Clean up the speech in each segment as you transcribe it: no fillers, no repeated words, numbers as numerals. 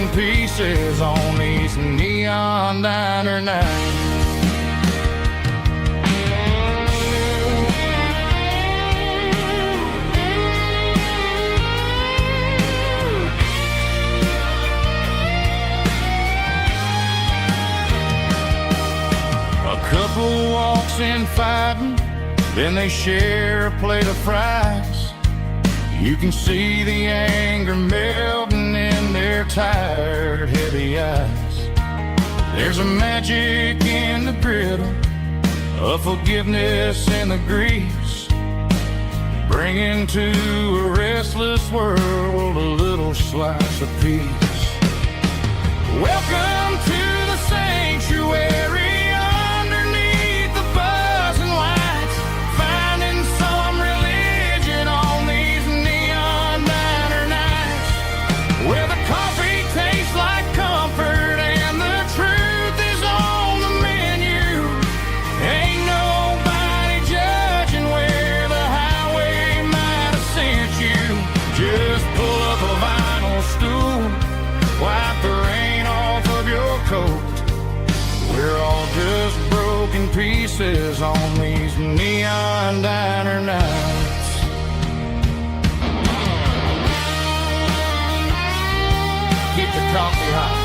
broken pieces on these neon diner nights. A couple walks in fighting, then they share a plate of fries. You can see the anger melting in their tired, heavy eyes. There's a magic in the griddle, a forgiveness in the grease, bringing to a restless world a little slice of peace. Welcome to the sanctuary. We're all just broken pieces on these neon diner nights. Keep the coffee hot.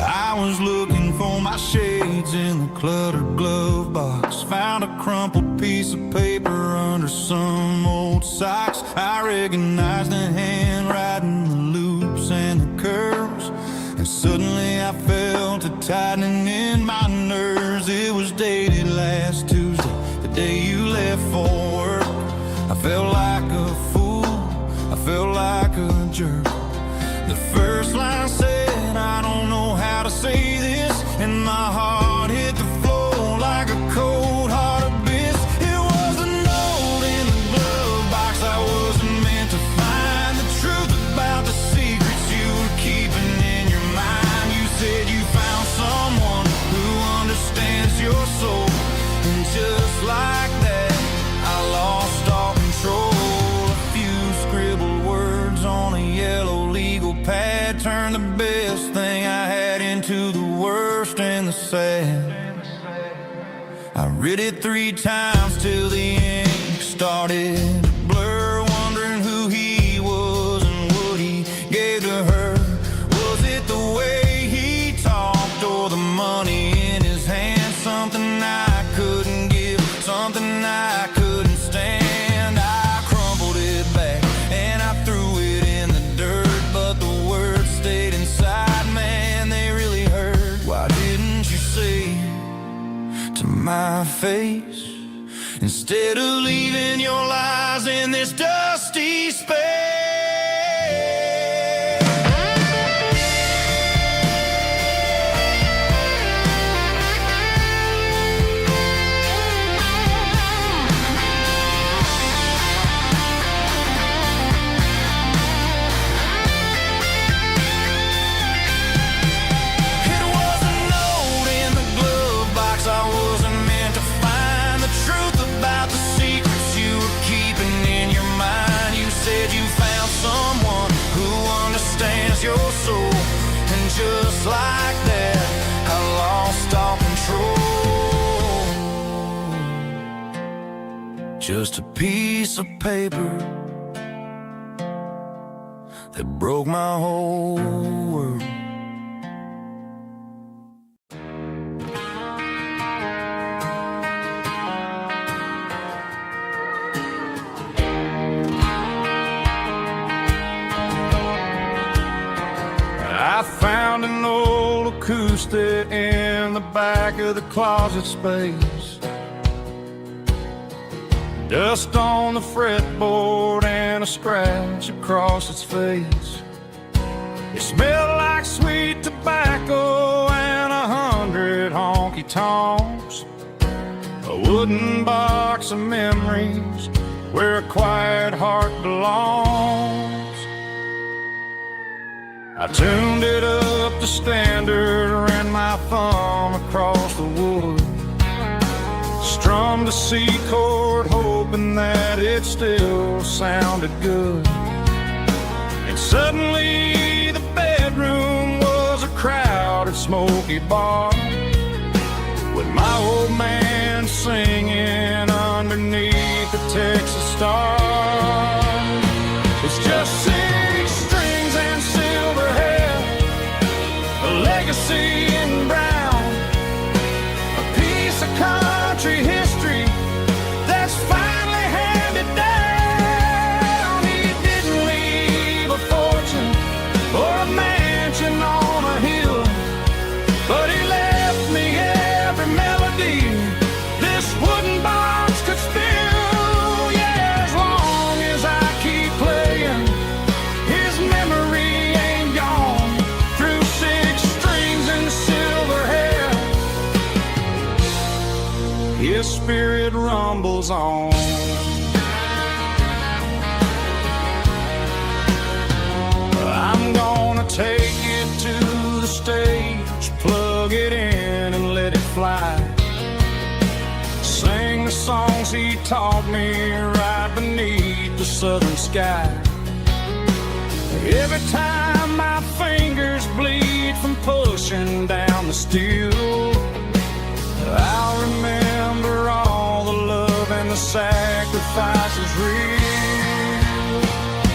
I was looking for my shades in the cluttered glove box. Found a crumpled piece of paper under some old socks. I recognized the handwriting, the loops and the curves, and suddenly I felt a tightening in my nerves. It was dated last Tuesday, the day you left for work. I felt like a fool, I felt like a jerk. The first line said, I don't know how to say this, and my heart hit the floor like a cold heart abyss. It was a note in the glove box. I wasn't meant to find the truth about the secrets you were keeping in your mind. You said you found someone who understands your soul, and just like that, I lost all control. A few scribbled words on a yellow legal pad turned the best thing I had into the worst and the sad. I read it 3 times till the ink started to blur, wondering who he was and what he gave to her. Was it the way he talked or the money in his hand? Something I couldn't give, something I couldn't stand. I crumpled it back and I threw it in the dirt, but the words stayed inside. Man, they really hurt. Why didn't you say to my face, instead of leaving your lies in this dusty space? It was a note in the glove box. I wasn't meant to find the truth about the secrets you were keeping in your mind. You said you found someone who understands your soul, and just like that, I lost all control. Just a piece of paper that broke my whole world. I found an old acoustic in in the back of the closet space. Dust on the fretboard and a scratch across its face. It smelled like sweet tobacco and 100 honky-tonks. A wooden box of memories where a quiet heart belongs. I tuned it up to standard, ran my thumb across the wood, strummed a C chord hoping that it still sounded good. And suddenly the bedroom was a crowded smoky bar, with my old man singing underneath the Texas star. It's just 6 strings and silver hair, a legacy in brown, a piece of country history that's finally handed down. He didn't leave a fortune or a mansion on a hill, but he left me every melody this wooden box could spill. Yeah, as long as I keep playing, his memory ain't gone. Through 6 strings and silver hair, his spirit rumbles on. I'm gonna take it to the stage, plug it in and let it fly. Sing the songs he taught me right beneath the southern sky. Every time my fingers bleed from pushing down the steel, I'll remember all the love and the sacrifices real.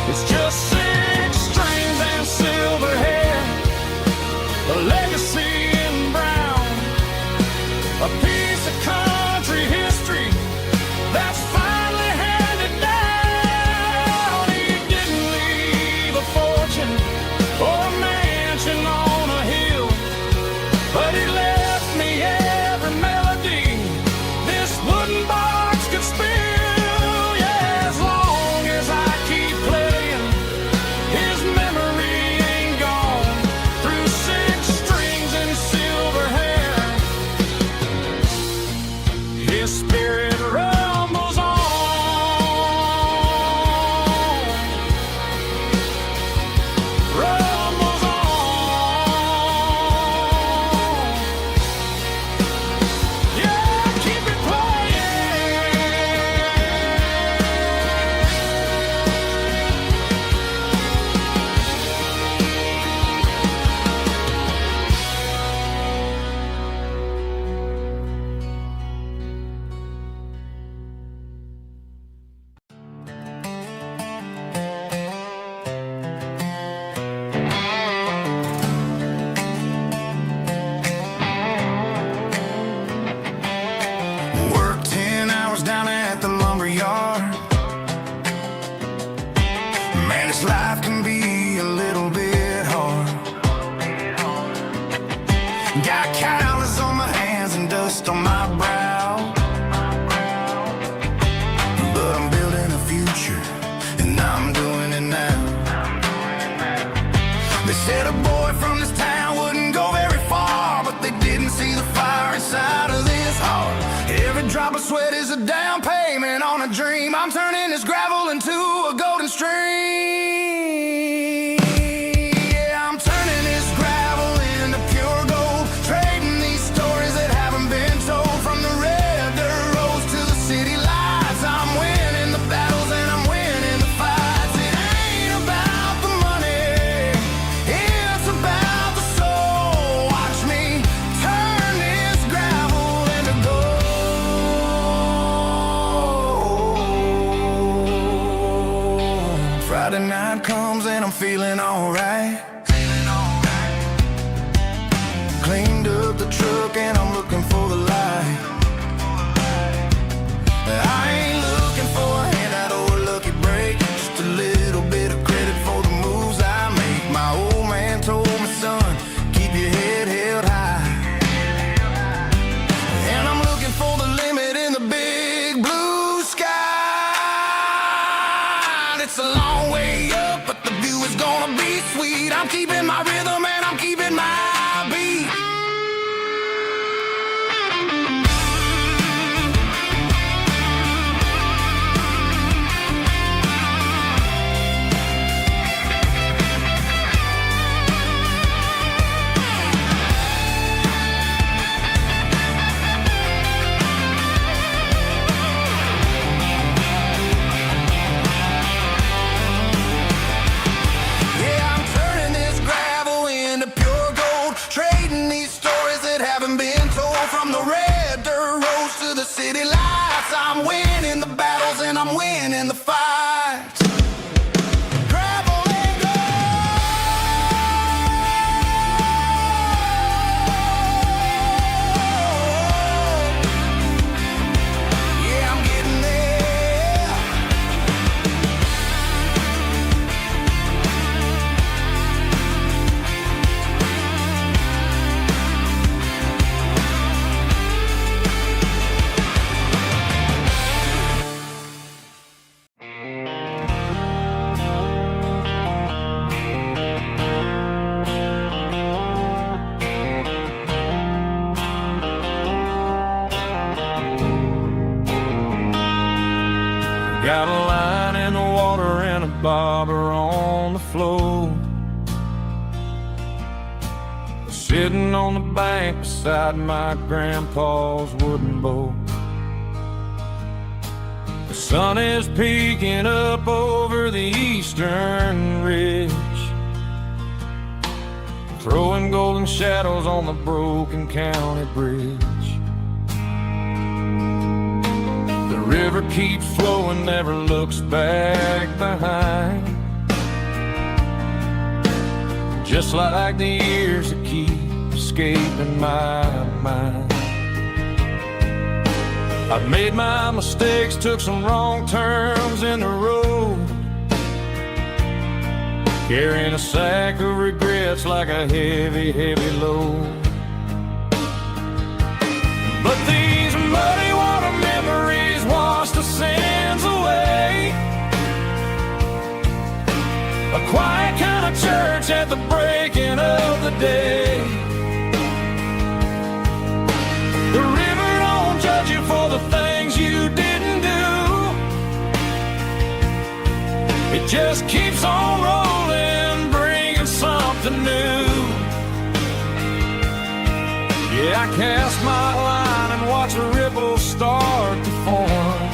It's just 6 strings and silver hair, a legacy in brown, a piece of country history that's finally handed down. He didn't leave a fortune or a mansion on a hill, but he left me every melody this wooden box could spill. Yeah, as long as I keep playing, his memory ain't gone. Through 6 strings and silver hair, his spirit rumbles on. Rumbles on. Yeah, keep it playing. Work 10 hours down at the lumber yard. Man, this life can be a little bit hard. Got calluses on my hands and dust on my brow, but I'm building a future and I'm doing it now. They said a boy from this town wouldn't go very far, but they didn't see the fire inside of this heart. Every drop of sweat is a down payment on a dream. I'm turning this gravel into a golden stream. Yeah, I'm turning this gravel into pure gold, trading these stories that haven't been told. From the red dirt roads to the city lights, I'm winning the battles and I'm winning the fights. It ain't about the money, it's about the soul. Watch me turn this gravel into gold. Friday night comes and I'm feeling alright. Cleaned up the truck and I'm looking for the light. I ain't looking for a handout or a lucky break, just a little bit of credit for the moves I make. My old man told me, son, keep your head held high. I'm keeping my rhythm and I'm keeping my beat. From the red dirt roads to the city lights, I'm winning the battles and I'm winning the fights. Gravel and gold. Yeah, I'm getting there. Got a line in the water and a bobber on the floor, sitting on the bank beside my grandpa's wooden boat. The sun is peeking up over the eastern ridge, throwing golden shadows on the broken county bridge. The river keeps flowing, never looks back behind, just like the years that keep escaping my mind. I've made my mistakes, took some wrong turns in the road, carrying a sack of regrets like a heavy, heavy load. But these muddy water memories wash the sins away. A quiet kind of church at the breaking of the day. The river don't judge you for the things you didn't do. It just keeps on rolling, bringing something new. Yeah, I cast my line and watch a ripple start to form,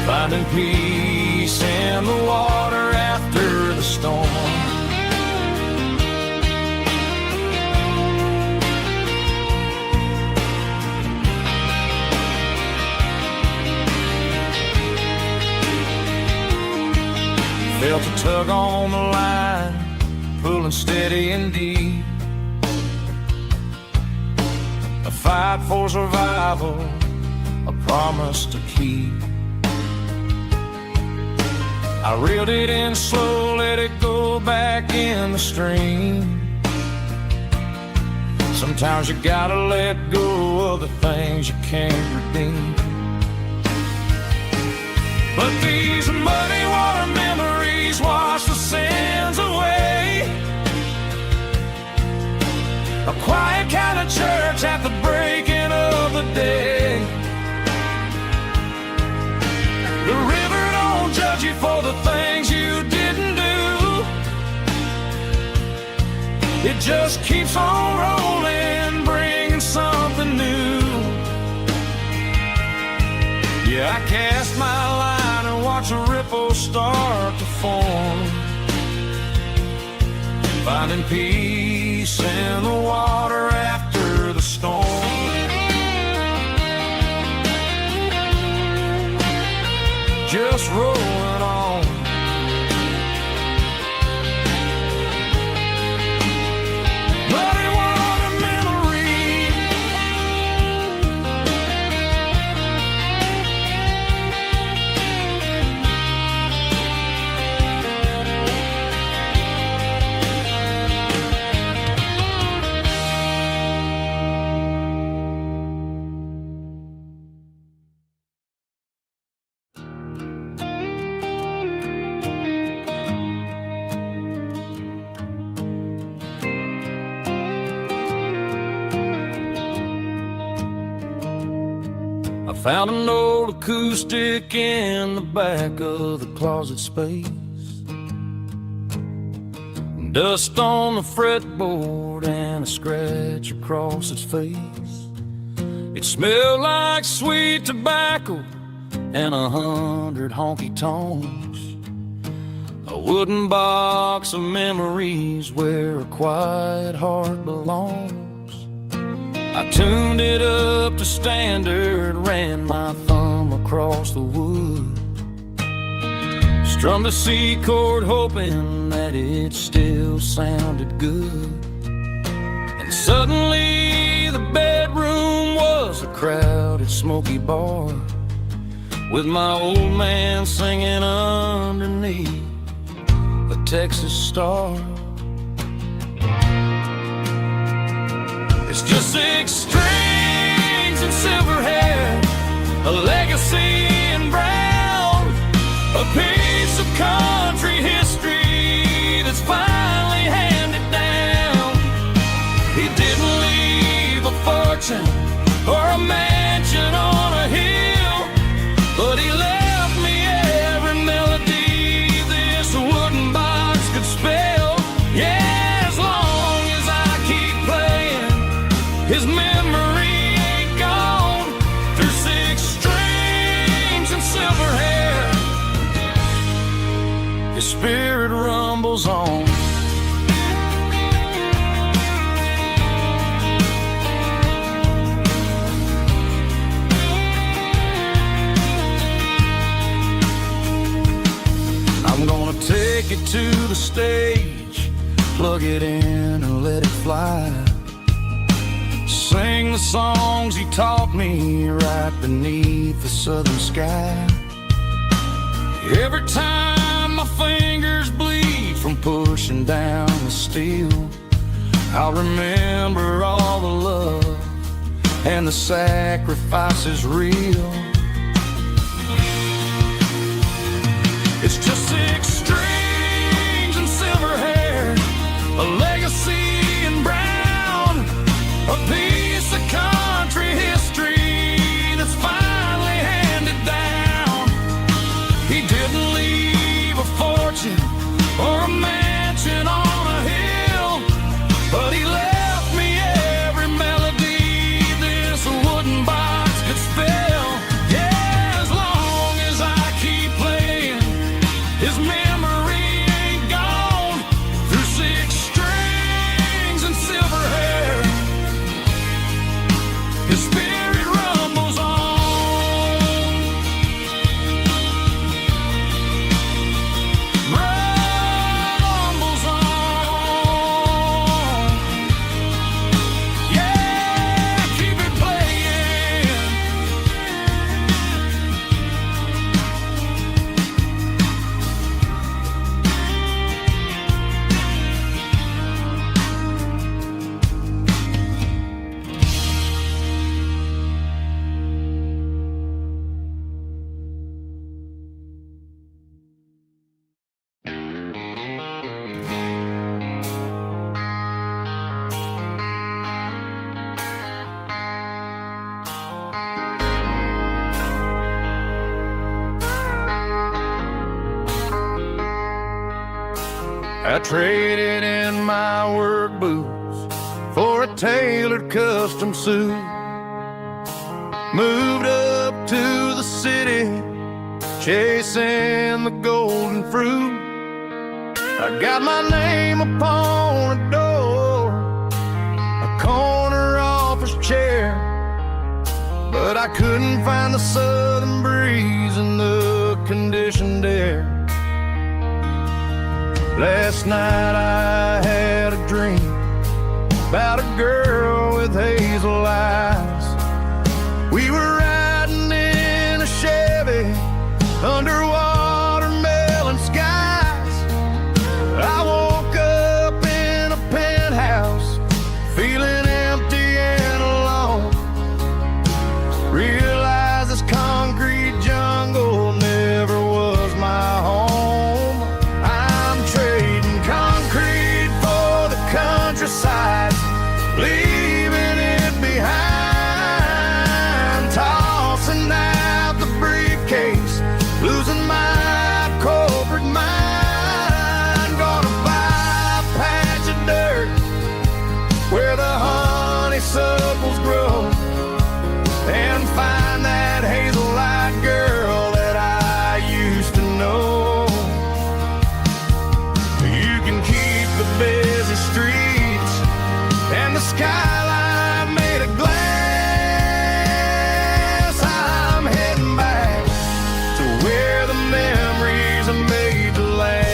finding peace in the water after the storm. Felt a tug on the line, pulling steady and deep. A fight for survival, a promise to keep. I reeled it in slow, let it go back in the stream. Sometimes you gotta let go of the things you can't redeem. But these muddy water memories wash the sins away. A quiet kind of church at the breaking of the day. The river don't judge you for the things you didn't do. It just keeps on rolling, bringing something new. Yeah, I cast my line and watch a ripple start to form, finding peace in the water after the storm. Just rolling on. Muddy water memory. I found an old acoustic in the back of the closet space. Dust on the fretboard and a scratch across its face. It smelled like sweet tobacco and 100 honky tonks. A wooden box of memories where a quiet heart belongs. I tuned it up to standard, ran my thumb across the wood, strummed a C chord hoping that it still sounded good. And suddenly the bedroom was a crowded smoky bar, with my old man singing underneath a Texas star. It's just 6 strings and silver hair, a legacy in brown, a piece of country history that's finally handed down. He didn't leave a fortune or a mansion on a hill, but he left me every melody this wooden box could spell. Yeah, as long as I keep playing, his memory ain't gone. Through 6 strings and silver hair, his spirit rumbles on. I'm gonna take it to the stage, plug it in and let it fly. Sing the songs he taught me right beneath the southern sky. Every time my fingers bleed from pushing down the steel, I'll remember all the love and the sacrifices real. It's just 6 strings and silver hair, a legacy in brown, a piece of country history that's finally handed down. He didn't leave a fortune or a mansion on a hill, but he left me every melody this wooden box could spell. Yeah, as long as I keep playing, his memory ain't gone. Through 6 strings and silver hair, his spirit rumbles on. Rumbles on. Yeah, keep it playing. I traded in my work boots for a tailored custom suit. Moved up to the city, chasing the golden fruit. I got my name upon a door, a corner office chair, but I couldn't find the southern breeze in the conditioned air. Last night I had a dream about a girl with hazel eyes. We were riding in a Chevy under watermelon skies. I woke up in a penthouse feeling empty and alone. Realized this concrete jungle never was my home. I'm trading concrete for the countryside, leaving it behind. skyline made of glass. I'm heading back to where the memories are made to last.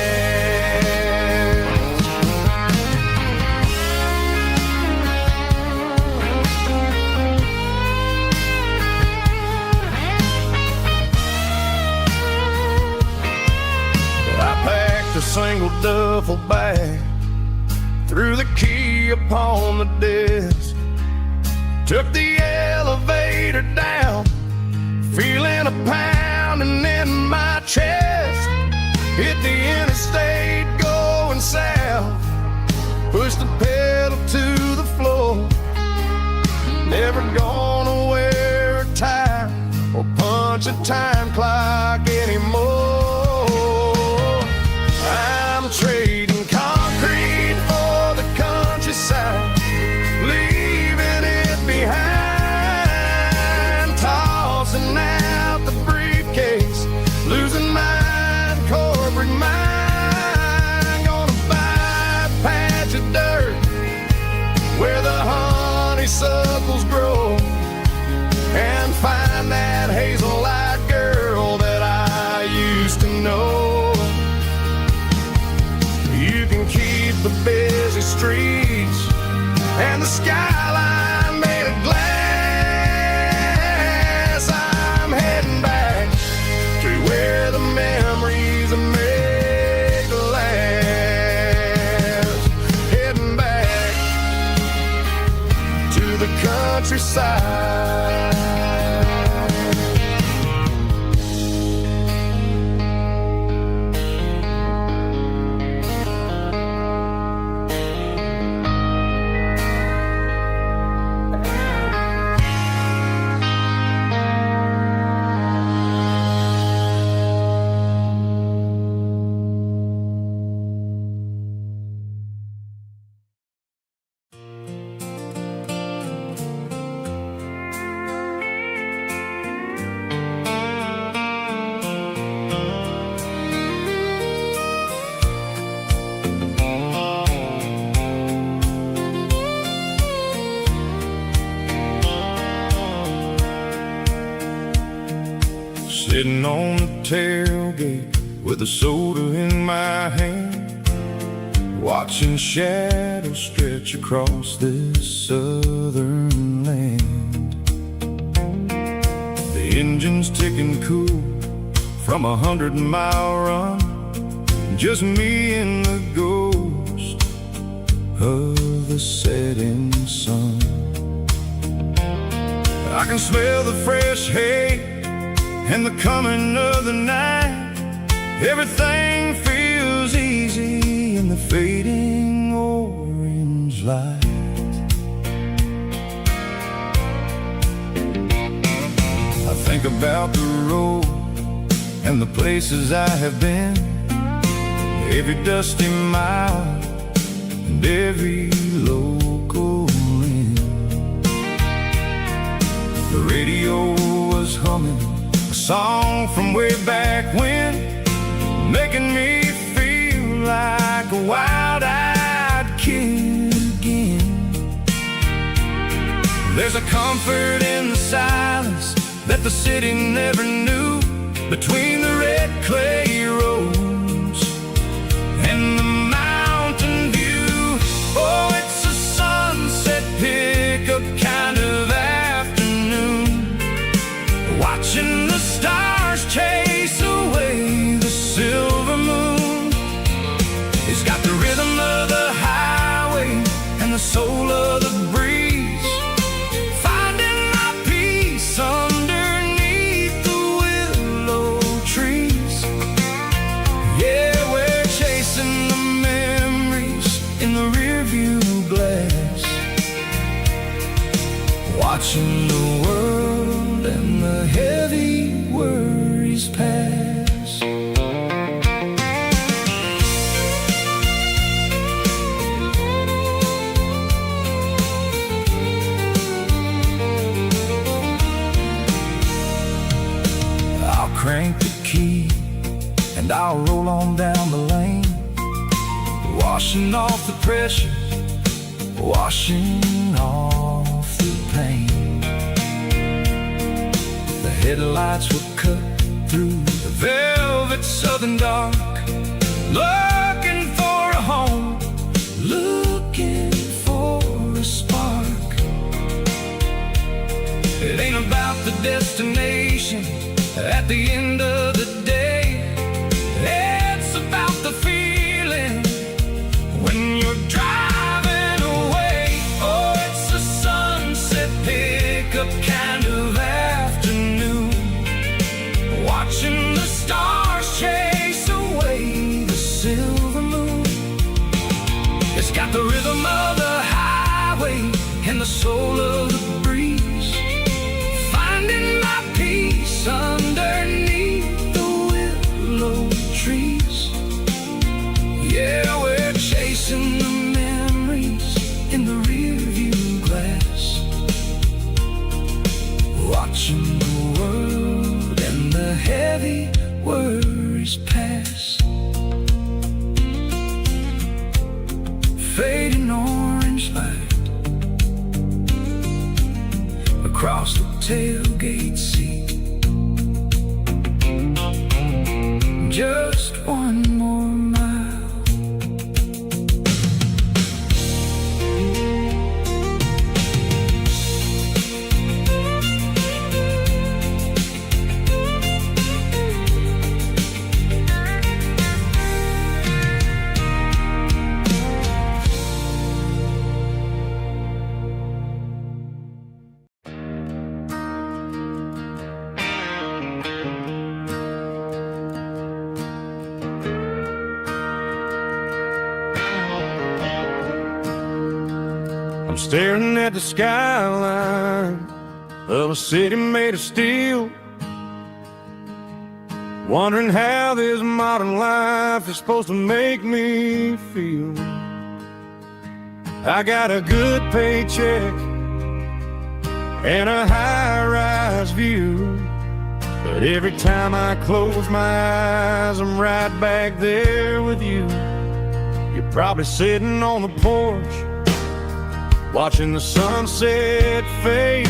I packed a single duffel bag, threw the key upon the desk, took the elevator down, feeling a pounding in my chest. Hit the interstate going south, pushed the pedal to the floor. Never gonna wear a tie or punch a time clock anymore. I'm trading concrete for the countryside, leaving it behind, tossing out the briefcase, losing my corporate mind. Gonna buy a patch of dirt where the honeysuckles grow, and find that hazel-eyed girl that I used to know. You can keep the busy streets and the skyline made of glass. I'm heading back to where the memories are made to last. Heading back to the countryside. Sitting on the tailgate with a soda in my hand, watching shadows stretch across this southern land. The engine's ticking cool from 100-mile run, just me and the ghost of the setting sun. I can smell the fresh hay and the coming of the night. Everything feels easy in the fading orange light. I think about the road and the places I have been, every dusty mile and every local inn. The radio was humming a song from way back when, making me feel like a wild-eyed kid again. There's a comfort in the silence that the city never knew, between the red clay roads and the mountain view. Oh, it's a sunset pickup kind of afternoon, watching the stars chase away the silver moon. It's got the rhythm of the highway and the soul of the breeze, finding my peace underneath the willow trees. Yeah, we're chasing the memories in the rearview glass, watching the world and the heavy worries pass. I'll crank the key and I'll roll on down the lane, washing off the pressure, washing off the pain. The headlights were cut through the velvet southern dark, looking for a home, looking for a spark. It ain't about the destination at the end of the day. It's about the feeling when you're driving away. Oh, it's a sunset pickup kind of afternoon, watching the stars chase away the silver moon. It's got the rhythm of the highway and the soul of the breeze, finding my peace underneath the willow trees. Yeah, we're chasing the memories in the rearview glass, watching the world and the heavy worries pass. Fading orange light across the tailgate seat. Just one more mile. I'm staring at the skyline of a city made of steel, wondering how this modern life is supposed to make me feel. I got a good paycheck and a high-rise view, but every time I close my eyes, I'm right back there with you. You're probably sitting on the porch, watching the sunset fade,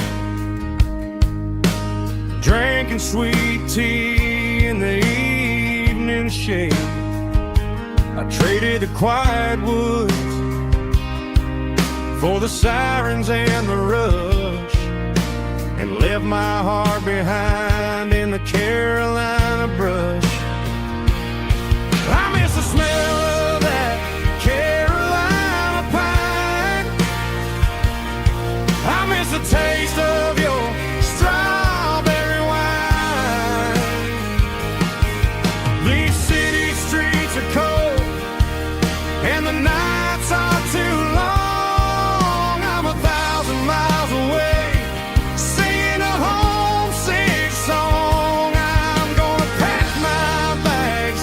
drinking sweet tea in the evening shade. I traded the quiet woods for the sirens and the rush, and left my heart behind in the Carolina brush. I miss the smell of that Carolina pine. I miss the taste of your strawberry wine. These city streets are cold and the nights are too long. I'm 1,000 miles away, singing a homesick song. I'm gonna pack my bags,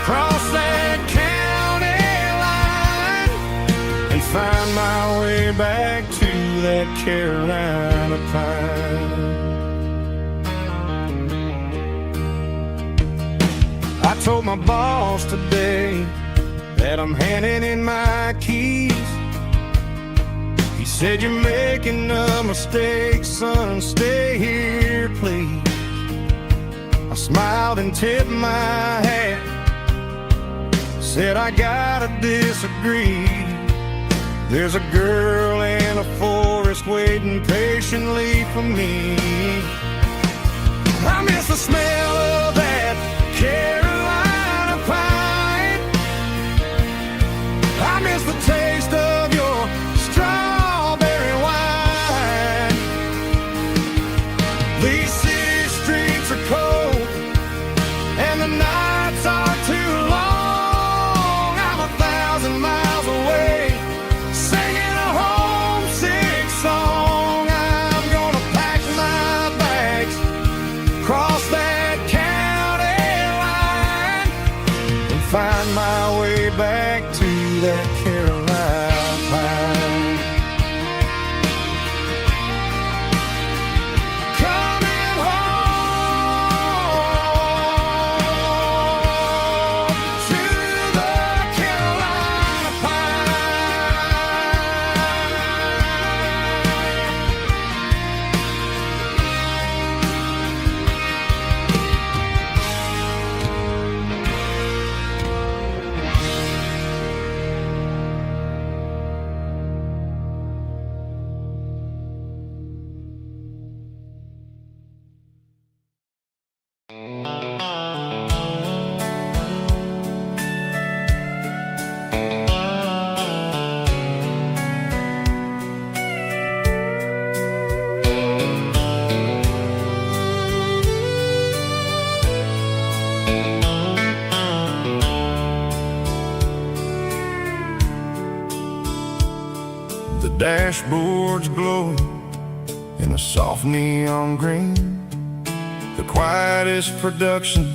cross that county line, and find my way back to that Carolina pine. I told my boss today that I'm handing in my keys. He said, "You're making a mistake, son, stay here, please." I smiled and tipped my hat, said, "I gotta disagree. There's a girl in a forest waiting patiently for me." I miss the smell of that Carolina pine. I miss the taste of your strawberry wine. These city streets are cold and the nights are too long. I'm 1,000 miles away, singing a homesick song. I'm gonna pack my bags, cross that county dashboard's glowing in a soft neon green, the quietest production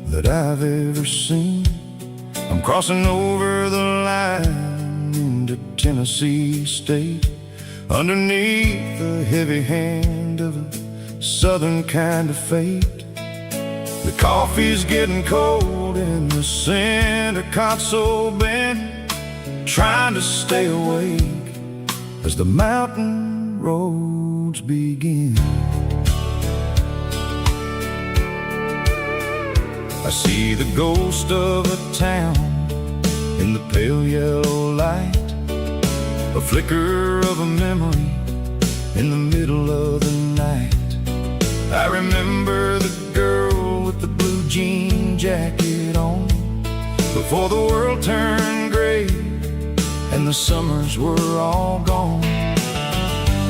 that I've ever seen. I'm crossing over the line into Tennessee State, underneath the heavy hand of a southern kind of fate. The coffee's getting cold in the center console bin, trying to stay awake as the mountain roads begin. I see the ghost of a town in the pale yellow light, a flicker of a memory in the middle of the night. I remember the girl with the blue jean jacket on, before the world turned gray and the summers were all gone.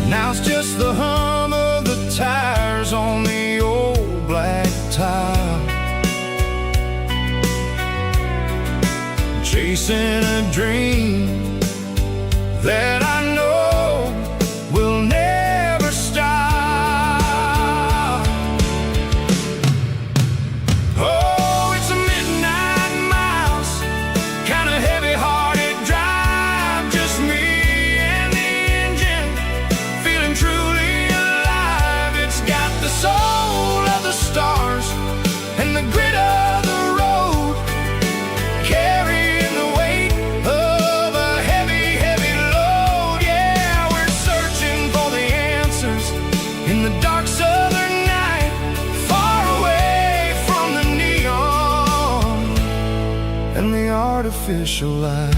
Now it's just the hum of the tires on the old black tile, chasing a dream that I know will never stop. Oh, it's a midnight miles, kind of heavy-hearted drive, just me and the engine, feeling truly alive. It's got the soul of the stars and the grit of the road, carrying the weight of a heavy, heavy load. Yeah, we're searching for the answers in the dark southern night, far away from the neon and the artificial light.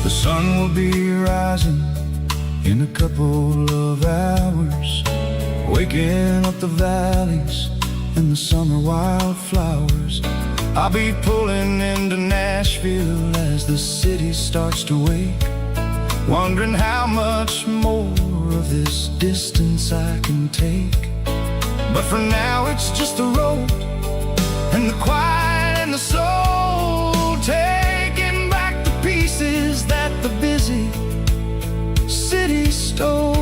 The sun will be rising in a couple of hours, waking up the valleys and the summer wildflowers. I'll be pulling into Nashville as the city starts to wake, wondering how much more of this distance I can take. But for now it's just the road and the quiet and the soul, taking back the pieces that the busy city stole.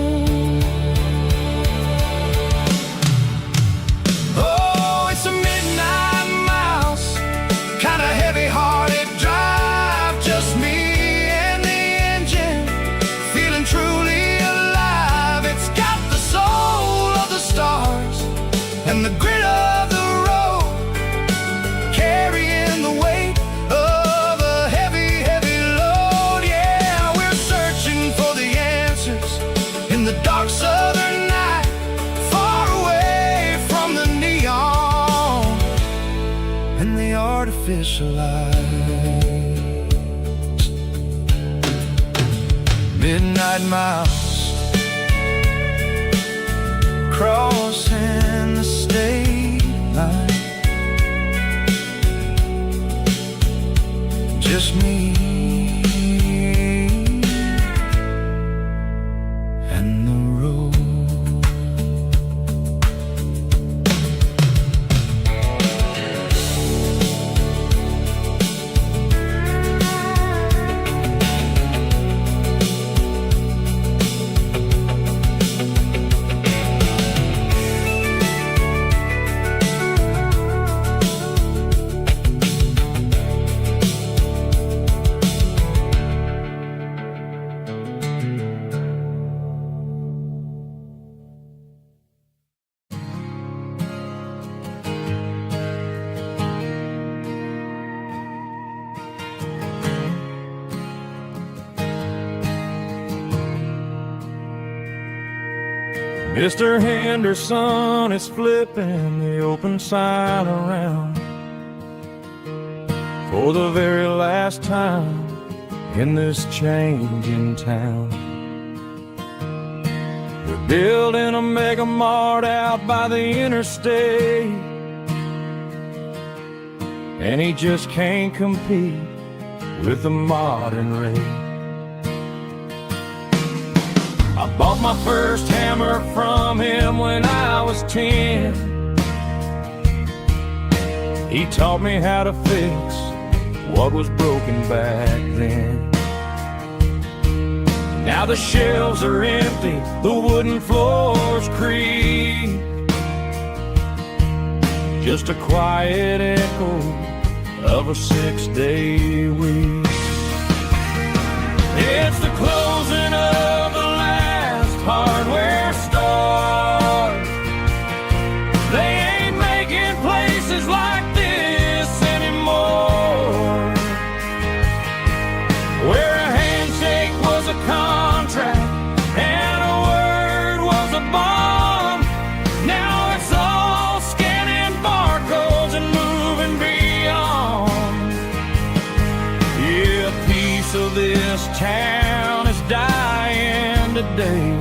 Oh, it's a midnight miles, kind of heavy-hearted drive, just me and the engine, feeling truly alive. It's got the soul of the stars and the grit of the road, carrying the weight of a heavy, heavy load. Yeah, we're searching for the answers in the dark southern night, far away from the neon and the artificial light. Midnight miles, crossing the state line, just me and the road. Mr. Henderson is flipping the open sign around for the very last time in this changing town. The building a mega mart out by the interstate, and he just can't compete with the modern rate. I bought my first hammer from him when I was 10. He taught me how to fix what was broken back then. Now the shelves are empty, the wooden floors creak, just a quiet echo of a 6-day week. It's the closing of the last hardware store. They ain't making places like this anymore, where a handshake was a contract and a word was a bond. Now it's all scanning barcodes and moving beyond. Yeah, a piece of this town is dying today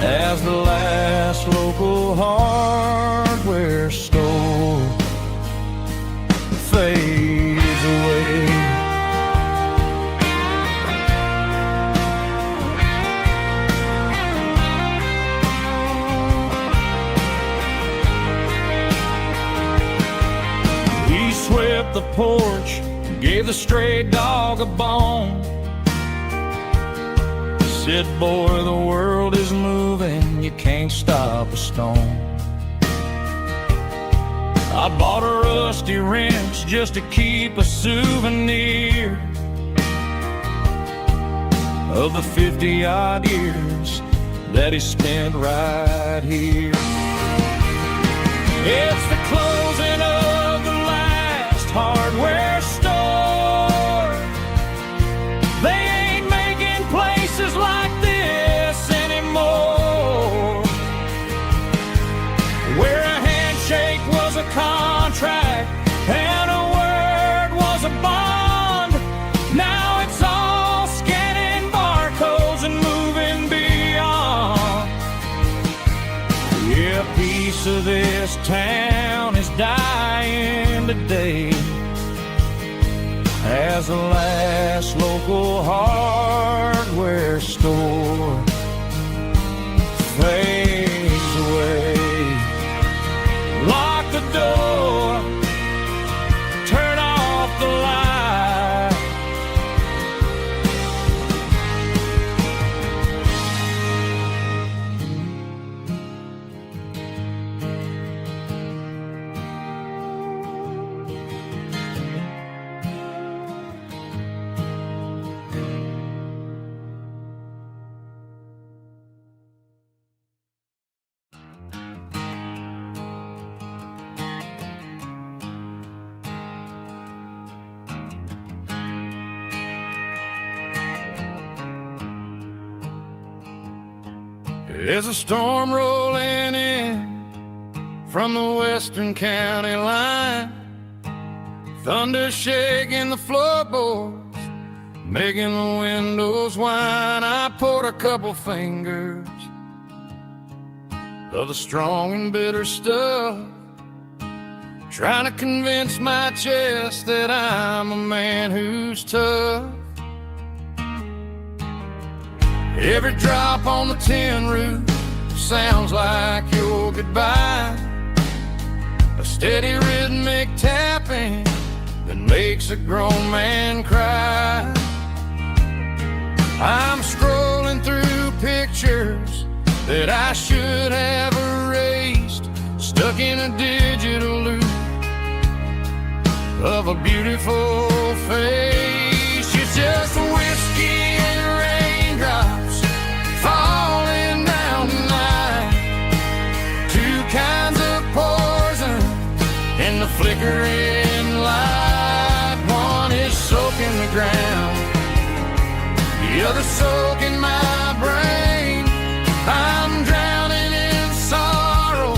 as the last local hardware store fades away. He swept the porch, gave the stray dog a bone, said, boy, the world is moving, you can't stop a stone. I bought a rusty wrench just to keep a souvenir of the 50-odd years that he spent right here. It's the closing of the last hardware store. They ain't making places like this anymore, where a handshake was a contract and a word was a bond. Now it's all scanning barcodes and moving beyond. Yeah, a piece of this town is dying today as the last local hardware store fades away. Lock the door, turn off the light. There's a storm rolling in from the western county line, thunder shaking the floorboards, making the windows whine. I poured a couple fingers of the strong and bitter stuff, trying to convince my chest that I'm a man who's tough. Every drop on the tin roof sounds like your goodbye, a steady rhythmic tapping that makes a grown man cry. I'm scrolling through pictures that I should have erased, stuck in a digital loop of a beautiful face. You're just whiskey and raindrops falling down tonight, two kinds of poison in the flickering light. One is soaking the ground, the other soaking my brain. I'm drowning in sorrow,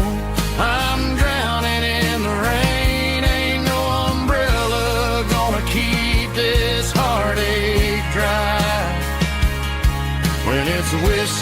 I'm drowning in the rain. Ain't no umbrella gonna keep this heartache dry when it's whiskey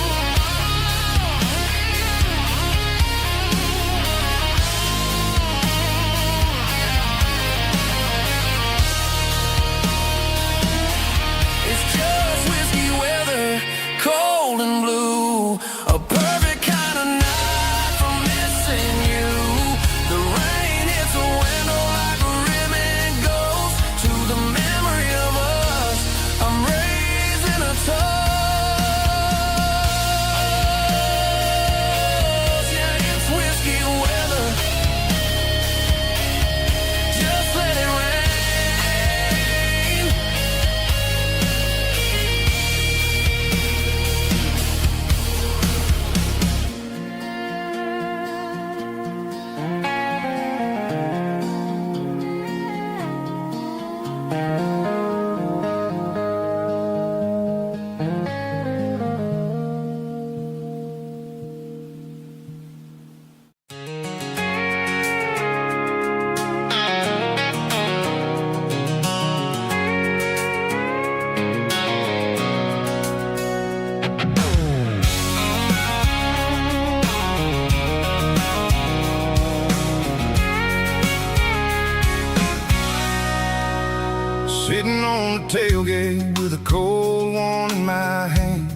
tailgate with a cold one in my hand,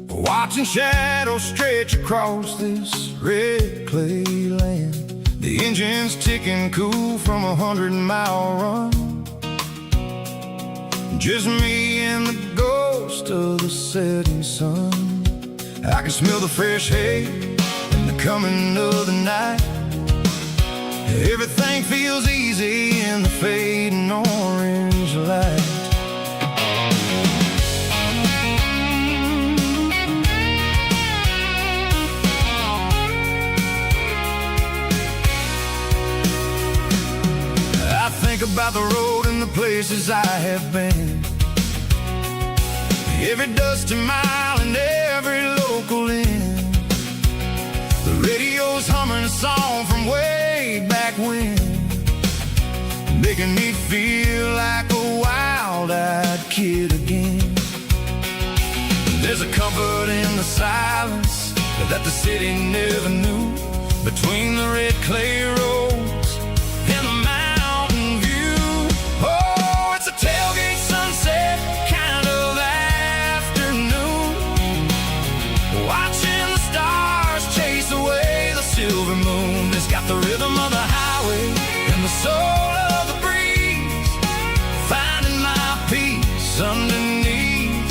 watching shadows stretch across this red clay land. The engine's ticking cool from a 100-mile run. Just me and the ghost of the setting sun. I can smell the fresh hay and the coming of the night. Everything feels easy in the fading orange light. I think about the road and the places I have been, every dusty mile and every local inn. The radio's humming a song from way back when, making me feel like a wild-eyed kid again. There's a comfort in the silence that the city never knew, between the red clay roads and the mountain view. Oh, it's a tailgate sunset kind of afternoon, watching the stars chase away the silver moon. It's got the rhythm of the highway and the soul of the breeze, finding my peace underneath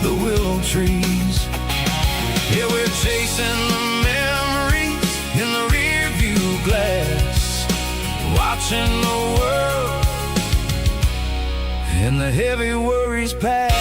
the willow trees. Yeah, we're chasing the memories in the rear view glass, watching the world and the heavy worries pass.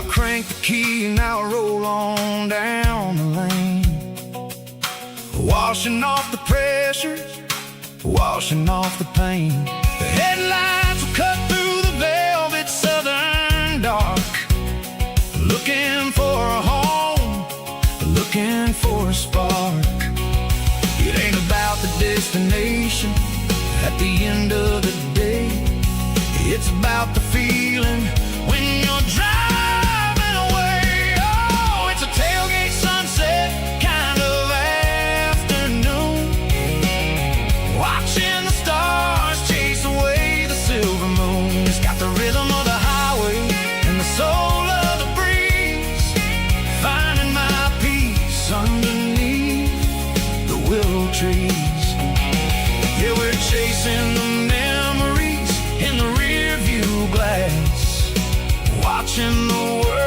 Crank the key and I'll roll on down the lane, washing off the pressure, washing off the pain. The headlights will cut through the velvet southern dark, looking for a home, looking for a spark. It ain't about the destination at the end of the day, it's about the feeling when you're driving. Tailgate sunset kind of afternoon, watching the stars chase away the silver moon. It's got the rhythm of the highway and the soul of the breeze, finding my peace underneath the willow trees. Yeah, we're chasing the memories in the rear view glass, watching the world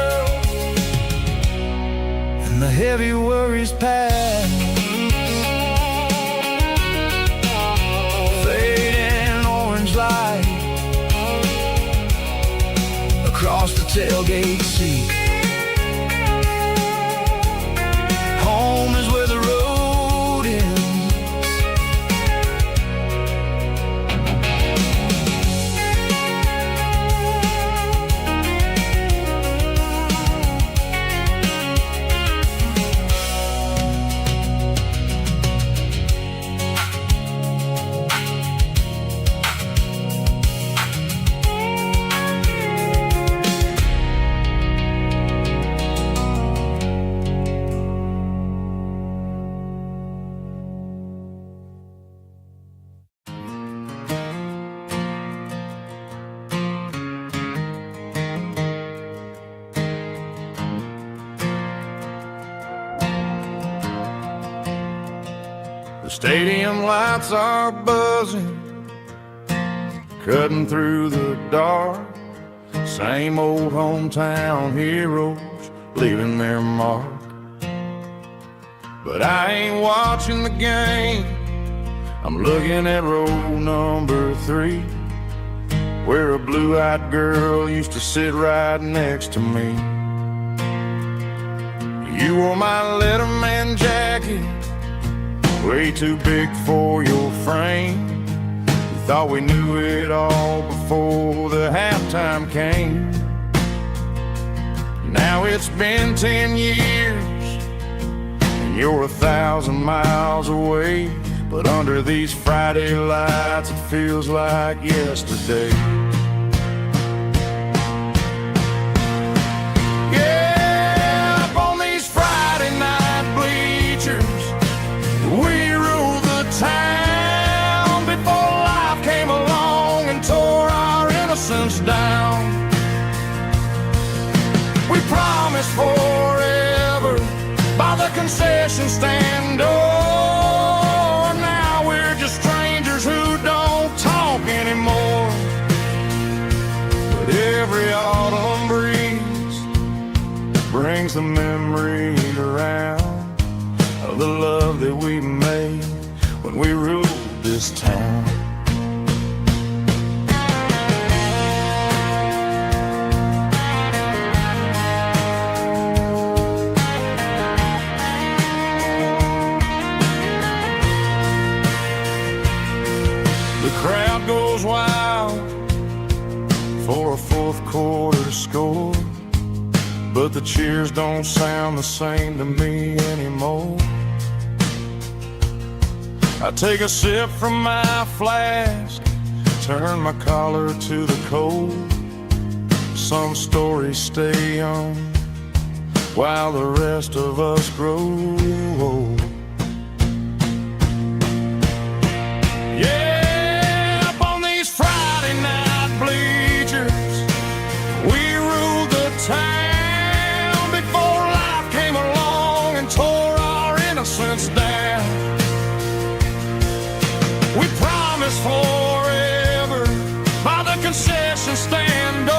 and the heavy worries pass. Fading orange light across the tailgate seat. Home is where the road ends. The stadium lights are buzzing, cutting through the dark. Same old hometown heroes leaving their mark. But I ain't watching the game, I'm looking at row number 3, where a blue-eyed girl used to sit right next to me. You wore my Letterman jacket, way too big for your frame. We thought we knew it all before the halftime came. Now it's been 10 years and you're 1,000 miles away, but under these Friday lights it feels like yesterday. Yeah, up on these Friday night bleachers, we ruled the town before life came along and tore our innocence down. We promised forever by the concession stand door. Now we're just strangers who don't talk anymore. But every autumn breeze brings the memories around of the love that we made when we ruled this town. The crowd goes wild for a fourth quarter score, but the cheers don't sound the same to me anymore. I take a sip from my flask, turn my collar to the cold. Some stories stay young while the rest of us grow old. Town before life came along and tore our innocence down. We promised forever by the concession stand door.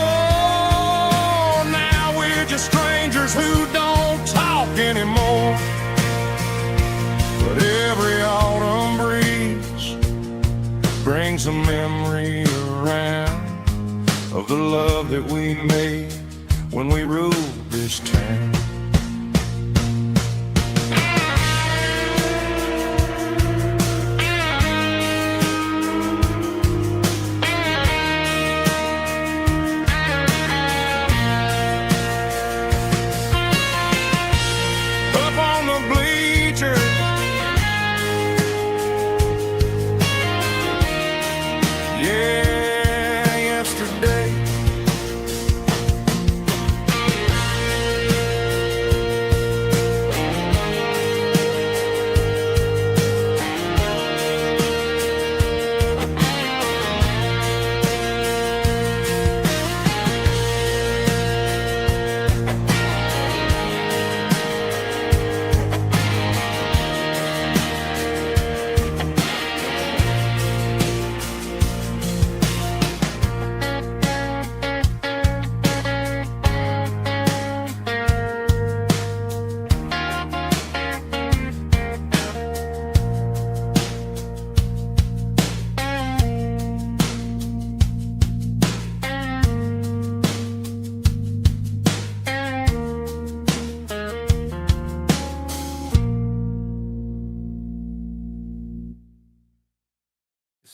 Now we're just strangers who don't talk anymore. But every autumn breeze brings a memory around of the love that we made when we ruled this town. Up on the bleachers, yeah, yesterday.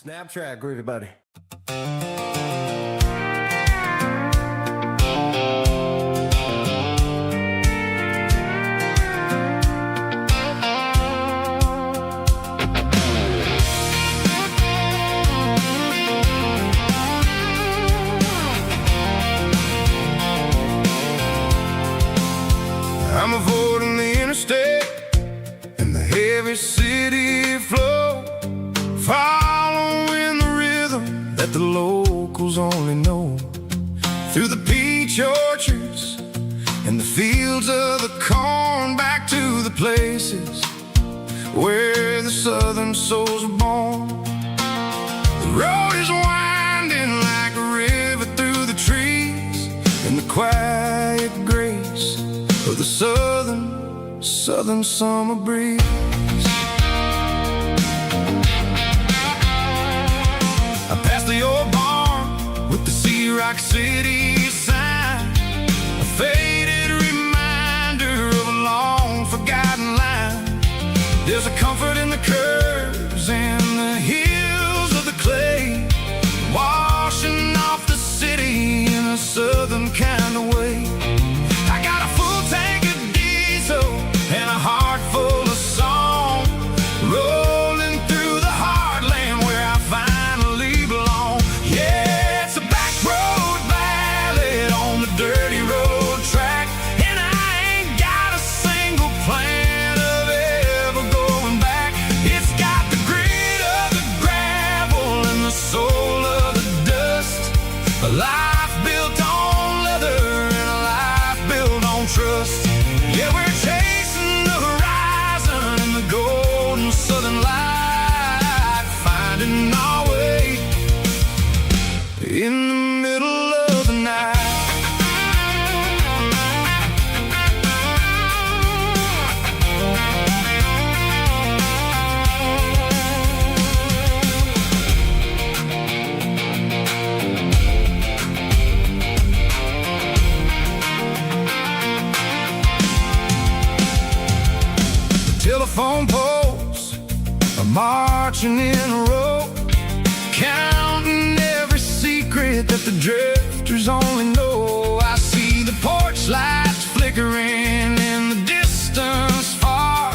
Snapchat, groovy buddy. I'm avoiding the interstate and the heavy city flow, following the rhythm that the locals only know. Through the peach orchards and the fields of the corn, back to the places where the southern souls are born. The road is winding like a river through the trees, in the quiet grace of the southern summer breeze. I passed the old barn with the Sea Rock City sign, a faded reminder of a long forgotten line. There's a comfort in the curves and the hills of the clay, washing off the city in a southern kind of way. I got a full tank of diesel and a heart full of song, rolling through telephone poles are marching in a row, counting every secret that the drifters only know. I see the porch lights flickering in the distance far,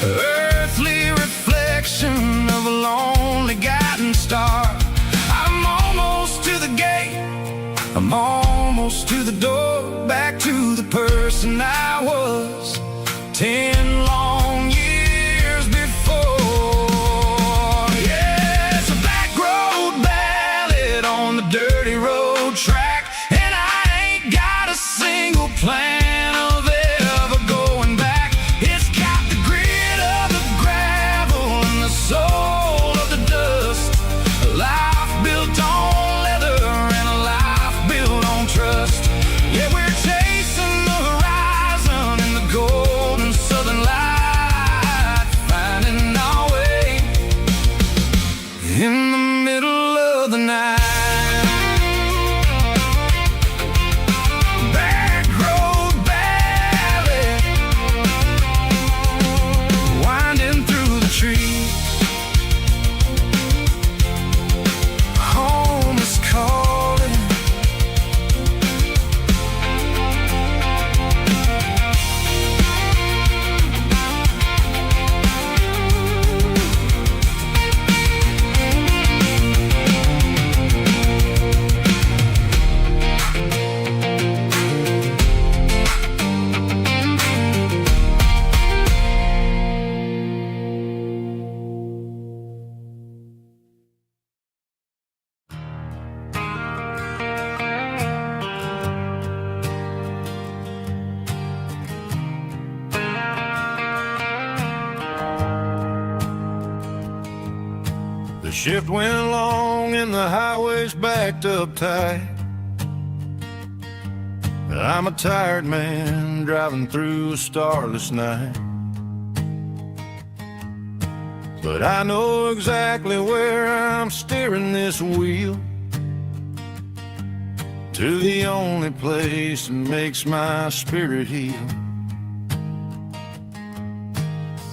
earthly reflection of a lonely guiding star. I'm almost to the gate, I'm almost to the door, back to the person I was 10 long years before. Yeah, it's a back road ballad on the dirty road track, and I ain't got a single plan of ever going back. It's got the grit of the gravel and the soul of the dust, a life built on leather and a life built on trust. Yeah, we're chasing the horizon in the golden southern light, finding our way in the middle of the night. Back road ballad, winding through the trees. Home is calling. The shift went along and the highway's backed up tight. I'm a tired man driving through a starless night, but I know exactly where I'm steering this wheel, to the only place that makes my spirit heal.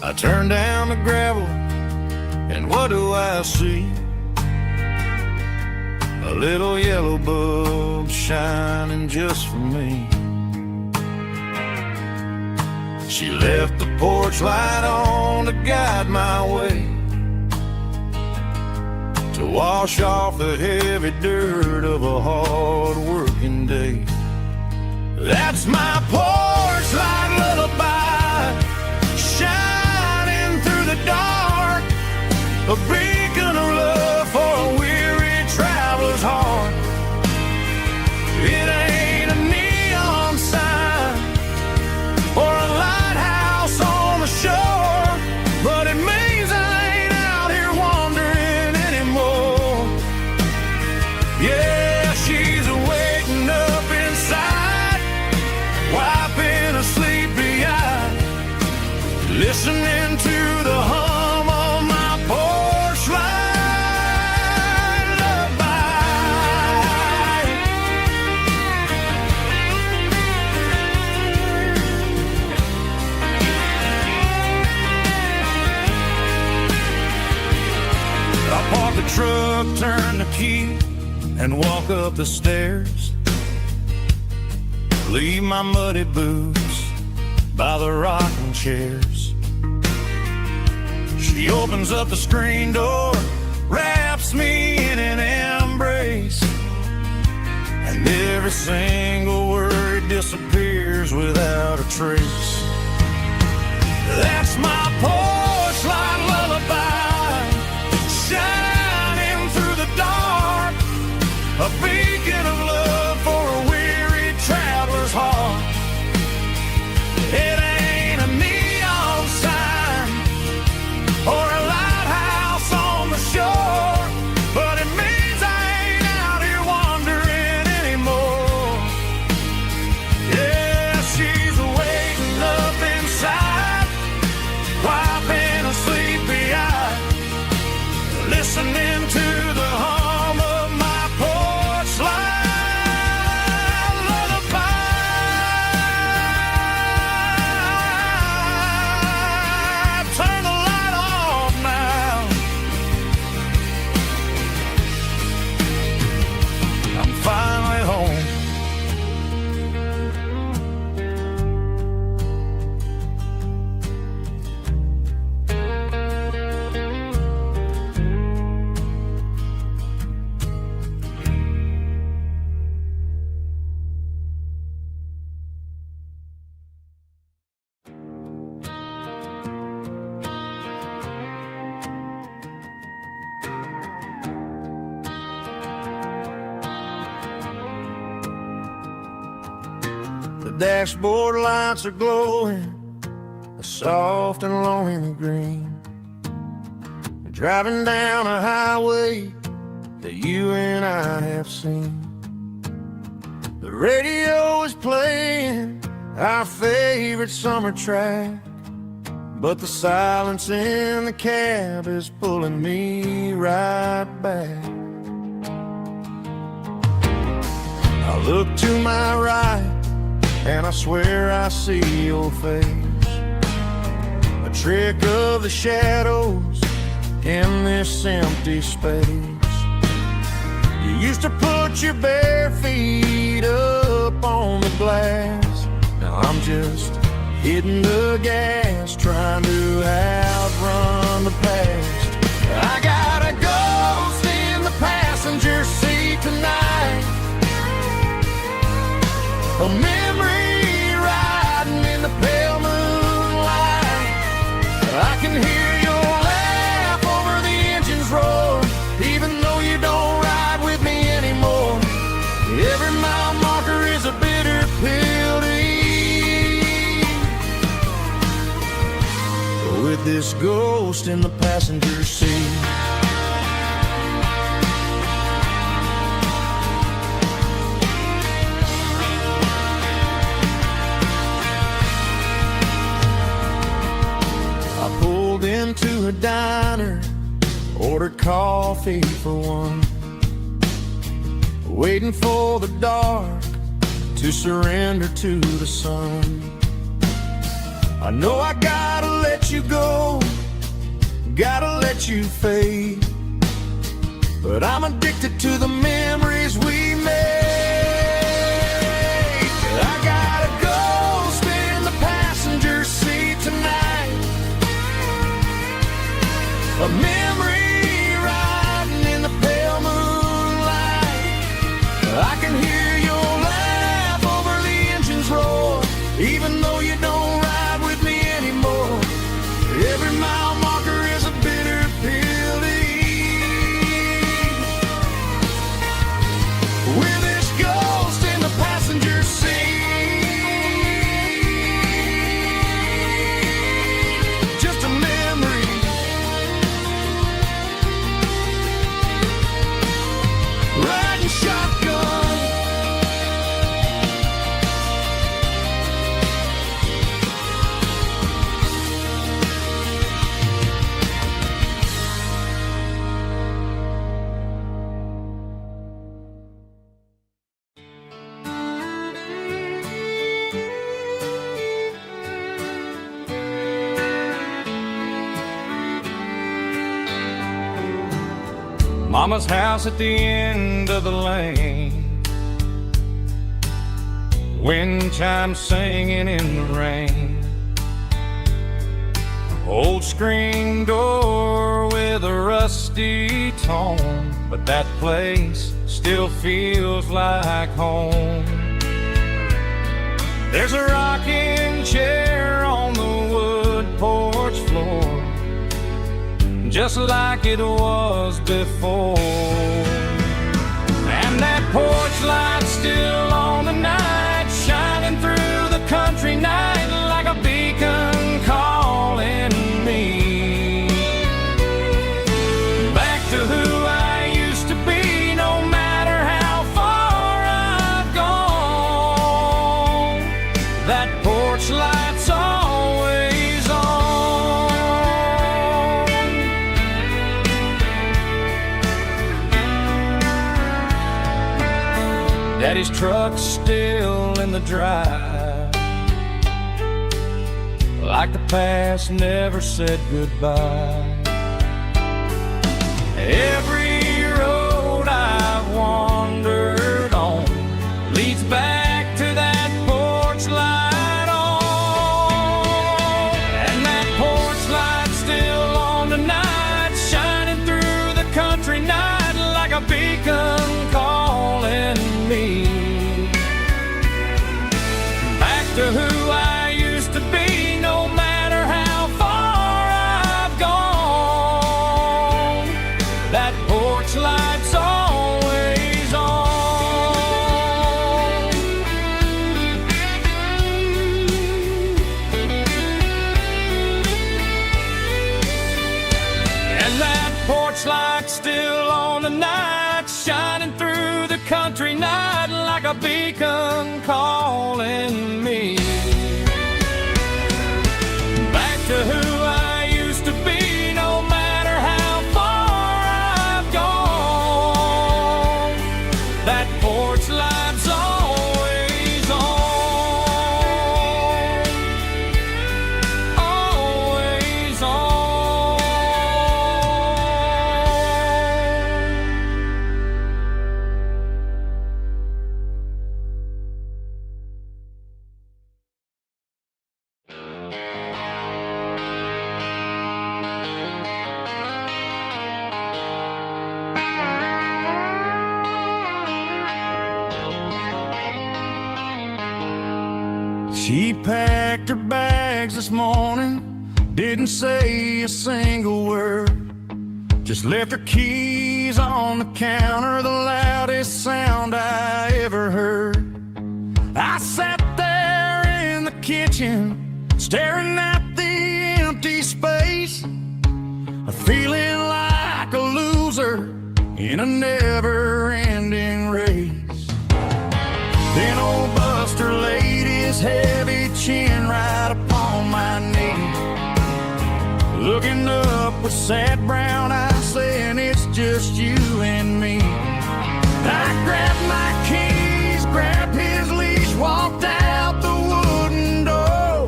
I turn down the gravel, and what do I see? A little yellow bulb shining just for me. She left the porch light on to guide my way, to wash off the heavy dirt of a hard working day. That's my porch light lullaby, shining through the dark, a beacon of love for a weary traveler's heart. It ain't a neon sign or a lighthouse on the shore, but it means I ain't out here wandering anymore. Yeah, she's waiting up inside, wiping a sleepy eye, listening to the hum of my porch light lullaby. I park the truck, turn the key, and walk up the stairs. Leave my muddy boots by the rocking chairs. She opens up the screen door, wraps me in an embrace, and every single word disappears without a trace. That's my porch light lullaby, shining through the dark, a beacon of love for a weary traveler's heart. It ain't a neon sign or a lighthouse on the shore, but it means I ain't out here wandering anymore. Yeah, she's waiting up inside, dashboard lights are glowing a soft and lonely green. Driving down a highway that you and I have seen. The radio is playing our favorite summer track, but the silence in the cab is pulling me right back. I look to my right and I swear I see your face, a trick of the shadows in this empty space. You used to put your bare feet up on the glass. Now I'm just hitting the gas, trying to outrun the past. I got a ghost in the passenger seat tonight, a memory riding in the pale moonlight. I can hear your laugh over the engine's roar, even though you don't ride with me anymore. Every mile marker is a bitter pill to eat, with this ghost in the passenger seat. I pulled into a diner, ordered coffee for one, waiting for the dark to surrender to the sun. I know I gotta let you go, gotta let you fade, but I'm addicted to the memories we made. I got a ghost in the passenger seat tonight, a memory riding in the pale moonlight. I can hear your laugh over the engine's roar, even though you don't ride with me anymore. Every mile marker is a bitter pill to eat, with this ghost in the passenger seat. Just a memory, riding shotgun. Mama's house at the end of the lane, wind chimes singing in the rain. Old screen door with a rusty tone, but that place still feels like home. There's a rocking chair on the wood porch floor, just like it was before. And that porch light's still on the night, shining through the country night like a beacon calling me back to who I used to be, no matter how far I've gone. That porch light's always on. Daddy's truck's still in the drive, like the past never said goodbye. Every road I've wandered on leads back to that porch light on. And that porch light's still on tonight, shining through the country night like a beacon calling me back to who I used to be, no matter how far I've gone. That porch light's always on. like a beacon calling me back to who I used to be, no matter how far I've gone. That porch light's always on, always on. She packed her bags this morning, didn't say a single word, just left her keys on the counter, the loudest sound I ever heard. I sat there in the kitchen, staring at the empty space, feeling like a loser in a never-ending race. Then old Buster laid his heavy chin right upon my knee, looking up with sad brown eyes, saying it's just you and me. I grabbed my keys, grabbed his leash, walked out the wooden door.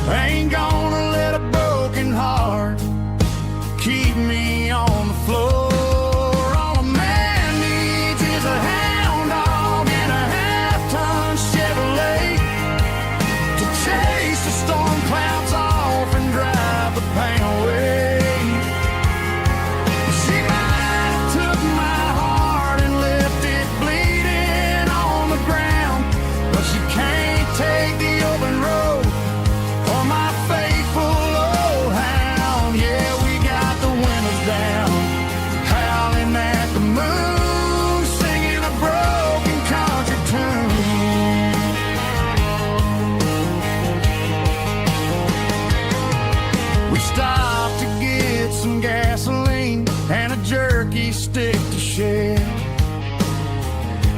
I ain't gonna let a broken heart keep me on the floor. All a man needs is a hound dog and a half-ton Chevrolet to chase the storm clouds off and drive the pain away. She might have took my heart and left it bleeding on the ground, but she can't take the open road or my faithful old hound. Yeah, we got the windows down, howling at the moon, singing a broken country tune. We stopped to get some gasoline and a jerky stick to share.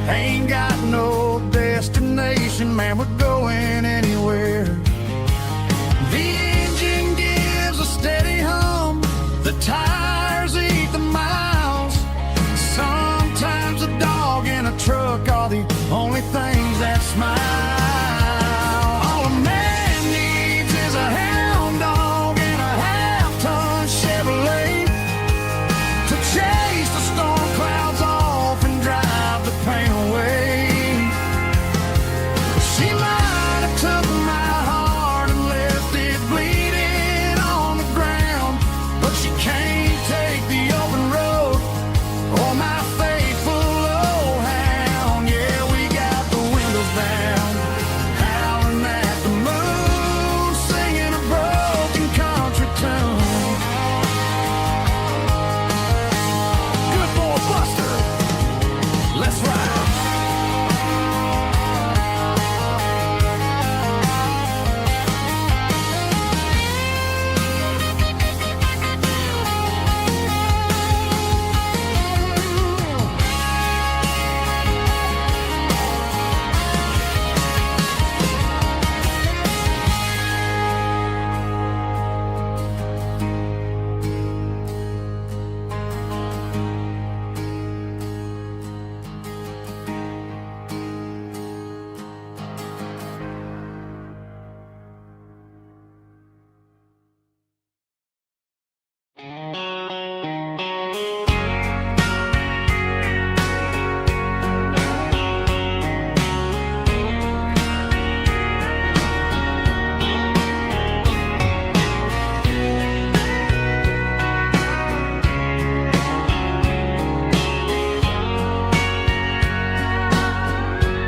Ain't got no destination, man, we're going anywhere. The engine gives a steady hum, the tires eat the miles. Sometimes a dog and a truck are the only things that smile. All a man needs is a hound dog and a half-ton Chevrolet to chase the storm clouds off and drive the pain away. She might have took my heart and left it bleeding on the ground, but she can't take the open road or my faithful old hound. Yeah, we got the windows down, howling at the moon, singing a broken country tune. Good boy Buster, let's ride.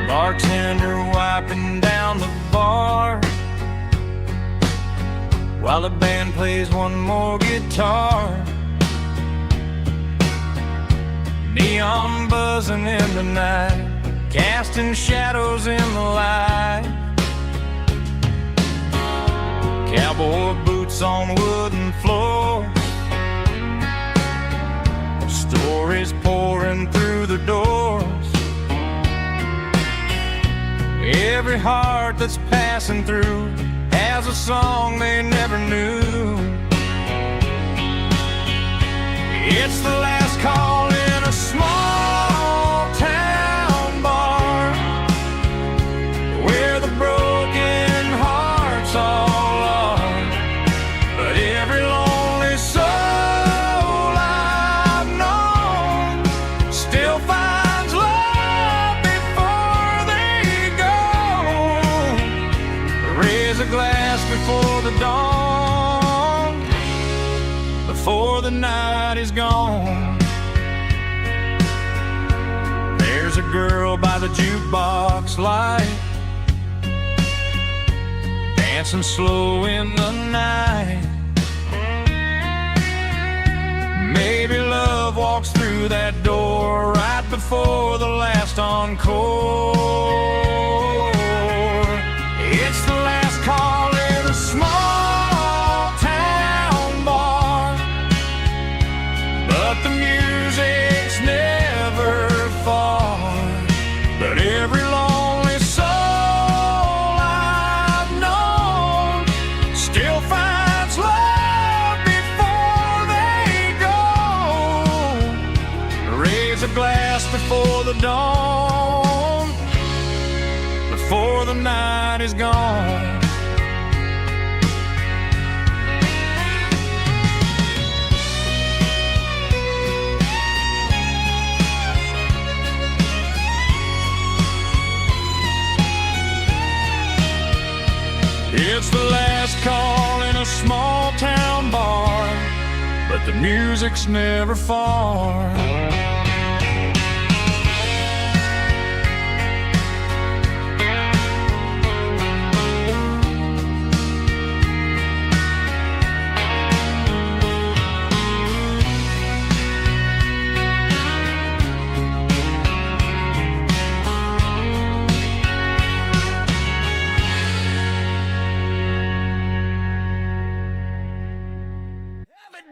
Bartender wiping down the bar while the band plays one more guitar. Neon buzzing in the night, casting shadows in the light. Cowboy boots on wooden floors, stories pouring through the doors. every heart that's passing through has a song they never knew. It's the last call in a small town bar, where the broken hearts all are. But every lonely soul I've known still finds love before they go. Raise a glass before the dawn, before the night is gone. There's a girl by the jukebox light, dancing slow in the night. Maybe love walks through that door right before the last encore. It's the last call in a small town bar, but the music's never far. But every lonely soul I've known still finds love before they go. Raise a glass before the dawn, before the night is gone. It's the last call in a small town bar, but the music's never far.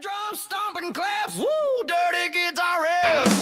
Drum stomping claps, woo, dirty guitar riffs.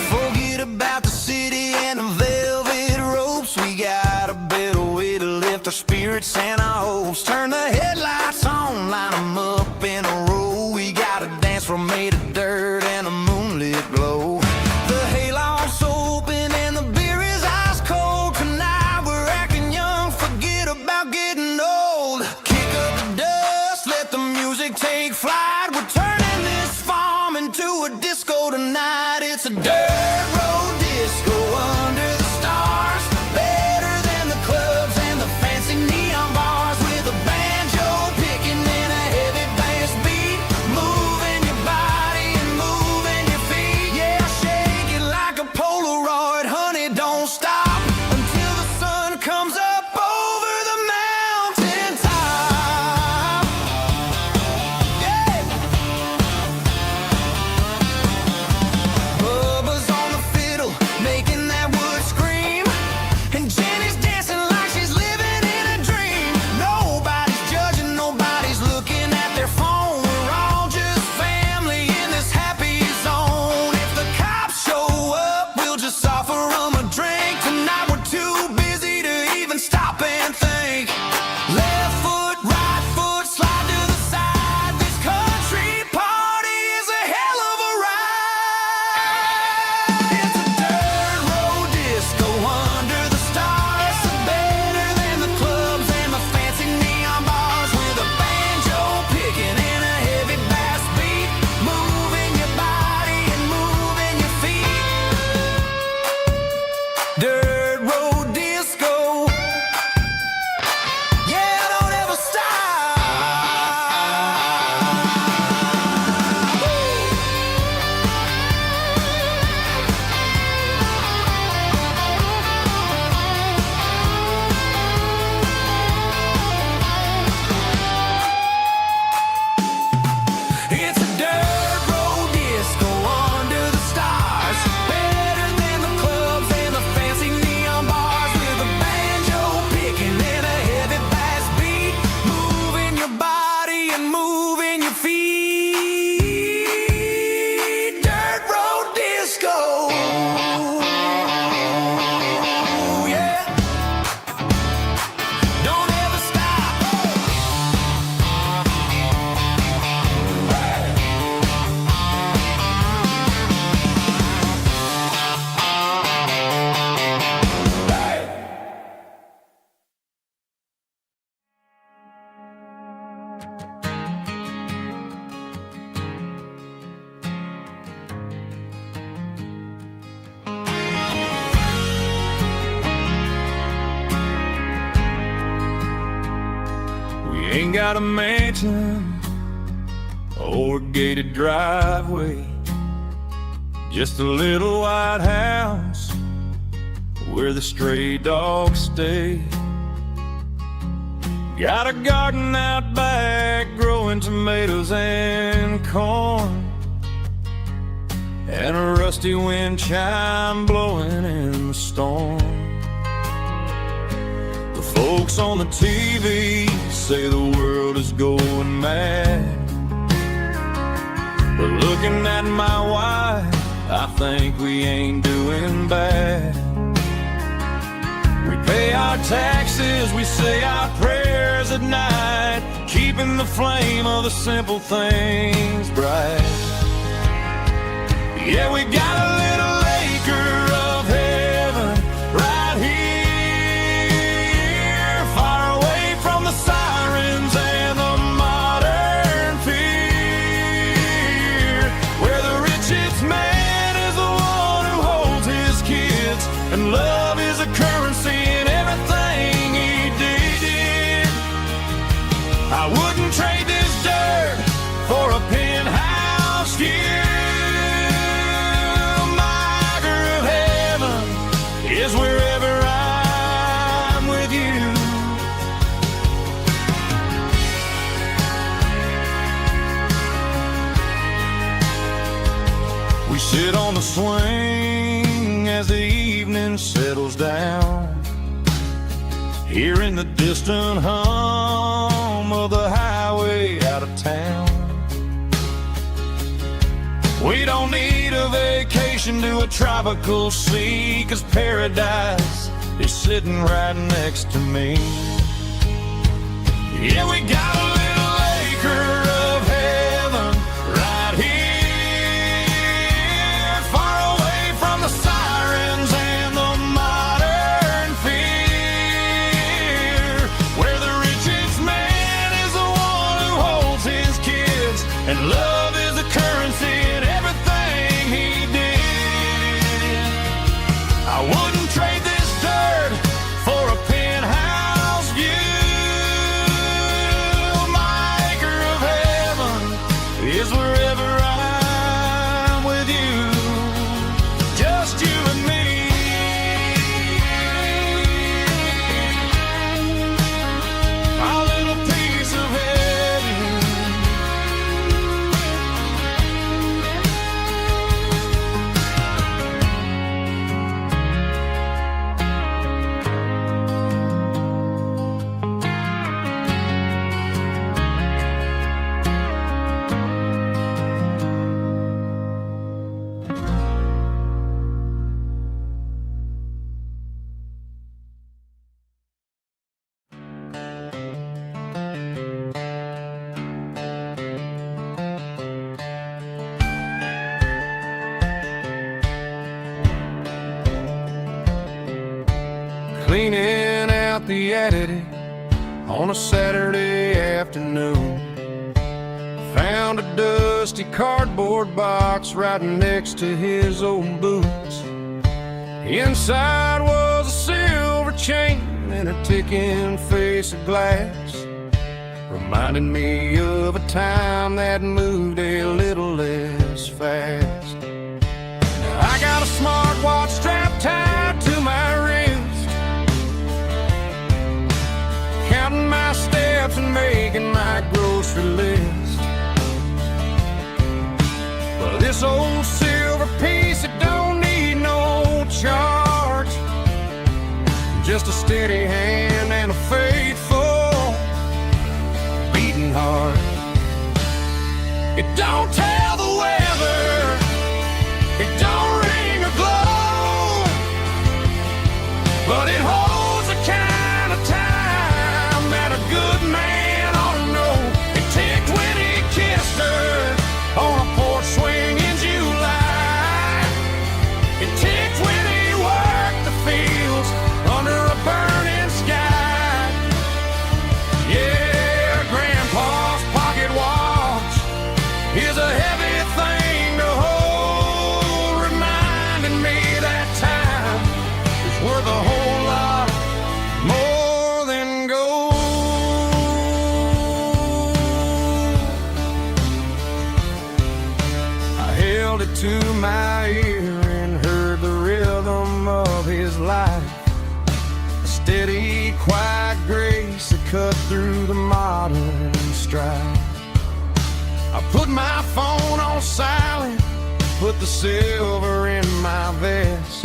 Forget about the city and the velvet ropes. We got a better way to lift our spirits and our hopes. Turn the headlights on, line them up in a row. We got a dance floor made of dirt and a moonlit glow. The hayloft's open and the beer is ice cold. Tonight we're acting young, forget about getting old. Kick up the dust, let the music take flight. We're turning this farm into a disco tonight. It's a dirt road disco under the stars, better than the clubs and the fancy neon bars, with a banjo picking and a heavy bass beat. Ain't got a mansion or a gated driveway, just a little white house where the stray dogs stay. Got a garden out back growing tomatoes and corn, and a rusty wind chime blowing in the storm. The folks on the TV say the world is going mad, but looking at my wife, I think we ain't doing bad. We pay our taxes, we say our prayers at night, keeping the flame of the simple things bright. Yeah, we got a little acre of heaven right here, far away from the sirens and the modern fear, where the richest man is the one who holds his kids, and love is a currency in everything he did. I wouldn't trade this dirt for a penthouse view. Is wherever I'm with you. We sit on the swing as the evening settles down, hearing the distant hum of the highway out of town. We don't need a vacation to a tropical sea, 'cause paradise is sitting right next to me. Yeah, we got a little acre of heaven right here, far away from the sirens and the modern fear, where the richest man is the one who holds his kids, and love is a currency in everything he did. I wouldn't trade this dirt for a penthouse view. My acre of heaven is wherever I'm with you, just you and me. My little piece of heaven. Cleaning out the attic on a Saturday afternoon, found a dusty cardboard box right next to his old boots. Inside was a silver chain and a ticking face of glass, reminding me of a time that moved a little less fast. Now I got a smartwatch strapped tied to my wrist, counting my steps and making my grocery list. But this old silver piece, it don't need no charge, just a steady hand and a faithful beating heart. It don't tell the weather, it don't ring or glow, but it holds the kind of time that a good man ought to know. It ticked when he kissed her on a porch swing in July. It ticked when he worked the fields under a burning sky. to my ear and heard the rhythm of his life. A steady, quiet grace that cut through the modern strife. I put my phone on silent, put the silver in my vest.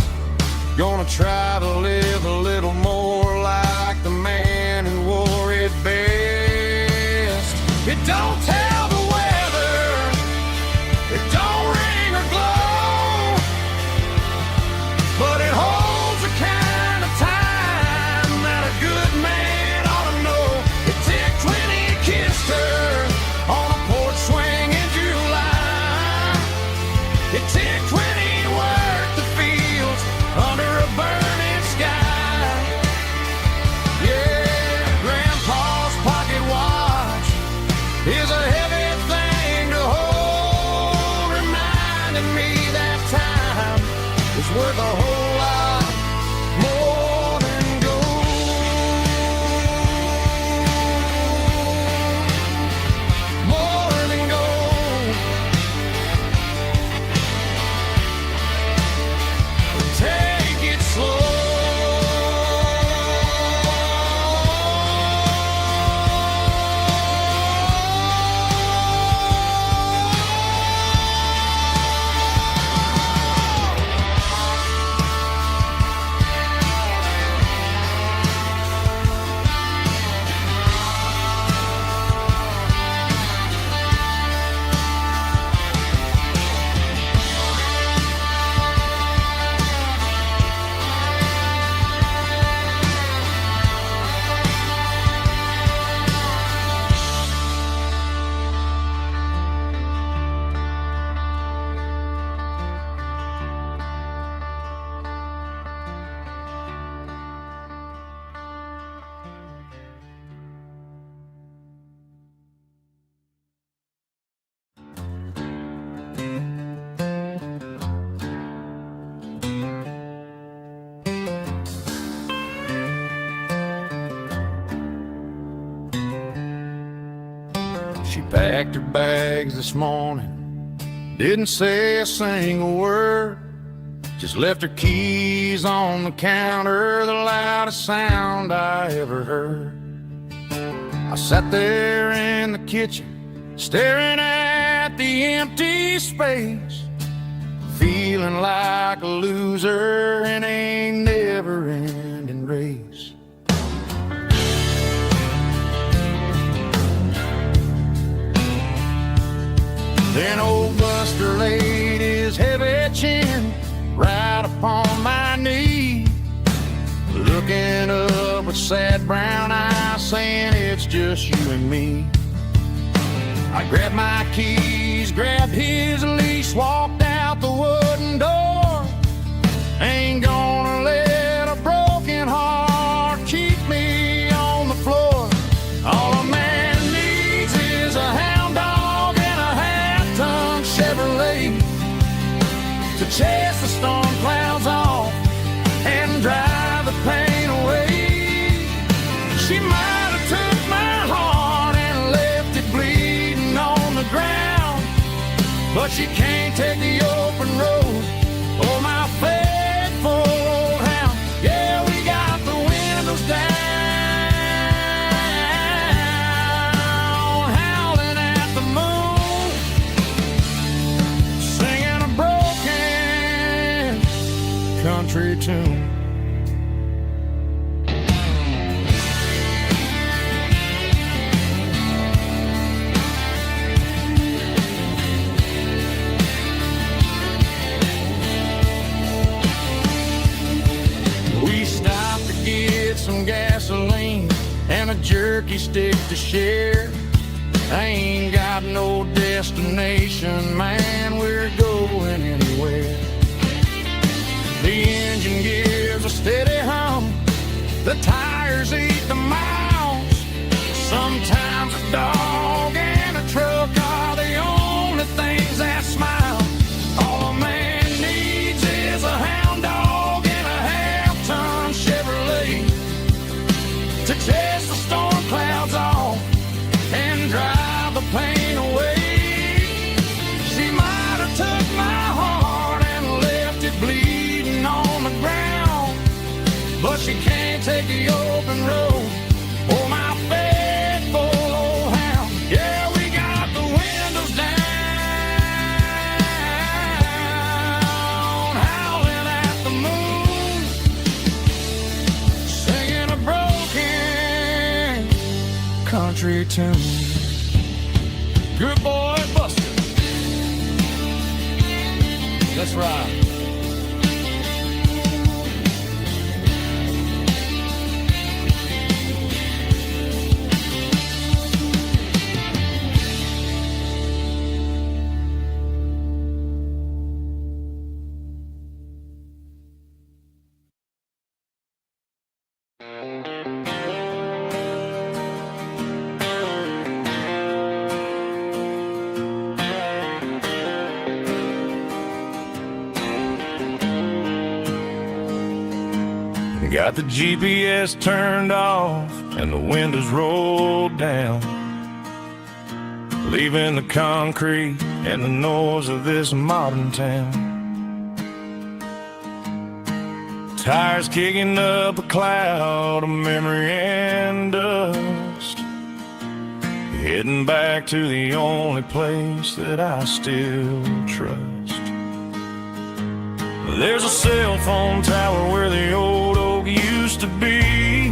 Gonna try to live a little more like the man who wore it best. It don't tell the weather, it don't ring or glow, but it holds the kind of time that a good man ought to know. It ticked when he kissed her on a porch swing in July. It ticked when he worked the fields under a burning sky. Yeah, Grandpa's pocket watch is a heavy thing to hold, reminding me that time is worth a whole lot more than gold. More than gold. Take it slow. She packed her bags this morning, didn't say a single word, just left her keys on the counter, the loudest sound I ever heard. I sat there in the kitchen, staring at the empty space, feeling like a loser in a never-ending race. Then old Buster laid his heavy chin right upon my knee, looking up with sad brown eyes, saying it's just you and me. I grabbed my keys, grabbed his leash, walked out the wooden door. Ain't gonna let a broken heart keep me on the floor. All a man needs is a hound dog and a half-ton Chevrolet to chase the storm clouds off and drive the pain away. She might have took my heart and left it bleeding on the ground, but she can't take the open road or my faithful old hound. Yeah, we got the windows down, howling at the moon, singing a broken country tune. We stopped to get some gasoline and a jerky stick to share. I ain't got no destination, man, we're going anywhere. The engine gives a steady hum, the tires eat the miles. Sometimes a dog and a truck are the only things that smile. All a man needs is a hound dog and a half-ton Chevrolet to chase the storm clouds off and drive the pain away. She might have took my heart country tune. Good boy, Buster. Let's ride. Got the GPS turned off and the windows rolled down, leaving the concrete and the noise of this modern town. Tires kicking up a cloud of memory and dust, heading back to the only place that I still trust. There's a cell phone tower where the old oak used to be,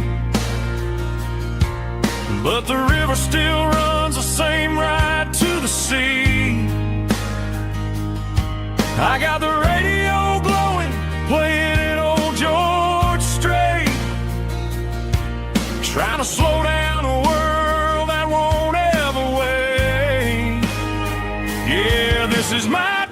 but the river still runs the same right to the sea. I got the radio glowing, playing an old George Strait, trying to slow down a world that won't ever wait. Yeah, this is my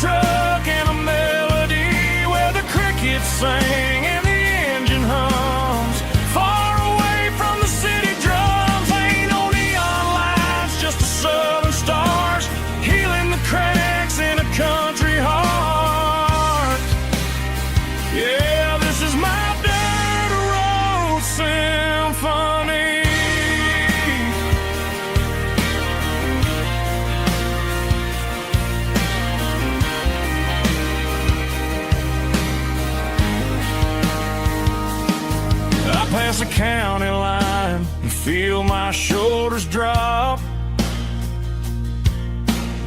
truck and a melody where the crickets sing and the engine hums, far away from the city drums. Ain't no neon lights, just the southern stars healing the cracks in a country heart. Yeah, this is my dirt road symphony. Past the county line and feel my shoulders drop.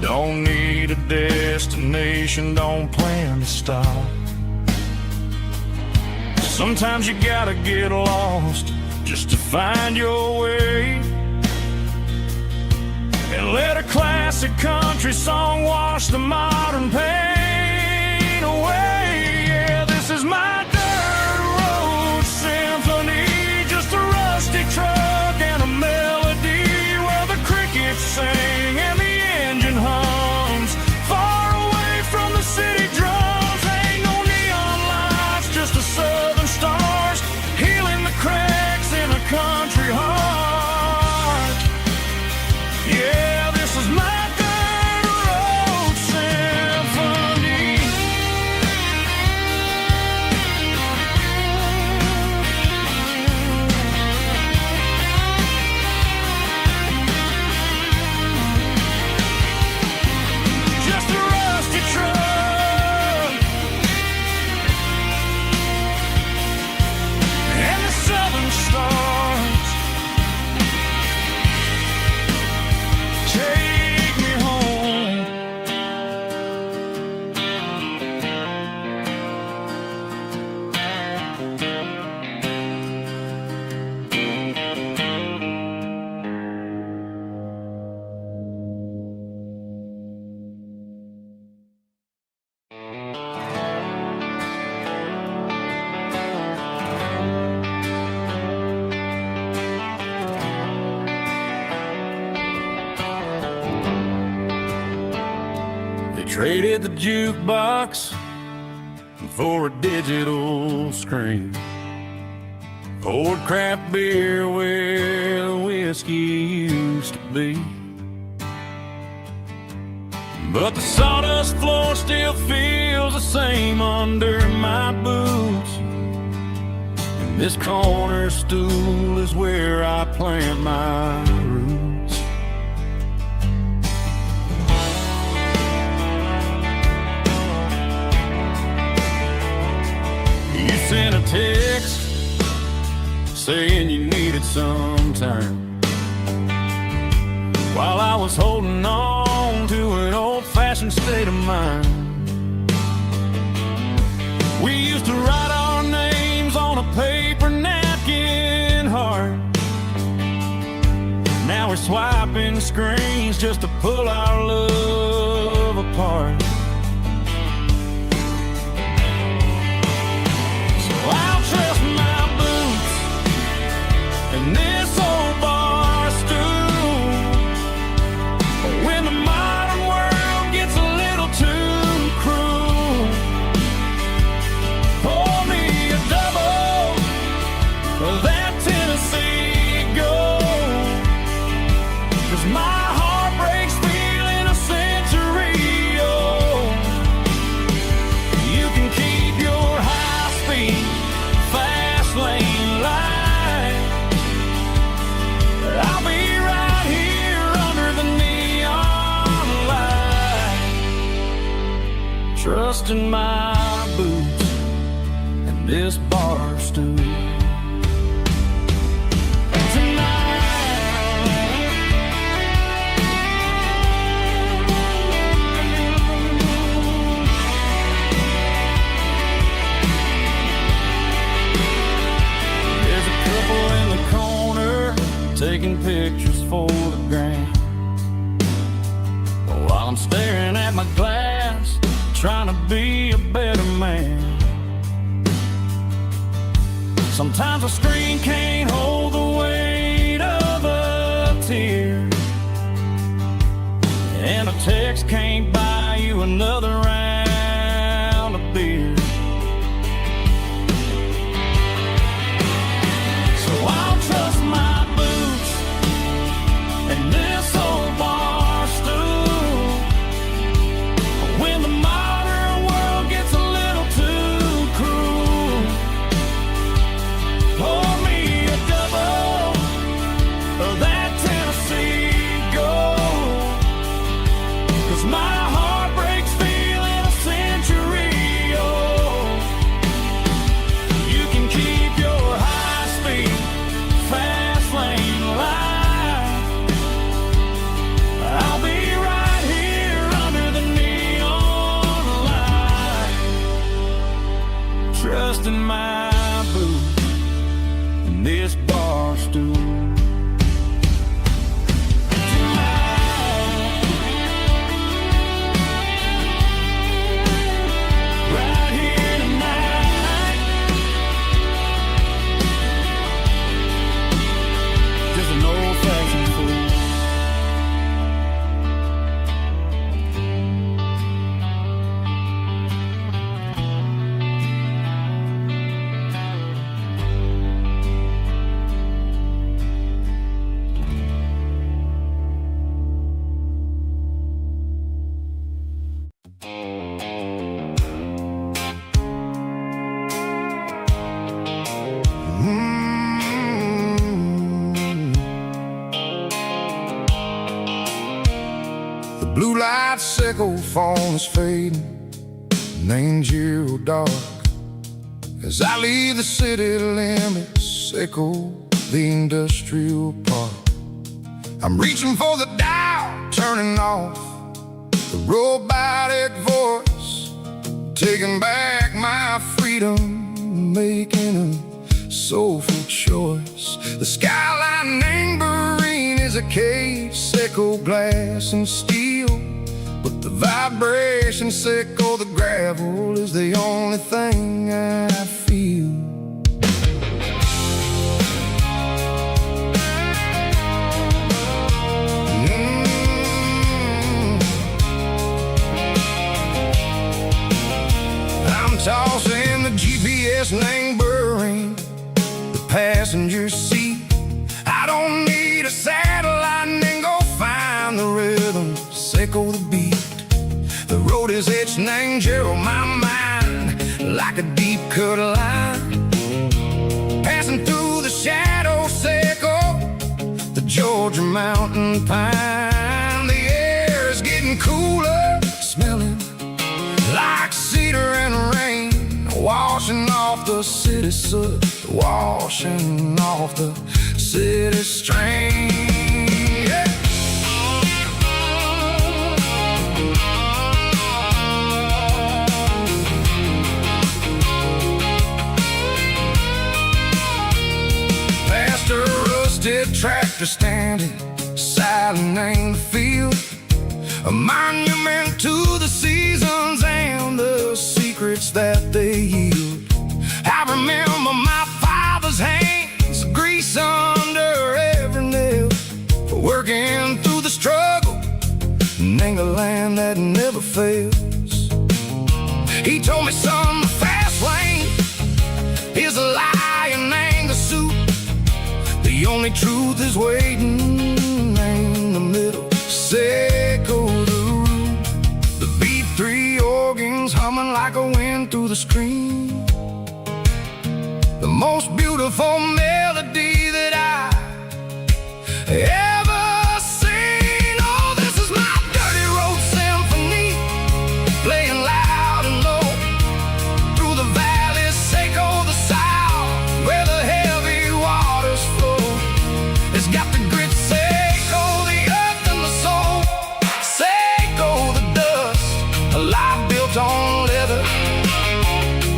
Don't need a destination, don't plan to stop. Sometimes you gotta get lost just to find your way, and let a classic country song wash the modern pain away. Yeah, this is my truck and a melody where the crickets sing and the engine hums, far away from the city drums. Ain't no neon lights, just the southern stars healing the cracks in a country heart. Yeah, this is my dirt road symphony. Traded the jukebox for a digital screen, poured craft beer where the whiskey used to be, but the sawdust floor still feels the same under my boots, and this corner stool is where I plant my roots. Sent a text saying you needed some time, while I was holding on to an old-fashioned state of mind. We used to write our names on a paper we're swiping screens just to pull our love apart. So I'll trust my boots and this old bar stool when the modern world gets a little too cruel. Pour me a double of that Tennessee Gold, 'cause my heart breaks feeling a century old. You can keep your high-speed, fast lane light. I'll be right here under the neon light, trusting my boots and this bar stool. Taking pictures for the gram, while I'm staring at my glass, trying to be a better man. Sometimes a screen can't hold the weight of a tear, and a text can't buy you another round of beer. So I'll trust my and this old bar stool when the modern world gets a little too cruel. Pour me a double of that Tennessee Gold, 'cause my heart breaks feeling a century old. You can keep your high-speed, fast lane light. I'll be right here under the neon light, trusting my boots and this bar stool. Right here tonight, just an old-fashioned fool. The blue light sickle phone is fading, named Giro dark. As I leave the city limits, sickle the industrial park. I'm reaching for the dial, turning off the robotic voice, taking back my freedom, making a soulful choice. The skyline named Marine is a cage, sickle glass and steel, but the vibration sickle, the gravel is the only thing I feel. I'm tossing the GPS named Burring, the passenger seat. I don't need a satellite and go find the rhythm, sickle the beat. The road is etched named Gerald, my mind, like a deep cut line. Passing through the shadow sickle, the Georgia mountain pine. The air is getting cooler, smelling like cedar and rain, washing off the city soot, washing off the city strain. Yeah. Past a rusted tractor standing silent ain't the field, a monument to the seasons and the secrets that they yield. I remember my father's hands, grease under every nail, working through the struggle, ain't a land that never fails. He told me, son, the fast lane is a lie and ain't the suit. The only truth is waiting in the middle. Seco the root, the B3 organs humming like a wind through the screen. The most beautiful melody that I ever seen. Oh, this is my dirty road symphony, playing loud and low through the valleys, Seco the south, where the heavy waters flow. It's got the grit, Seco the earth and the soul, Seco the dust, a life built on leather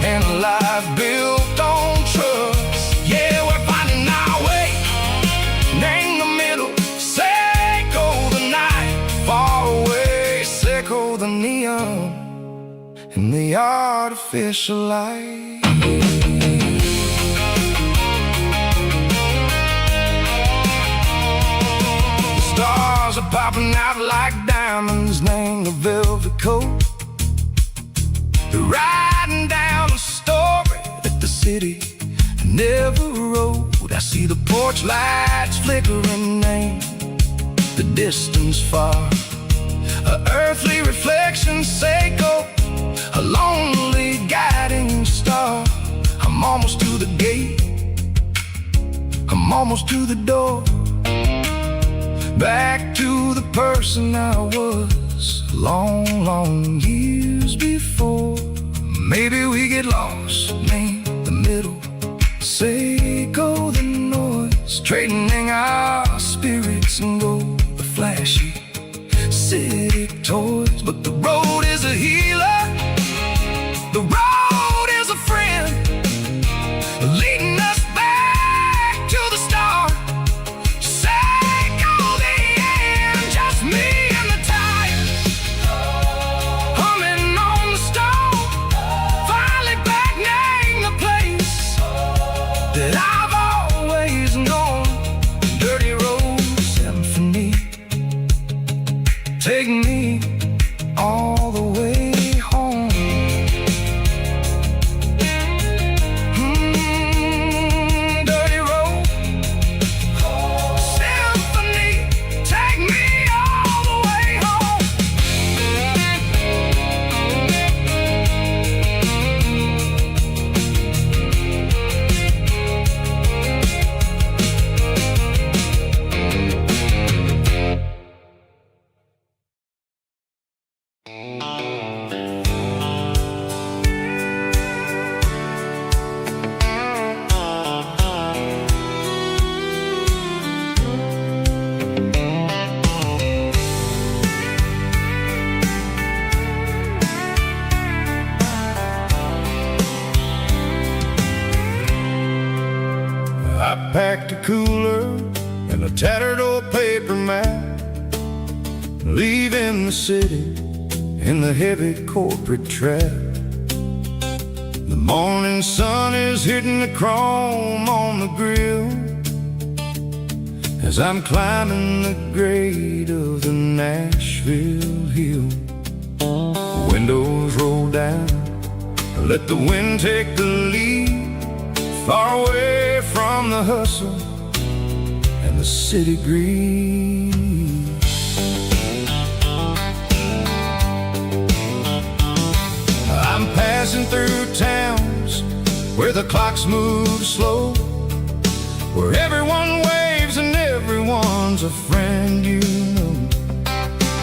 and a life built on trust. Yeah, we're finding our way in the middle. Seco the night, far away, Seco the neon and the artificial light. The stars are popping out like diamonds, named the velvet coat. They're riding down the story that the city never wrote. I see the porch lights flickering, name the distance far, a earthly reflection, Seco, a lonely guiding star. I'm almost to the gate, I'm almost to the door, back to the person I was long, long years before. Maybe we get lost in the middle, Seco the noise, trading our spirits and go the flashy city toys. But the road is a healer, the road is a friend, leading us back to the start. Seco the end, just me and the tires, humming on the stove, finally back name the place that I've always known. Dirty road symphony, take me all the way home. Dirty road symphony, take me all the way home. I packed a cooler and a tattered old paper map, leaving the city in the heavy corporate trap. The morning sun is hitting the chrome on the grill as I'm climbing the grade of the Nashville hill. The windows roll down, let the wind take the lead, far away from the hustle and the city greed. I'm passing through towns where the clocks move slow, where everyone waves and everyone's a friend you know.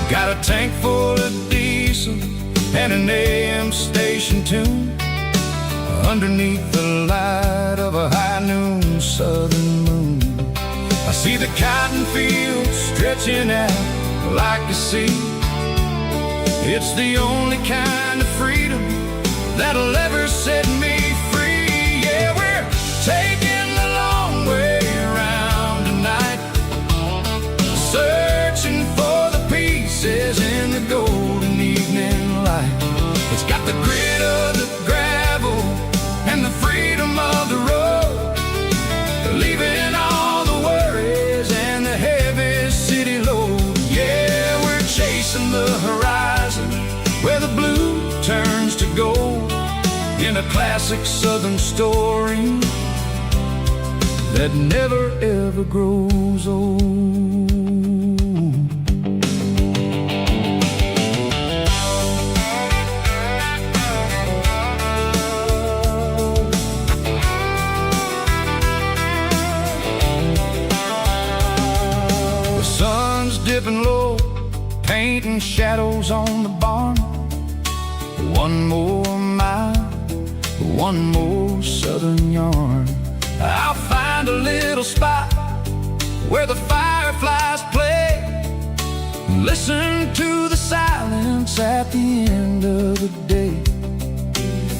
Got a tank full of diesel and an AM station tune, underneath the light of a high noon southern moon. I see the cotton fields stretching out like a sea. It's the only kind of freedom that'll ever set me free. Yeah, we're taking the long way around tonight. classic southern story that never ever grows old. The sun's dipping low, painting shadows on the barn. One more mile, one more southern yarn. I'll find a little spot where the fireflies play. Listen to the silence at the end of the day.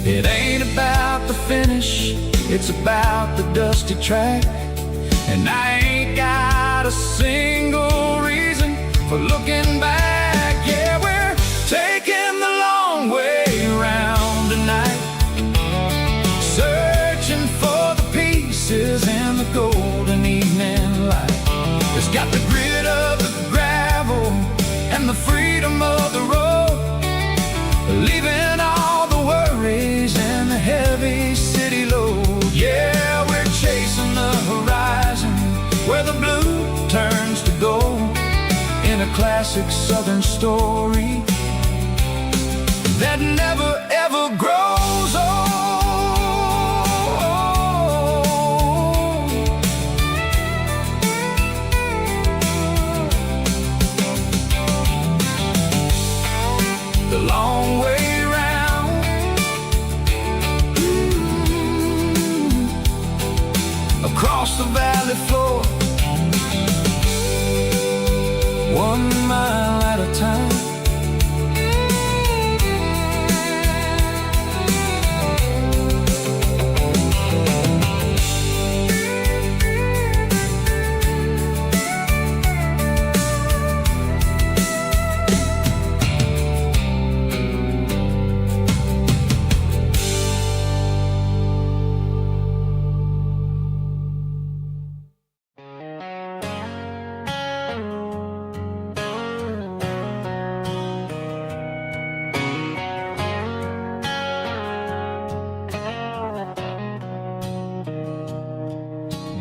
It ain't about the finish, it's about the dusty track. And I ain't got a single reason for looking back. Yeah, we're taking the long way around tonight, searching for the pieces in the golden evening light. It's got the grit of the gravel and the freedom of the road, leaving all the worries and the heavy city load. Yeah, we're chasing the horizon where the blue turns to gold, in a classic southern story that never ever grows old. The long way round, across the valley floor, 1 mile at a time.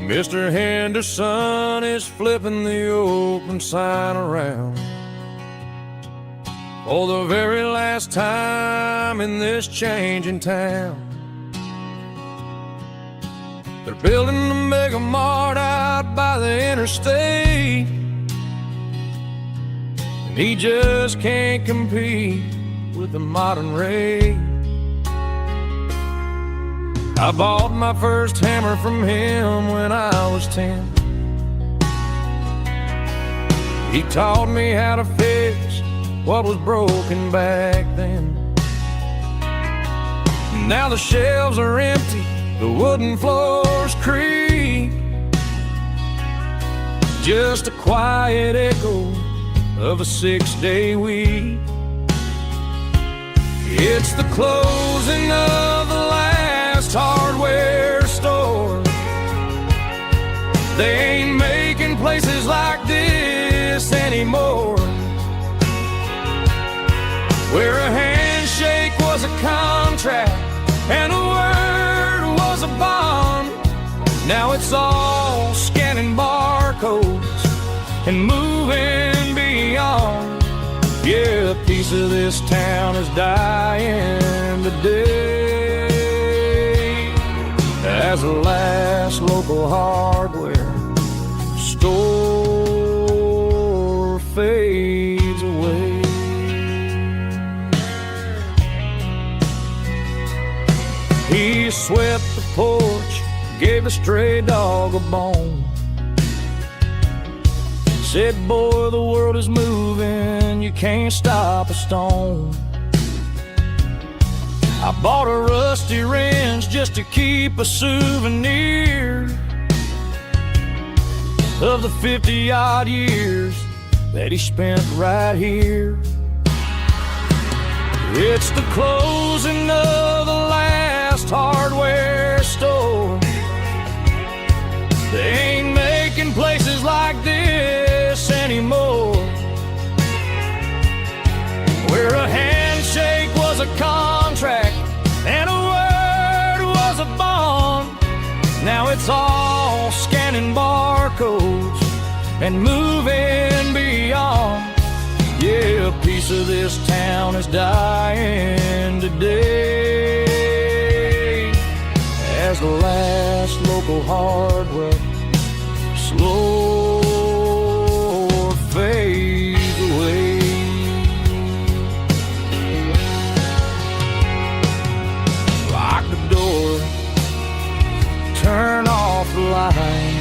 Mr. Henderson is flipping the open sign around for the very last time in this changing town. They're building a mega mart out by the interstate, and he just can't compete with the modern rate. I bought my first hammer from him when I was 10. He taught me how to fix what was broken back then. Now the shelves are empty, the wooden floors creak, just a quiet echo of a 6-day week. It's the closing of the last hardware store. They ain't making places like this anymore, where a handshake was a contract and a word was a bond. Now it's all scanning barcodes and moving beyond. Yeah, a piece of this town is dying today as the last local hardware store fades away. He swept the porch, gave a stray dog a bone, said, boy, the world is moving, you can't stop a stone. I bought a rusty wrench just to keep a souvenir of the 50-odd years that he spent right here. It's the closing of the last hardware store. They ain't making places like this anymore, where a handshake was a contract and a word scanning barcodes and moving beyond. Yeah, a piece of this town is dying today as the last local hardware slow fades away. Lock the door, turn off the light.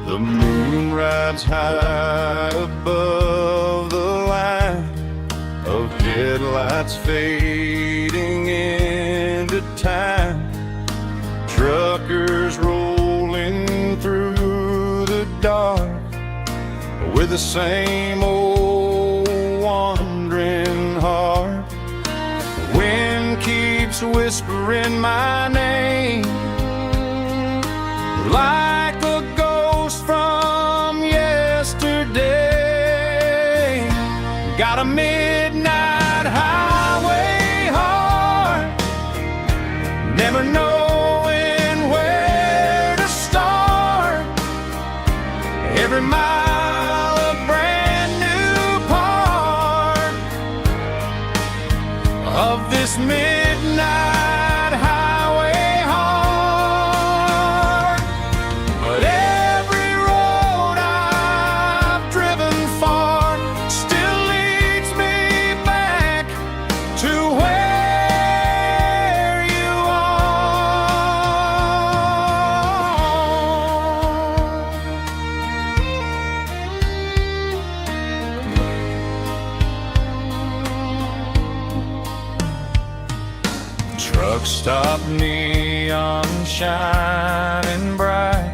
The moon rides high above the line of headlights fading into time. Truckers rolling through the dark with the same old wandering heart. The wind keeps whispering my name like a ghost from yesterday. Got a midnight highway heart, never knowing where to start. Every mile a brand new part of this midnight highway heart. But every road I've driven far still leads me back to where you are. Truck stop, neon shining bright,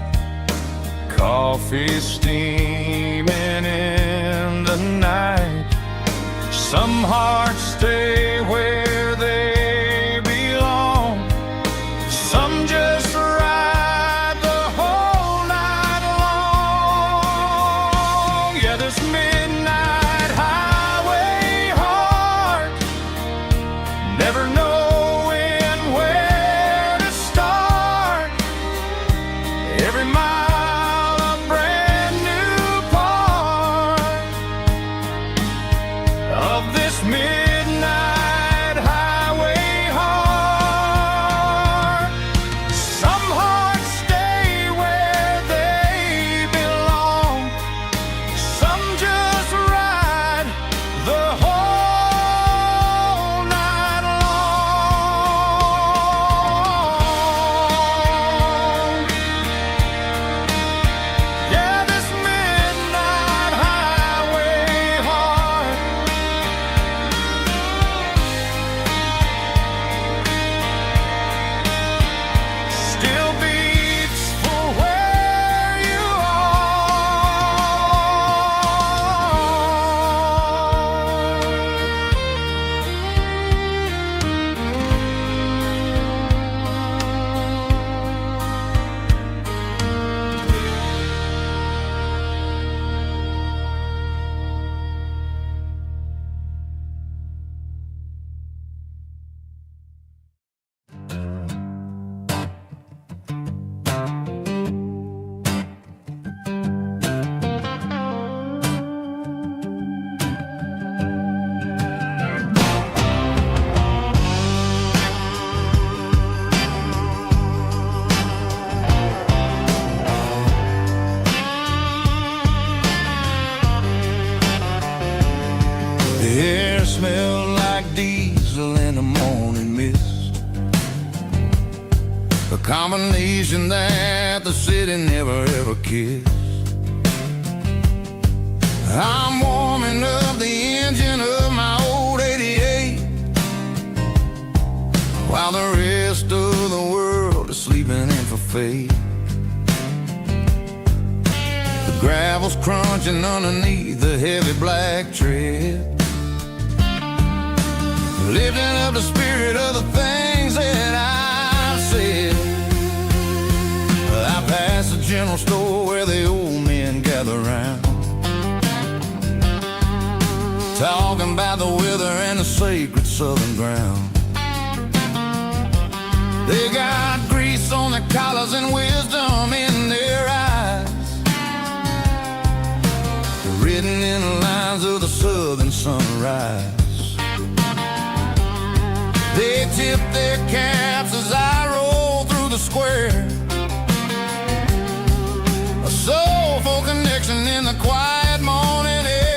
coffee steaming in the night. Some hearts stay where they belong, some just ride the whole night long. Yeah, this midnight highway heart, never knowing where to start. Every mile a brand new part of this midnight highway heart. Some hearts stay where they belong, some just ride the whole night long. in the morning mist, a combination that the city never ever kissed. I'm warming up the engine of my old 88, while the rest of the world is sleeping in for fate. The gravel's crunching underneath the heavy black tread, lifting up the spirit of the things that I've said. I pass the general store where the old men gather round, talking about the weather and the sacred southern ground. They got grease on their collars and wisdom in their eyes, written in the lines of the southern sunrise. They tip their caps as I roll through the square, a soulful connection in the quiet morning air.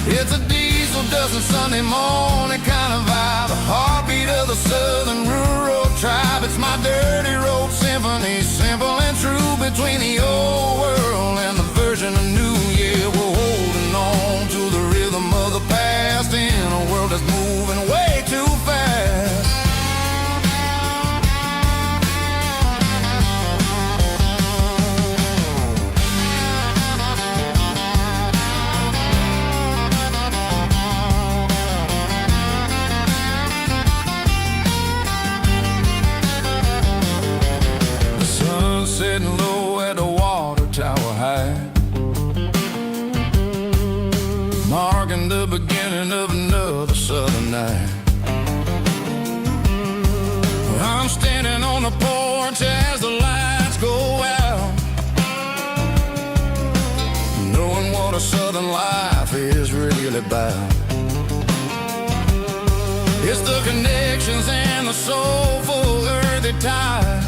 It's a diesel dusting Sunday morning kind of vibe, the heartbeat of the southern rural tribe. It's my dirty road symphony, simple and true, between the old world and the version of new. Yeah, we're holding on to the rhythm of the past in a world that's moving way too fast. The sun's setting low at the water tower high, marking the beginning of another southern night. I'm standing on the porch as the lights go out, knowing what a southern life is really about. It's the connections and the soulful earthy tide,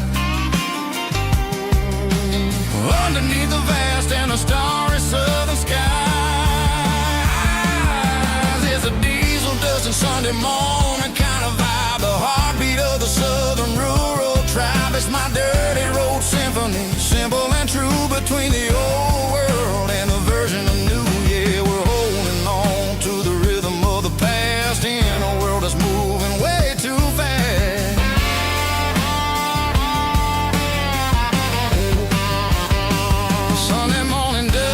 underneath the vast and the starry southern skies. It's a diesel dusting Sunday morning kind of vibe, the heartbeat of the southern rural tribe. It's my dirty road symphony, simple and true, between the old world and the version of new. Yeah, we're holding on to the rhythm of the past in a world that's moving way too fast. Sunday morning dust,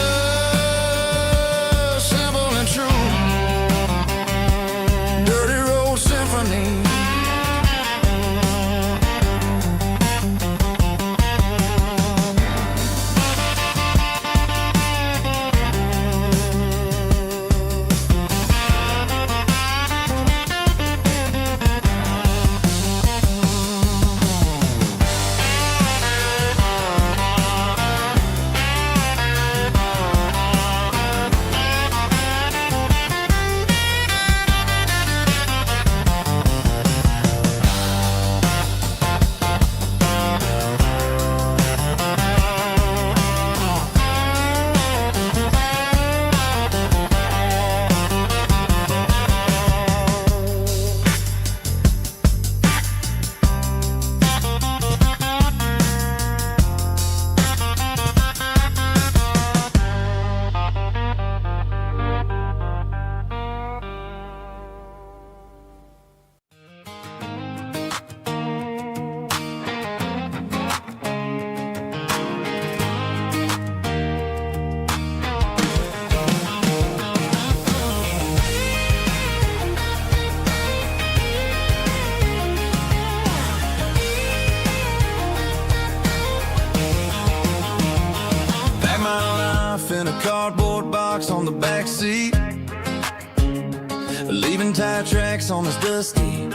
simple and true, dirty road symphony. In a cardboard box on the back seat, leaving tire tracks on this dusty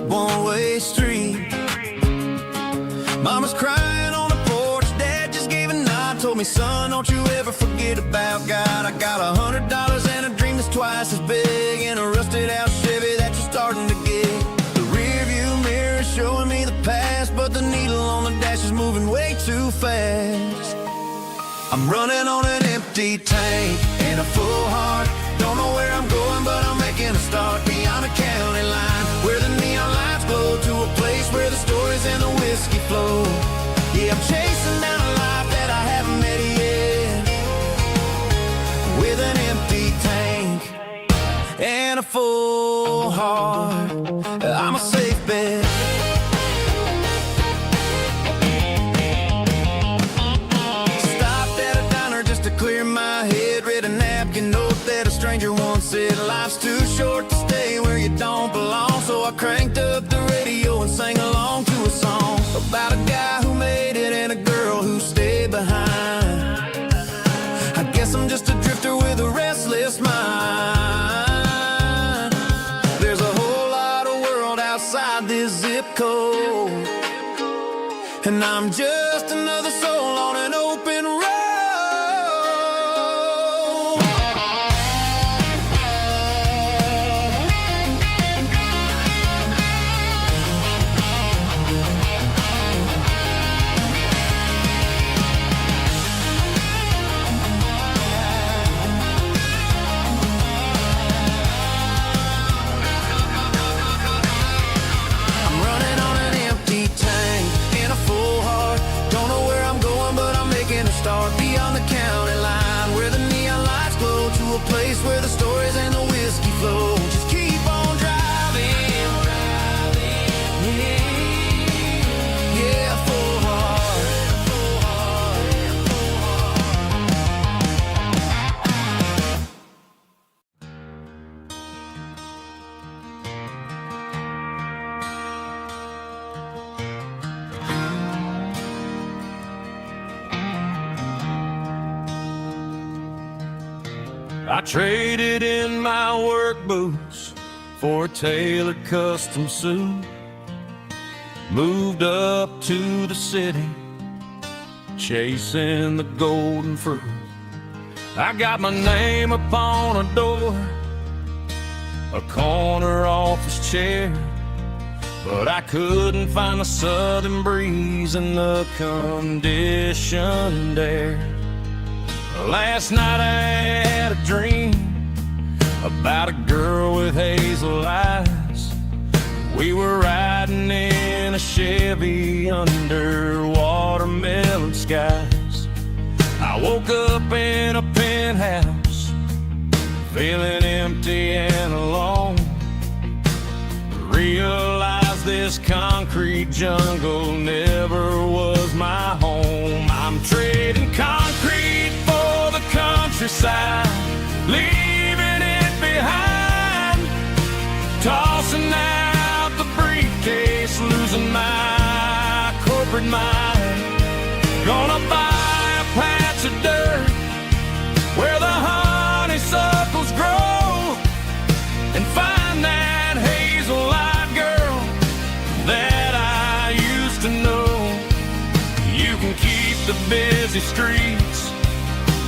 one-way street. Mama's crying on the porch, Dad just gave a nod, told me, son, don't you ever forget about God. I got $100 and a dream that's twice as big, in a rusted out Chevy that you're starting to get. The rear view mirror is showing me the past, but the needle on the dash is moving way too fast. I'm running on an empty tank and a full heart, don't know where I'm going, but I'm making a start beyond a county line, where the neon lights glow, to a place where the stories and the whiskey flow. Yeah, I'm chasing down a life that I haven't met yet, with an empty tank and a full heart. I'm a safe bet. Stopped at a diner just to clear my head, read a napkin note that a stranger once said, life's too short to stay where you don't belong. So I cranked up the radio and sang along to a song about a guy who made it and a girl who stayed behind. I guess I'm just a drifter with a restless mind. There's a whole lot of world outside this zip code, and I'm just another soul on an open road. Start beyond the county line, where the neon lights glow, to a place where the stories and the whiskey flow. Just keep on driving, yeah, full heart. I traded in my work boots for a tailored custom suit, moved up to the city, chasing the golden fruit. I got my name upon a door, a corner office chair, but I couldn't find the southern breeze in the conditioned air. Last night I had a dream about a girl with hazel eyes. We were riding in a Chevy under watermelon skies. I woke up in a penthouse, feeling empty and alone. Realized this concrete jungle never was my home. I'm trading concrete for the countryside, leaving it behind, tossing out the briefcase, losing my corporate mind. Gonna buy a patch of dirt where the honeysuckles grow, and find that hazel-eyed girl that I used to know. You can keep the busy streets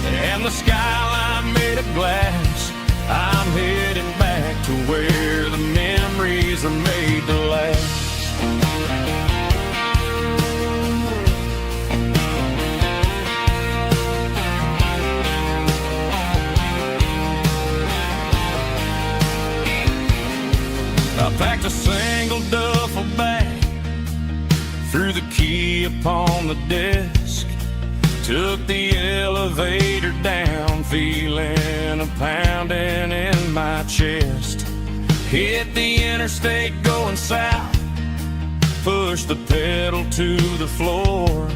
and the skyline made of glass. I'm heading back to where the memories are made to last. I packed a single duffel bag, threw the key upon the desk, took the elevator down, feeling a pounding in my chest. Hit the interstate going south, pushed the pedal to the floor.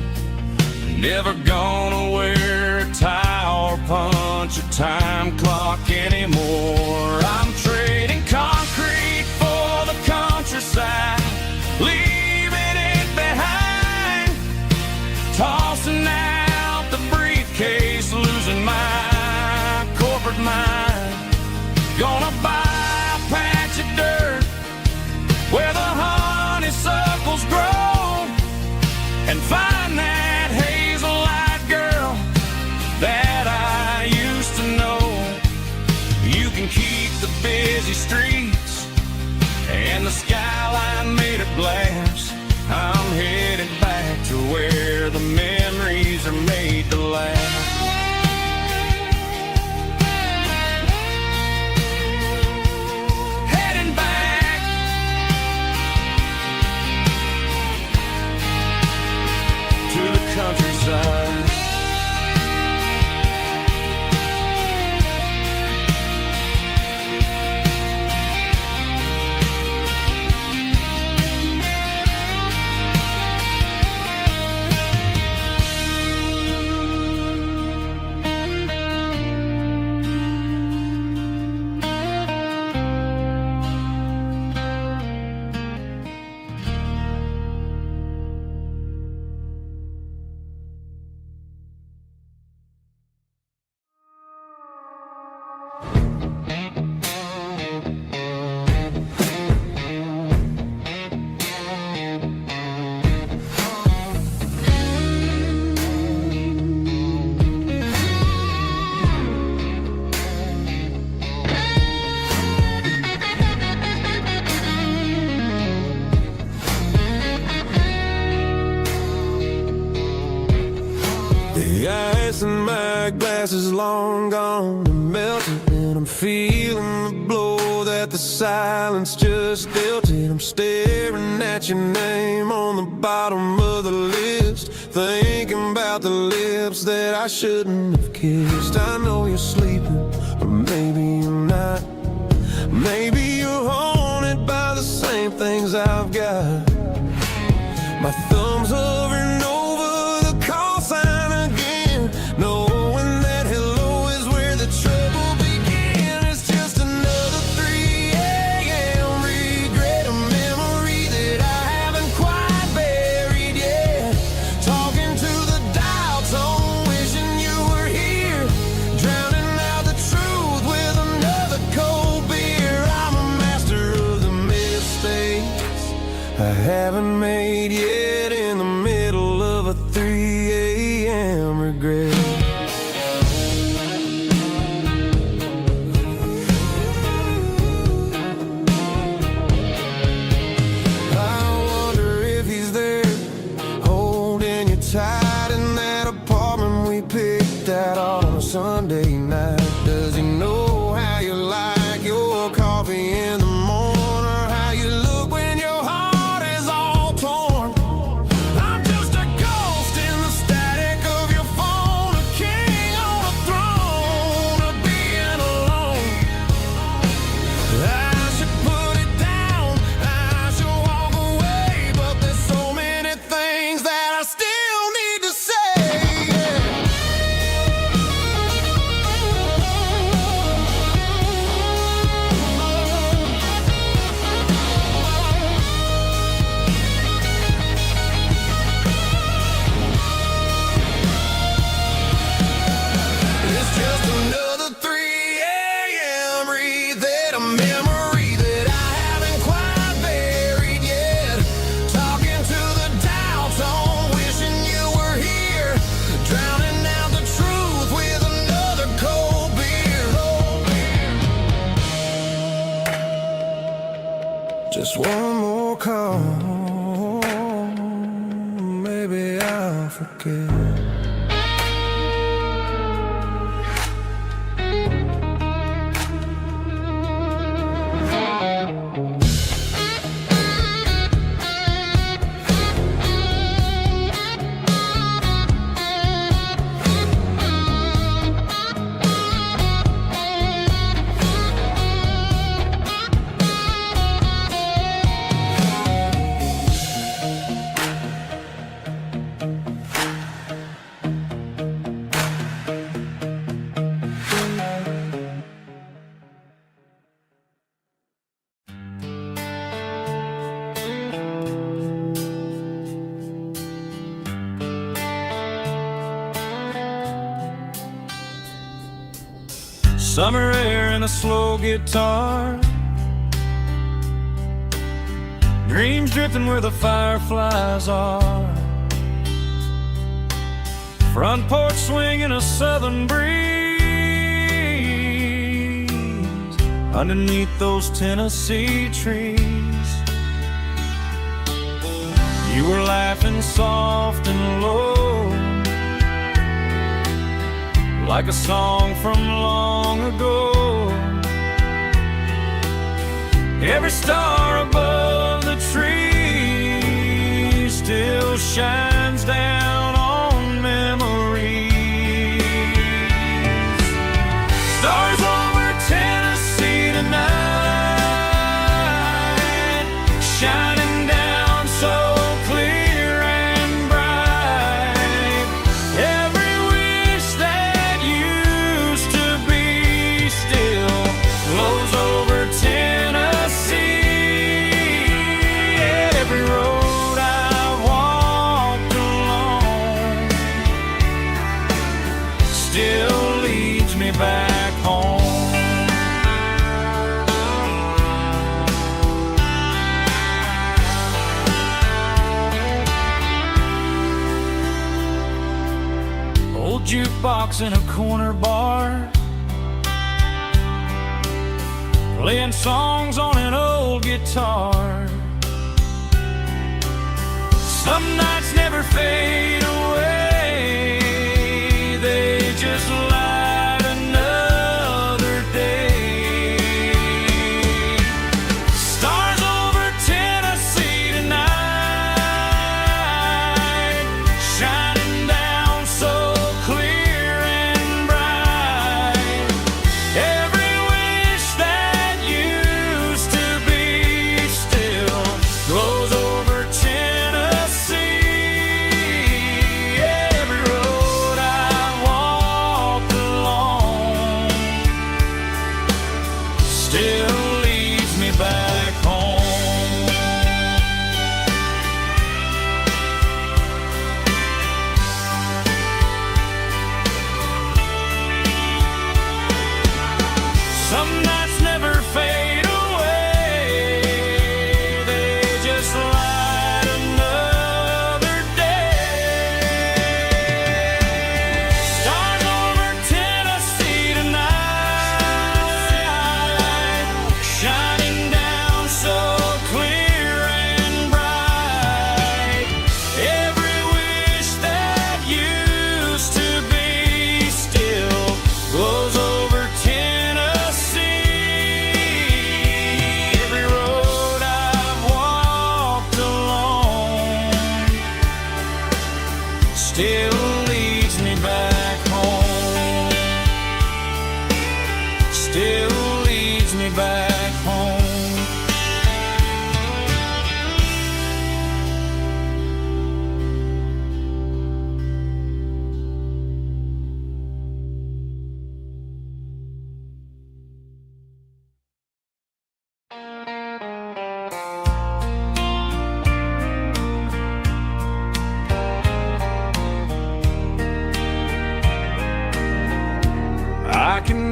Never gonna wear a tie or punch a time clock anymore. I'm trading concrete for the countryside, leaving it behind, tossing out the briefcase, losing my corporate mind. Gonna buy a patch of dirt where the honeysuckles grow, and find that hazel-eyed girl that I used to know. You can keep the busy The ice in my glass is long gone and melted, and I'm feeling the blow that the silence just dealt it. I'm staring at your name on the bottom of the list, thinking about the lips that I shouldn't have kissed. I know you're sleeping, or maybe you're not. Maybe you're haunted by the same things I've got. My thumb's hovering over the call sign again, knowing that hello is where the trouble began. It's just another 3 a.m. regret, a memory that I haven't quite buried yet. Talking to the dial tone, wishing you were here, drowning out the truth with another cold beer. I'm a master of the mistakes I haven't made yet, in the middle of a 3 a.m. regret. I wonder if he's there, holding you tight in that apartment we picked out on a Sunday night. Does he know how you like your coffee in the morning, or how you look when your heart is all torn? I'm just a ghost in the static of your phone, a king on a throne of being alone. I should put it down, I should walk away, but there's so many things that I still need to say. It's just another 3 a.m. read, a memory that I haven't quite buried yet. Talking to the dial tone, wishing you were here, drowning out the truth with another cold beer. Just one more call, maybe I'll forget. Summer air and a slow guitar, dreams drifting where the fireflies are. Front porch swinging a southern breeze, underneath those Tennessee trees. You were laughing soft and low, like a song from long ago. Every star above the tree still shines down on memories. Stars over Tennessee tonight, shining down so clear and bright. Every wish that used to be still flows over Tennessee. Every road I've walked along still leads me back home. Old jukebox in a corner bar, playing songs on an old guitar. Some nights never fade away,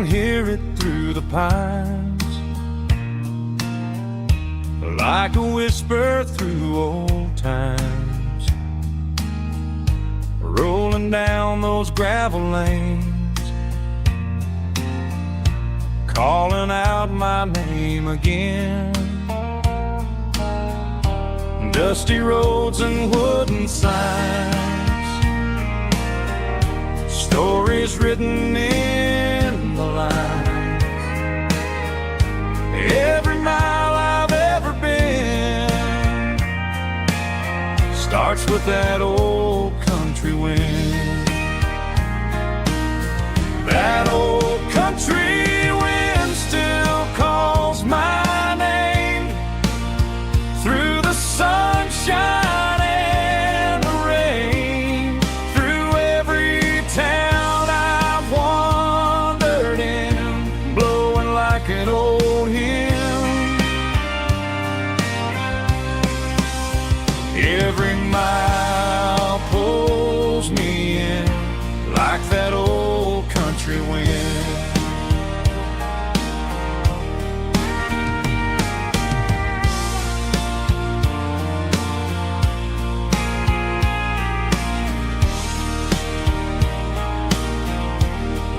hear it through the pines, like a whisper through old times, rolling down those gravel lanes, calling out my name again. Dusty roads and wooden signs, stories written in the lines. Every mile I've ever been starts with that old country wind. That old country wind still calls my name through the sunshine and the rain, through every town I've wandered in, blowing like an old hymn. Every mile pulls me in like that old country wind.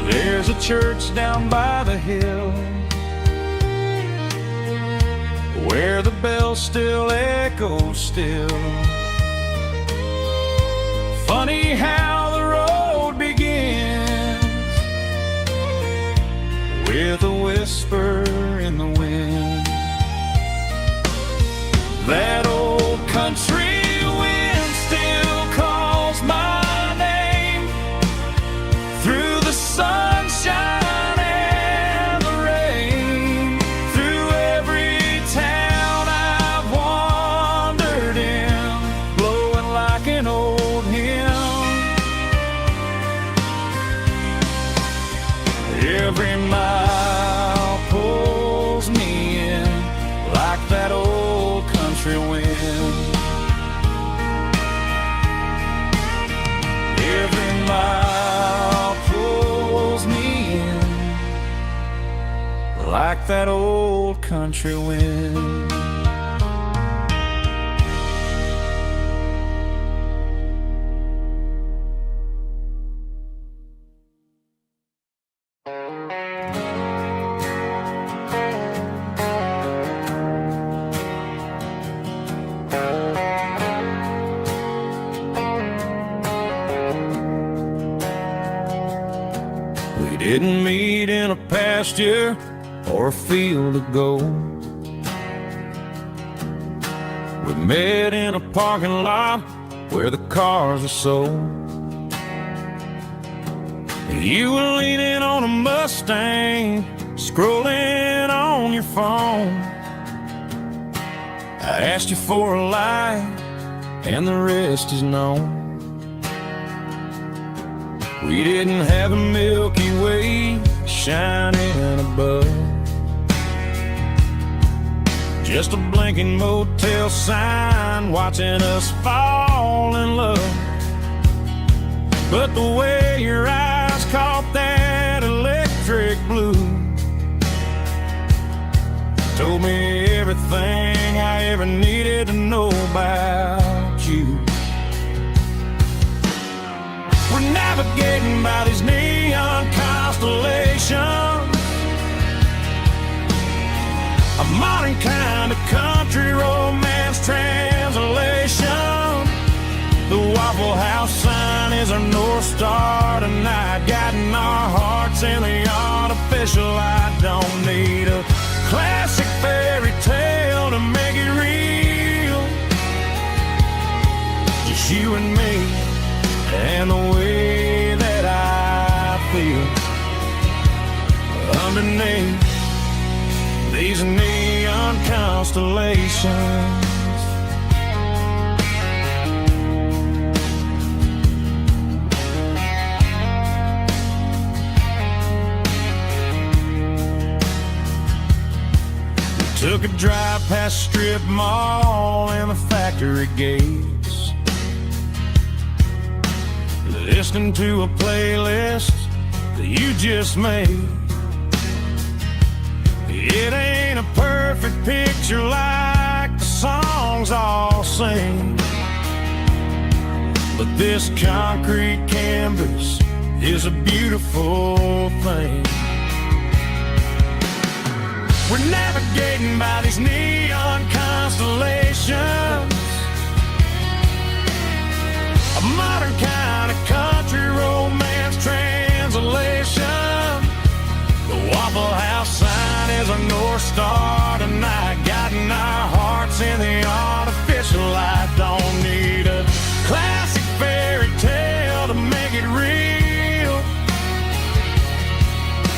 There's a church down by the hill where the bells still echo still. Funny how the road begins with a whisper in the wind. That old country wind still calls my name through the sunshine and the rain, through every town I've wandered in, blowing like an old hymn. Every mile pulls me in like that old country wind. Every mile pulls me in like that old country wind. We didn't meet in a pasture or a field of gold. We met in a parking lot where the cars are sold. You were leaning on a Mustang, scrolling on your phone. I asked you for a light, and the rest is known. We didn't have a Milky Way shining above, just a blinking motel sign watching us fall in love. But the way your eyes caught that electric blue told me everything I ever needed to know about you. We're navigating by these neon constellations, a modern kind of country romance translation. The Waffle House sign is our North Star tonight, guiding our hearts in the artificial. I don't need a classic fairy tale to make it real, just you and me and the way that I feel underneath these neon constellations. We took a drive past Strip Mall and the factory gates, listening to a playlist that you just made. It ain't a perfect picture like the songs all sing, but this concrete canvas is a beautiful thing. We're navigating by these neon constellations, a modern kind of country romance translation. The Waffle House sign is a North Star tonight, guiding our hearts in the artificial light. Don't need a classic fairy tale to make it real,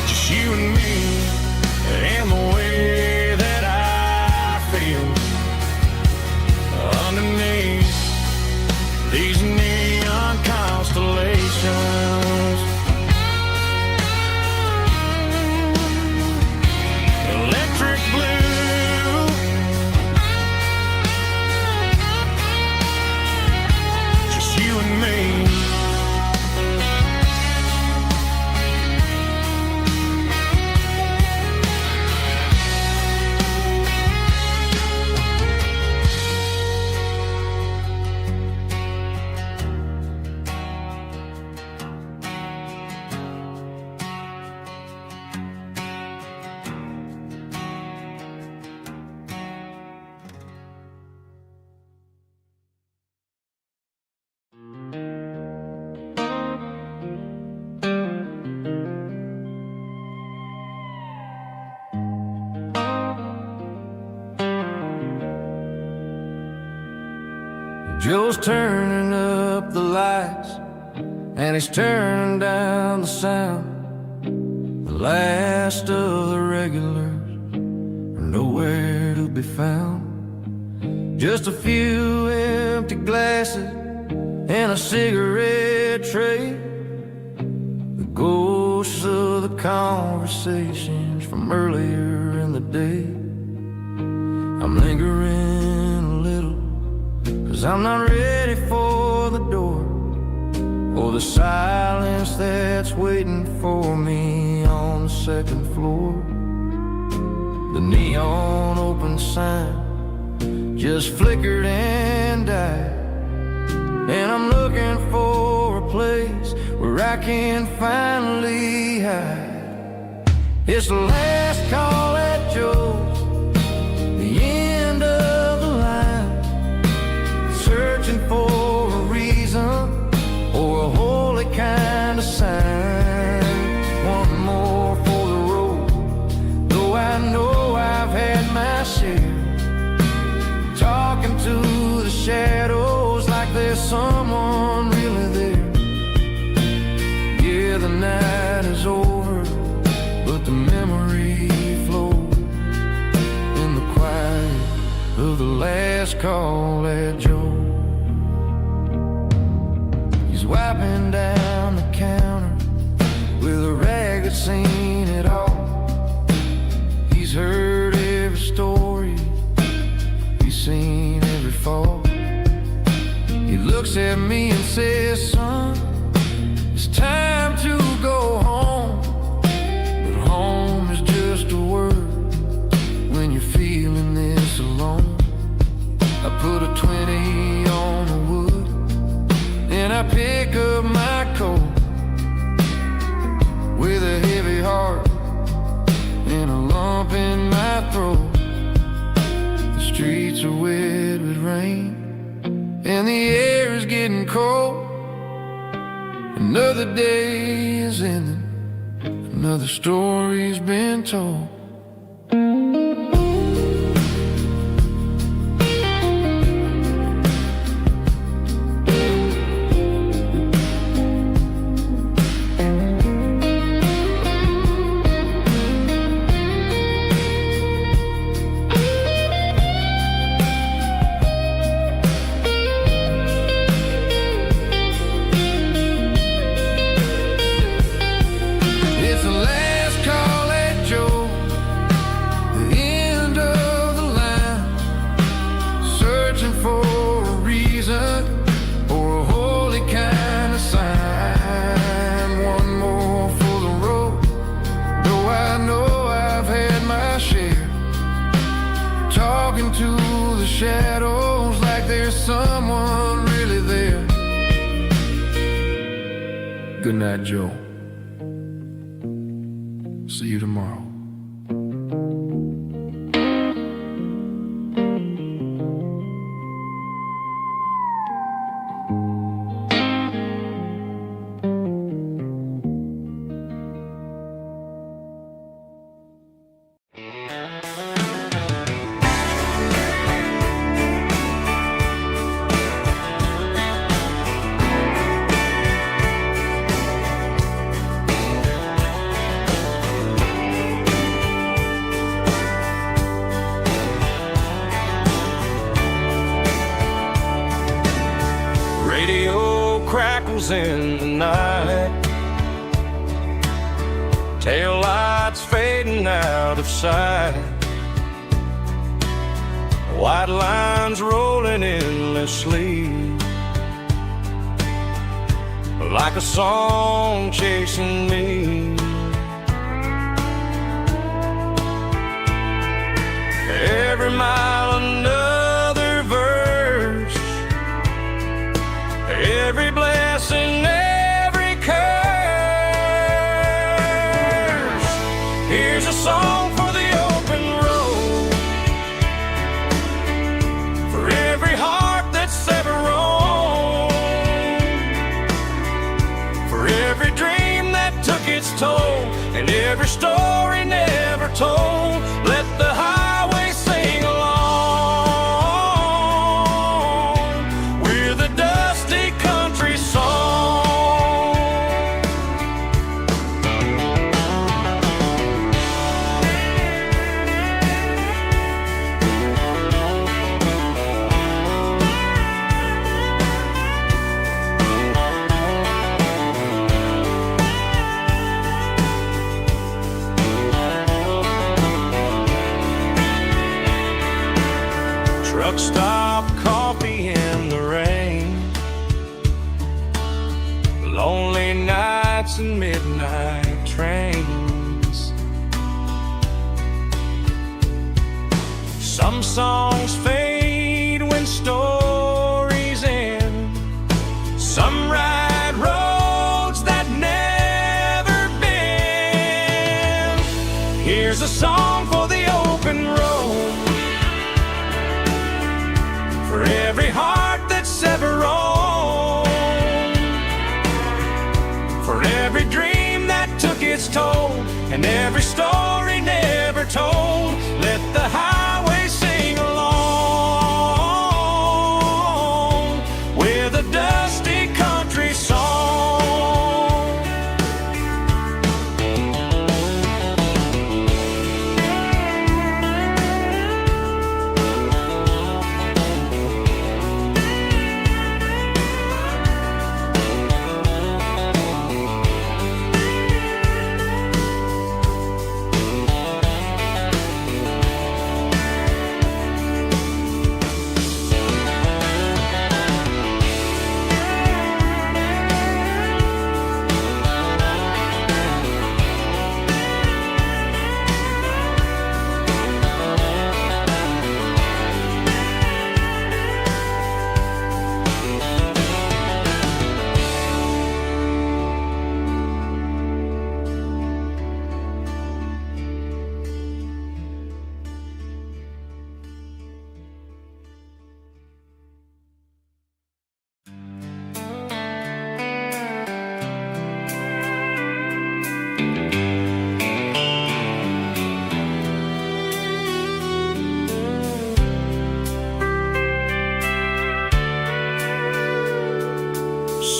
just you and me and the way that I feel underneath these neon constellations. Electric blue, just you and me. Joe's turning up the lights, and he's turning down the sound. The last of the regulars are nowhere to be found. Just a few empty glasses and a cigarette tray, the ghosts of the conversations from earlier in the day. I'm lingering a little, 'cause I'm not ready for the door, or the silence that's waiting for me on the second floor. The neon open sign just flickered and died, and I'm looking for a place where I can finally hide. It's the last call at Joe's, the end of the line, searching for a reason or a holy kind of sign. One more for the road, though I know I've had my share, talking to the shadows like there's someone really there. Yeah, the night is over, but the memory flows in the quiet of the last call at Joe. He's wiping down the counter with a rag that's seen it all. He's heard every story, he's seen every fall. He looks at me and says, son, it's time to go home. But home is just a word when you're feeling this alone. I put a 20 on the wood, and I pick up my coat with a heavy heart and a lump in my throat. The streets are wet with rain, and the air is getting cold. Another day is ending, another story's been told. It's the last call at Joe, shadows like there's someone really there. Good night, Joe. See you tomorrow. Radio crackles in the night, tail lights fading out of sight, white lines rolling endlessly, like a song chasing me. Every mile another verse, every blessing, every curse. Here's a song for the open road, for every heart that's ever roamed, for every dream that took its toll, and every story never told. Let the highway sing along with a dusty country song. Truck stop, coffee in the rain, lonely nights and midnight trains. Some songs fade when stories end, some ride roads that never bend. Here's a song for the open road, for every heart that's ever roamed, for every dream that took its toll, and every story never told. Let the highway sing along with a dusty country song.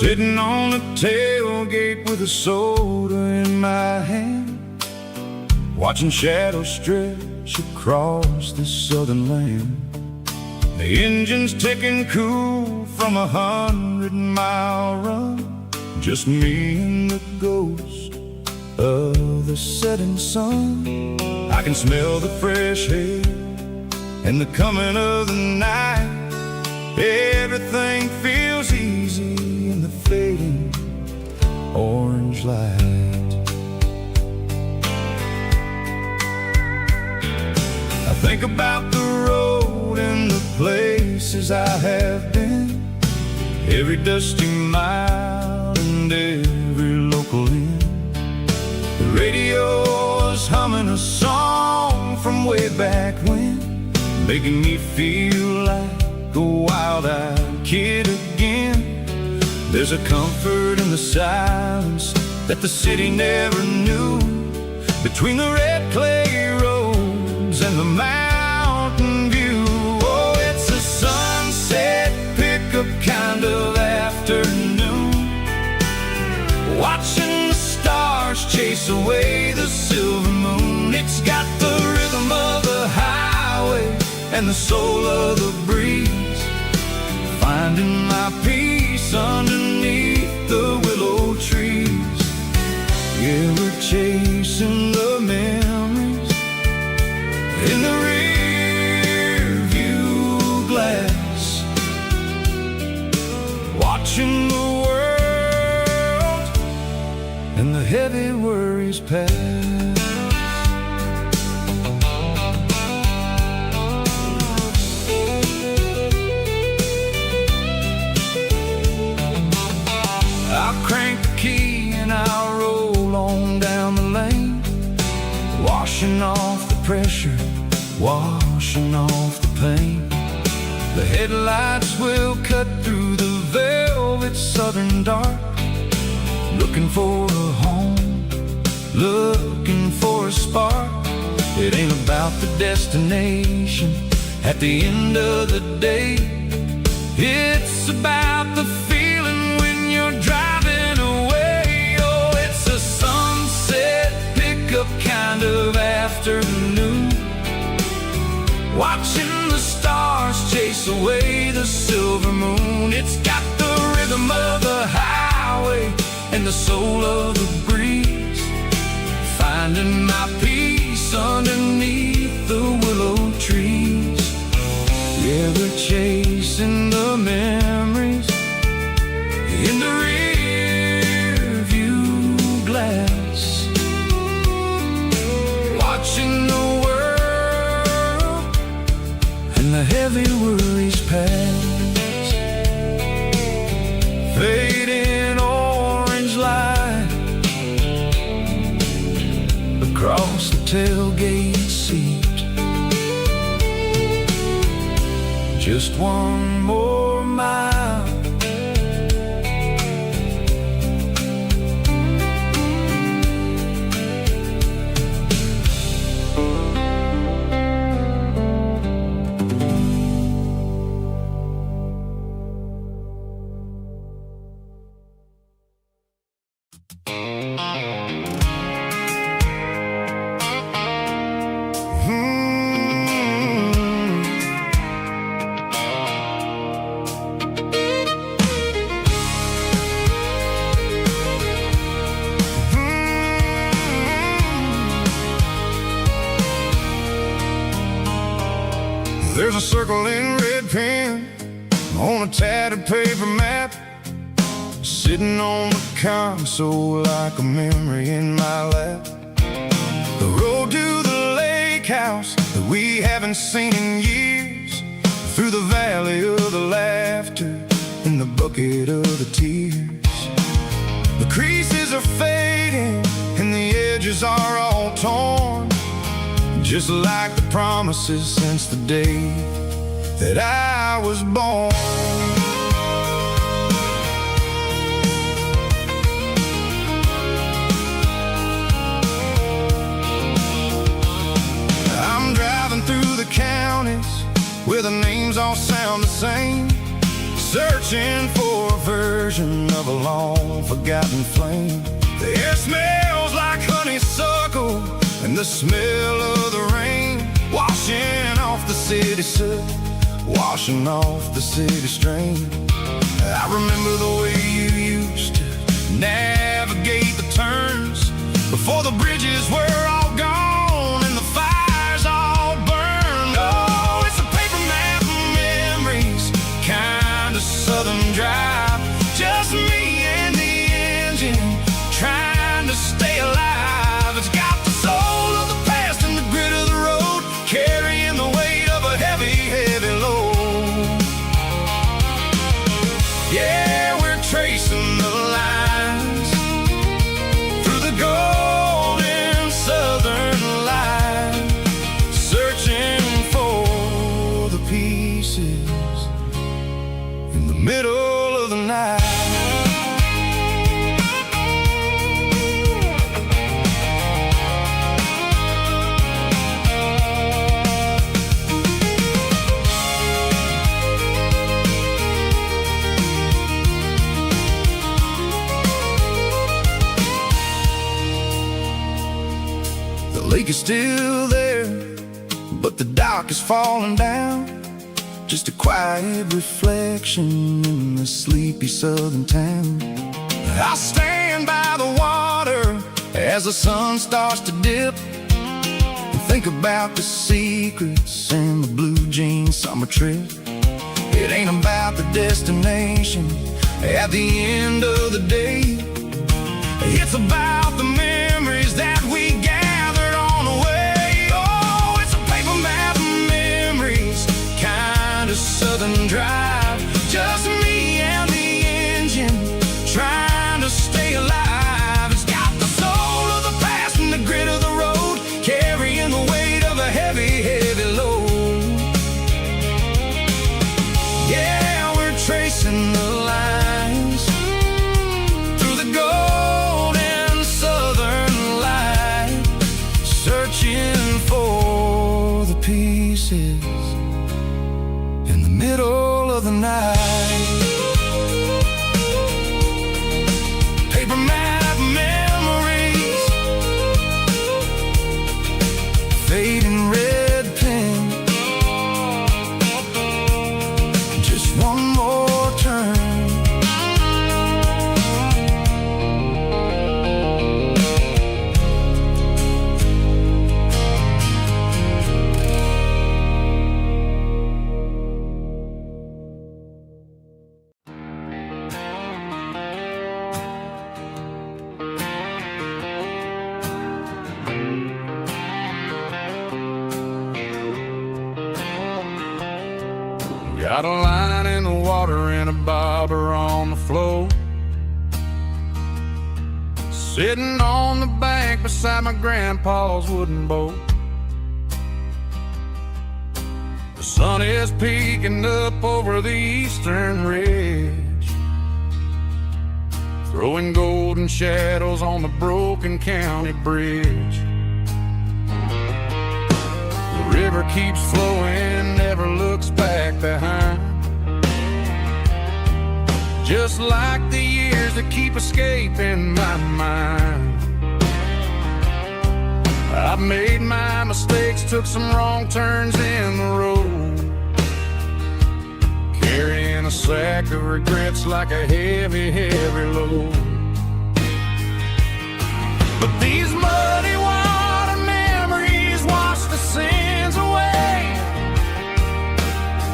Sitting on the tailgate with a soda in my hand, watching shadows stretch across this southern land. The engine's ticking cool from 100-mile run, just me and the ghost of the setting sun. I can smell the fresh air and the coming of the night. Everything feels easy in the fading orange light. I think about the road and the place places I have been, every dusty mile and every local inn. The radio is humming a song from way back when, making me feel like a wild-eyed kid again. There's a comfort in the silence that the city never knew, between the red clay roads and the mountain view. Oh, it's a sunset pickup kind of afternoon, watching the stars chase away the silver moon. It's got the rhythm of the highway and the soul of the breeze, finding my peace underneath the willow trees. Yeah, we're chasing the memories in the rear view glass, watching the world and the heavy worries pass. I'll crank the key and I'll roll on down the lane, washing off the pressure, washing off the pain. The headlights will cut through the velvet southern dark, looking for a home, looking for a spark. It ain't about the destination at the end of the day, it's about the feeling when you're driving away. Oh, it's a sunset pickup kind of afternoon, watching the stars chase away the silver moon. It's got the rhythm of the highway and the soul of the breeze, finding my peace underneath the willow trees. Yeah, we're chasing the memories in the rear view glass, watching the world and the heavy worries pass. Fading orange light across the tailgate seat, just one more mile. There's a circle in red pen on a tattered paper map, sitting on the console like a memory in my lap. The road to the lake house that we haven't seen in years, through the valley of the laughter and the bucket of the tears. The creases are fading and the edges are all torn, just like the promises since the day that I was born. I'm driving through the counties where the names all sound the same, searching for a version of a long forgotten flame. The air smells like honeysuckle and the smell of the rain, washing off the city soot, washing off the city strain. I remember the way you used to navigate the turns before the bridges were all gone and the fires all burned. Oh, it's a paper map of memories, kind of southern drive, just me and the engine trying to stay alive. It's got the soul of the past and the grit of the road, carrying the weight of a heavy, heavy load. pieces in the middle of the night. The lake is still there, but the dock is falling down. Just a quiet reflection in the sleepy southern town. I stand by the water as the sun starts to dip, and think about the secrets and the blue jean summer trip. It ain't about the destination at the end of the day. It's about the memories that we gathered on the way. Oh, it's a paper map of memories, kind of southern drive. Just me and the engine, trying to stay alive. It's got the soul of the past and the grit of the road, carrying the weight of a heavy, heavy load. Yeah, we're tracing the lines through the golden southern light, searching for the pieces in the middle of the night. Paper map memories, fading red pen, just one more turn. Got a line in the water and a bobber on the floor, sitting on the bank beside my grandpa's wooden boat. The sun is peeking up over the eastern ridge, throwing golden shadows on the broken county bridge. The river keeps flowing, never looks back behind, just like the years that keep escaping my mind. I've made my mistakes, took some wrong turns in the road, carrying a sack of regrets like a heavy, heavy load. But these muddy water memories wash the sins away.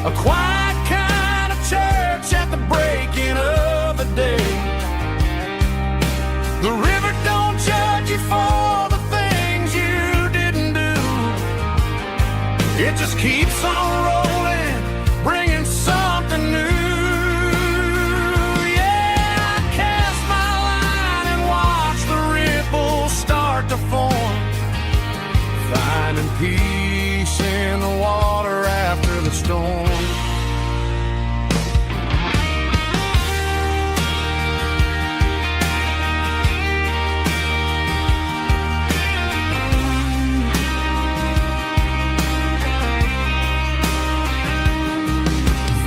A quiet kind of church at the breaking of the day. The river don't judge you for the things you didn't do. It just keeps on rolling, bringing something new. Yeah, I cast my line and watch the ripples start to form, finding peace in the water after the storm.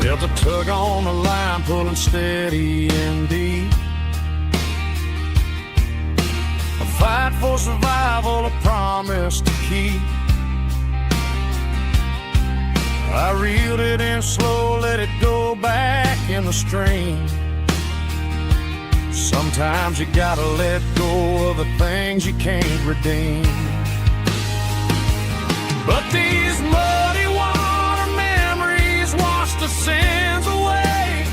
Felt a tug on the line, pulling steady and deep. A fight for survival, a promise to keep. I reeled it in slow, let it go back in the stream. Sometimes you gotta let go of the things you can't redeem. But these muddy water memories wash the sins away.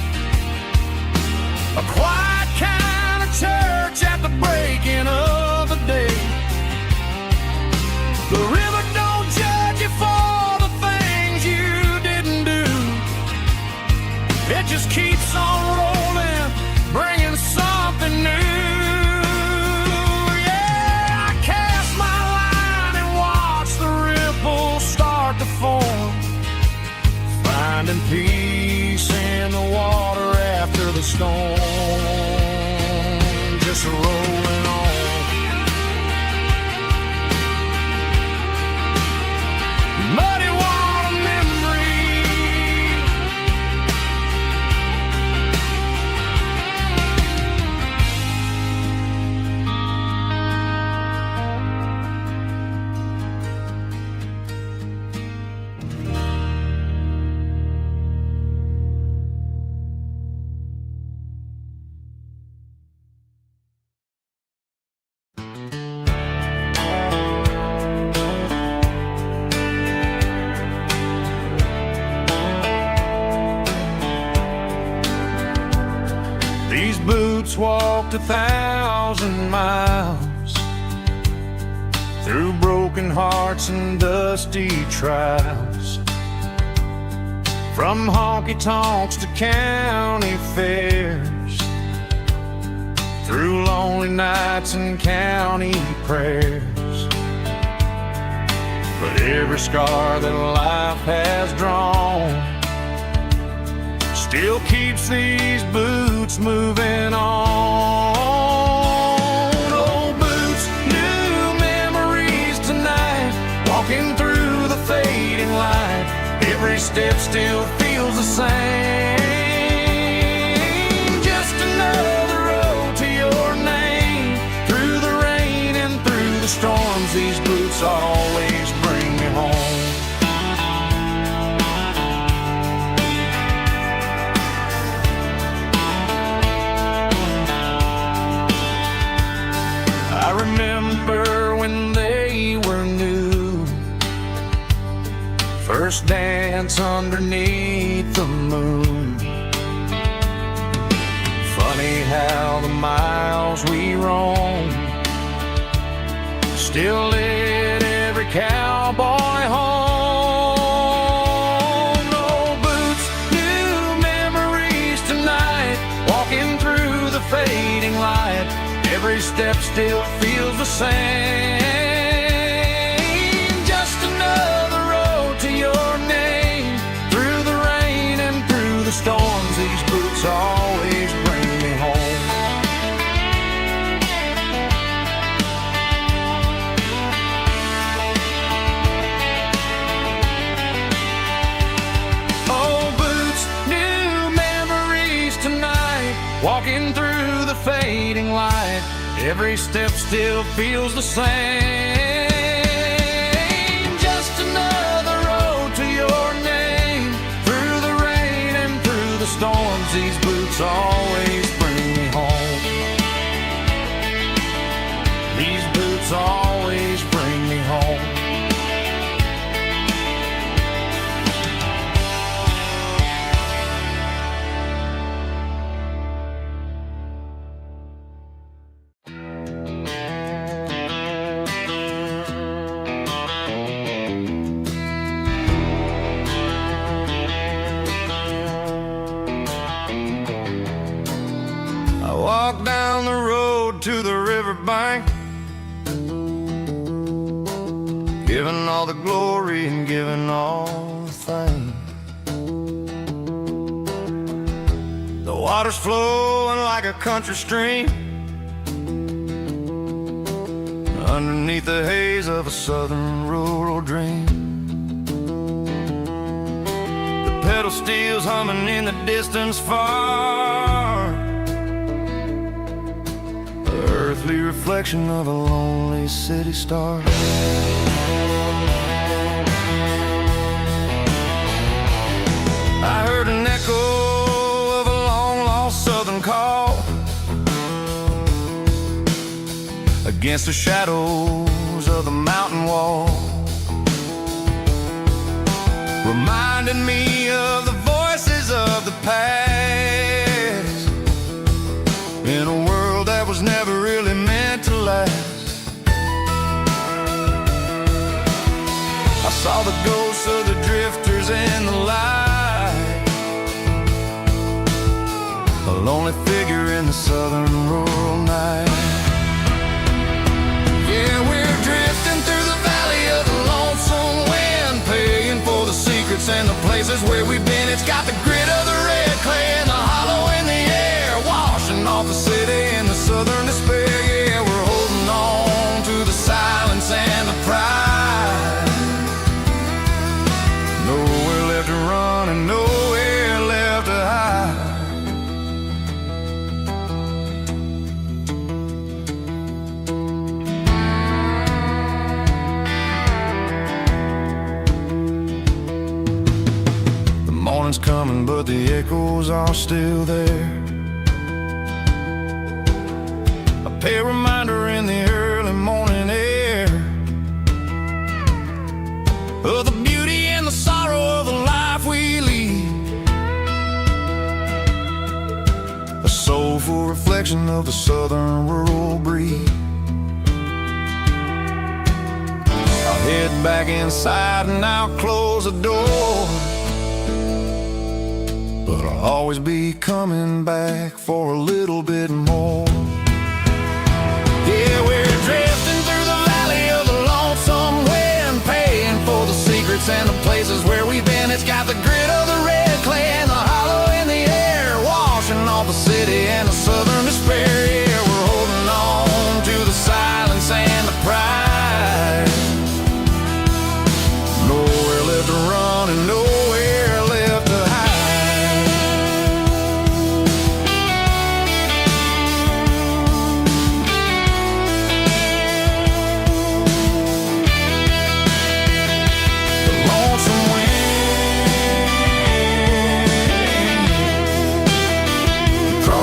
A quiet kind of church at the breaking of the day. The river don't judge you for the things you didn't do. It just keeps on rolling, bringing something new. Yeah, I cast my line and watch the ripples start to form, finding peace in the water after the storm, just rolling on. Muddy water memory, these boots walked 1,000 miles through broken hearts and dusty trials, from honky-tonks to county fairs, through lonely nights and county prayers. But every scar that life has drawn still keeps these boots moving on. Old boots, new memories tonight, walking through the fading light. Every step still feels the same. Just another road to your name. Through the rain and through the storms, these boots always bring me home. I remember when they were new, first dance underneath the moon. Funny how the miles we roam still lit every cowboy home. No boots, new memories tonight, walking through the fading light. Every step still feels the same. Just another road to your name. Through the rain and through the storms, these boots always bring me home. Oh, boots, new memories tonight, walking through the fading light. Every step still feels the same. Just another road to your name. Through the rain and through the storms, these boots always bring me home. These boots always bring me home. Walk down the road to the riverbank, giving all the glory and giving all the thanks. The water's flowing like a country stream underneath the haze of a southern rural dream. The pedal steel's humming in the distance far, earthly reflection of a lonely city star. I heard an echo of a long-lost southern call against the shadows of the mountain wall, reminding me of the voices of the past in a world that was never really meant to last. I saw the ghosts of the drifters in the light, a lonely figure in the southern rural night. Yeah, we're drifting through the valley of the lonesome wind, paying for the secrets and the places where we've been It's got the grit of the red clay and the hollow in the air, washing off the city and the southern despair. Yeah, we're holding on to the silence and the pride. Nowhere left to run and nowhere left to hide. Morning's coming, but the echoes are still there. A pale reminder in the early morning air of the beauty and the sorrow of the life we lead. A soulful reflection of the southern rural breed. I'll head back inside and I'll close the door, but I'll always be coming back for a little bit more. Yeah, we're drifting through the valley of the lonesome wind, paying for the secrets and the places where we've been. It's got the grit of the red clay and the hollow in the air, washing off the city and the southern despair. Yeah, we're holding on to the silence and the pride. Nowhere left to run and nowhere left to hide.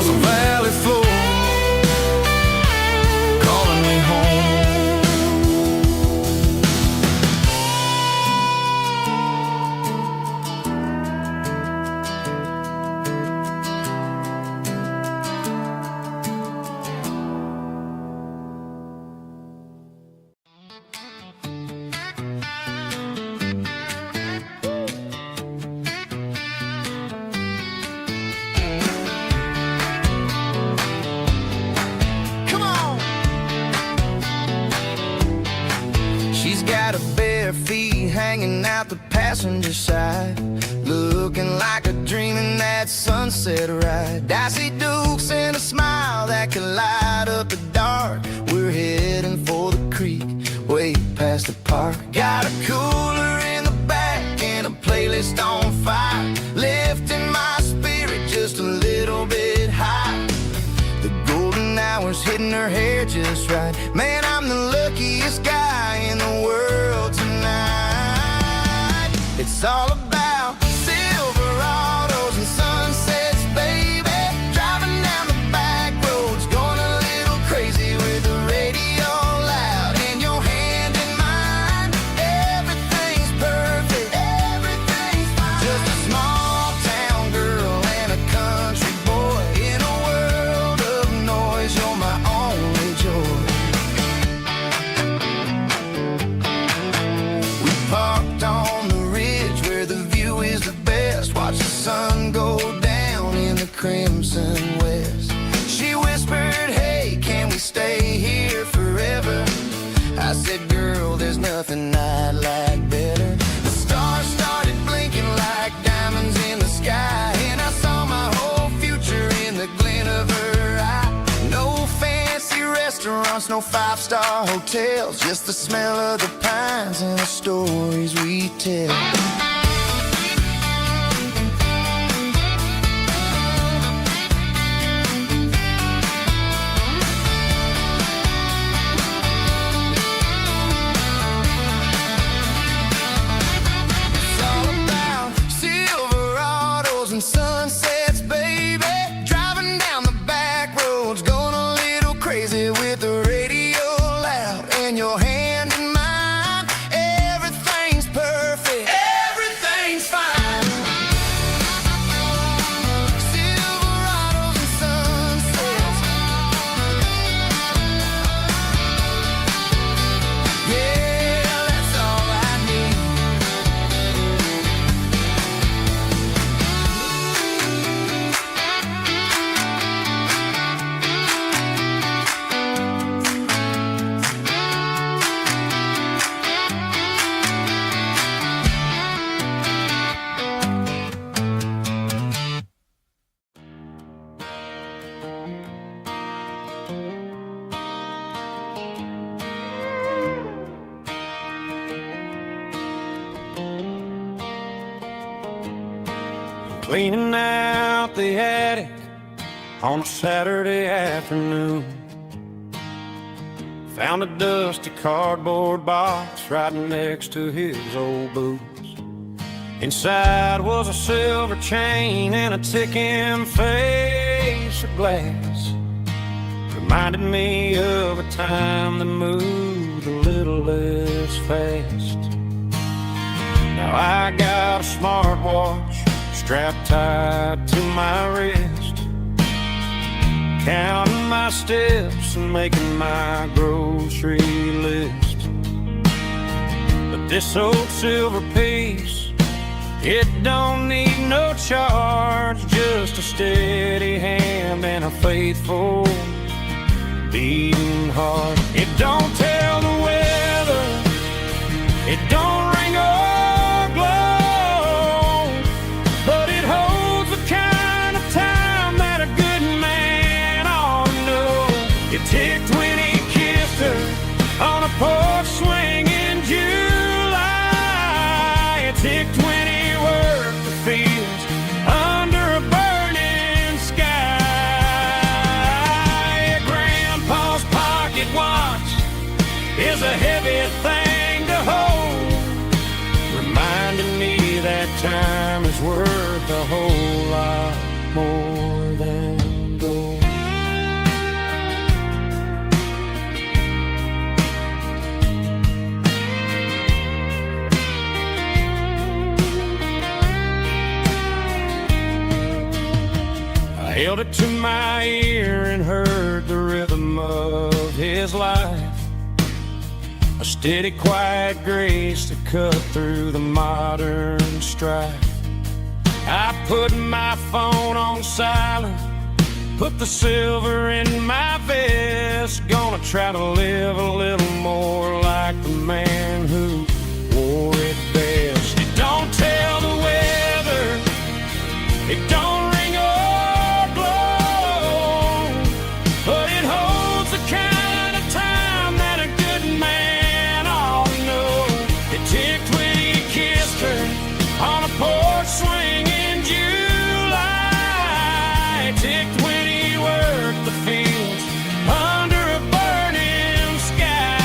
The valley floor, calling me home. Got her bare feet hanging out the passenger side, looking like a dream in that sunset ride. I see Dukes and a smile that can light up the dark. We're heading for the creek, way past the park. Got a cooler in the back and a playlist on fire, lifting my spirit just a little bit high. The golden hours hitting her hair just right. Man, I'm the luckiest guy in the world tonight. It's all about Silverados and sunsets, baby. Driving down the back roads, going a little crazy with the radio loud and your hand in mine. Everything's perfect, everything's fine. Just a small town girl and a country boy in a world of noise. You're my only joy. We parked on the ridge where the view is the best. Watch the sun go down in the crimson west. She whispered, hey, can we stay here forever? I said, girl, there's nothing I'd like better. The stars started blinking like diamonds in the sky, and I saw my whole future in the glint of her eye. No fancy restaurants, no five-star hotels, just the smell of the pines and the stories we tell. It's all about Silverados and sunsets, baby. Driving down the back roads, going a little crazy with the radio loud and your hand in mine. Everything's perfect, everything's fine. Silverados and sunsets. Yeah, that's all I need. cleaning out the attic on a Saturday afternoon. Found a dusty cardboard box right next to his old boots. Inside was a silver chain and a ticking face of glass. Reminded me of a time that moved a little less fast. Now I got a smartwatch strapped tight to my wrist, counting my steps and making my grocery list. But this old silver piece, it don't need no charge, just a steady hand and a faithful beating heart. It don't tell the weather, it don't ring or glow, but it holds the kind of time that a good man ought to know. It ticked when he kissed her on a porch swing in July. It ticked when he worked the fields under a burning sky. Grandpa's pocket watch is a heavy thing to hold, reminding me that time is worth a whole lot more than gold. I held it to my ear and heard the rhythm of his life, a steady, quiet grace that cut through the modern strife. I put my phone on silent, put the silver in my vest. Gonna try to live a little more like the man who wore it best. It don't tell the weather, it don't ring or glow, but it holds the kind of time that a good man ought to know. It ticked when he kissed her on a porch swing in July. It ticked when he worked the fields under a burning sky.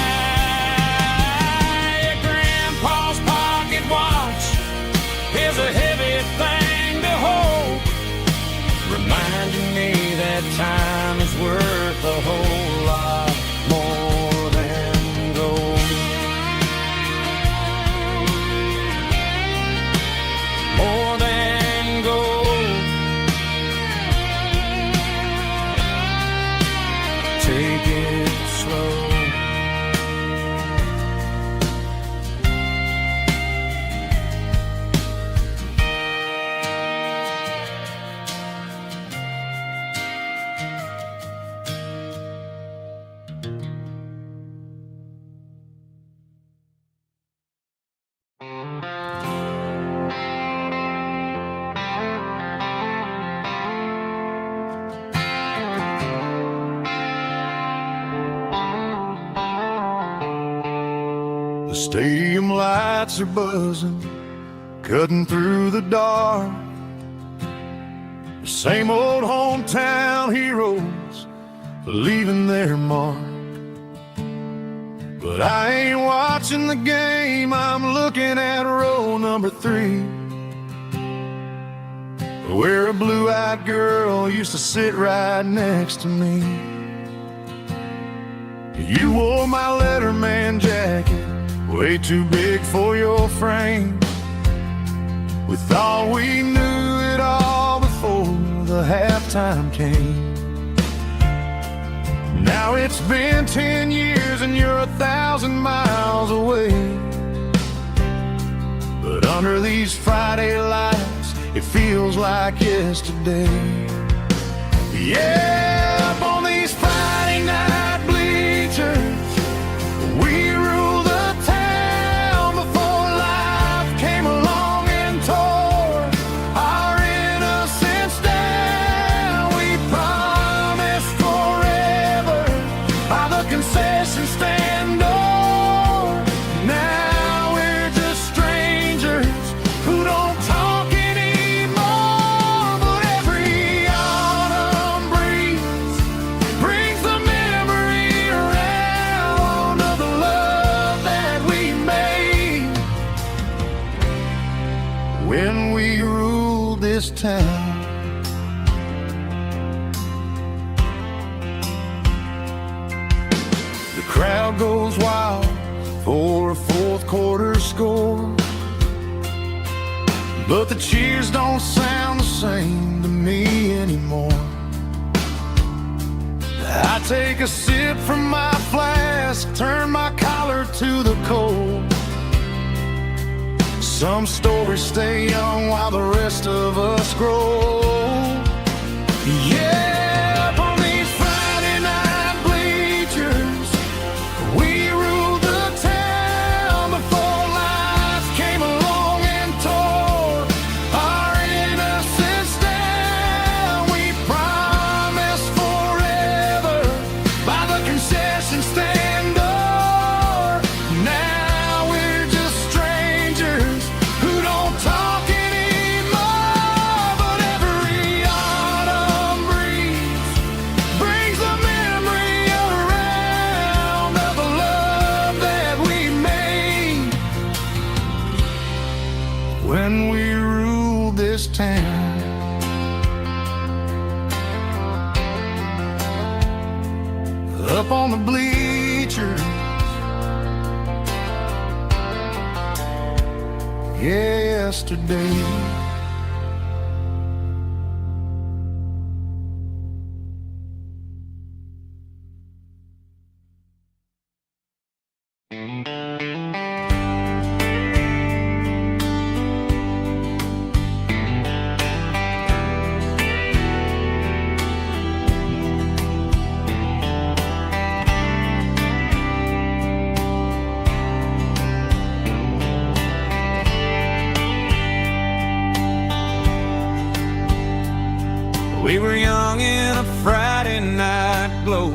Grandpa's pocket watch is a heavy thing to hold, reminding me that time is worth a whole lot more than gold. More than gold. Take it slow. The stadium lights are buzzing, cutting through the dark. The same old hometown heroes leaving their mark. But I ain't watching the game, I'm looking at row number 3, where a blue-eyed girl used to sit right next to me. You wore my Letterman jacket, way too big for your frame. We thought we knew it all before the halftime came. Now it's been 10 years and you're 1,000 miles away. But under these Friday lights, it feels like yesterday. Yeah, up on these Friday night bleachers, we rule the town before life came along and tore our innocence down. We promised forever by the concession stand door. Now we're just strangers who don't talk anymore. crowd goes wild for a fourth quarter score. But the cheers don't sound the same to me anymore. I take a sip from my flask, turn my collar to the cold. Some stories stay young while the rest of us grow. Yeah, up on these Friday night bleachers, we ruled the town before life came along and tore our innocence down. We promised forever by the concession stand door. Now we're just strangers who don't talk anymore. But every autumn breeze brings the memory around of the love that we made when we ruled this town. Up on the bleachers, yesterday. We were young in a Friday night glow,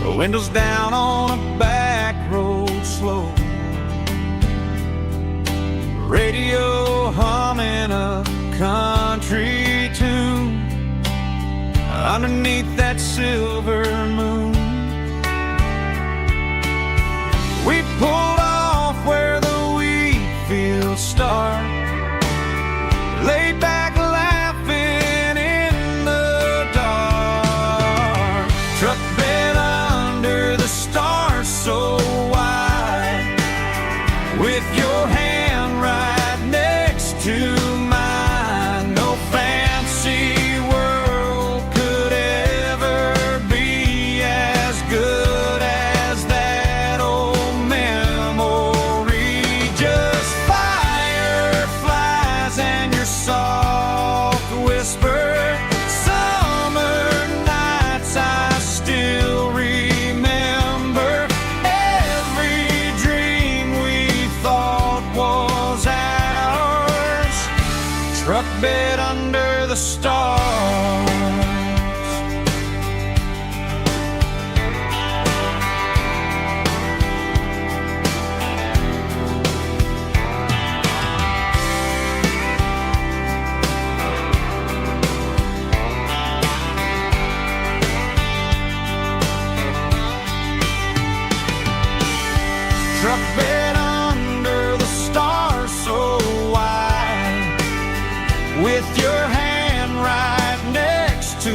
the windows down on a back road slow, radio humming a country tune underneath that silver moon. We pulled off where the wheat fields start, laid back laughing in the dark. Truck bed under the stars so wide, with your hand right next to mine. No fancy world could ever be as good as that old memory. Just fireflies and your soft whisper. Summer nights I still remember. Every dream we thought was ours. Truck bed under the stars. Truck bed under the stars so wide, with your hand right next to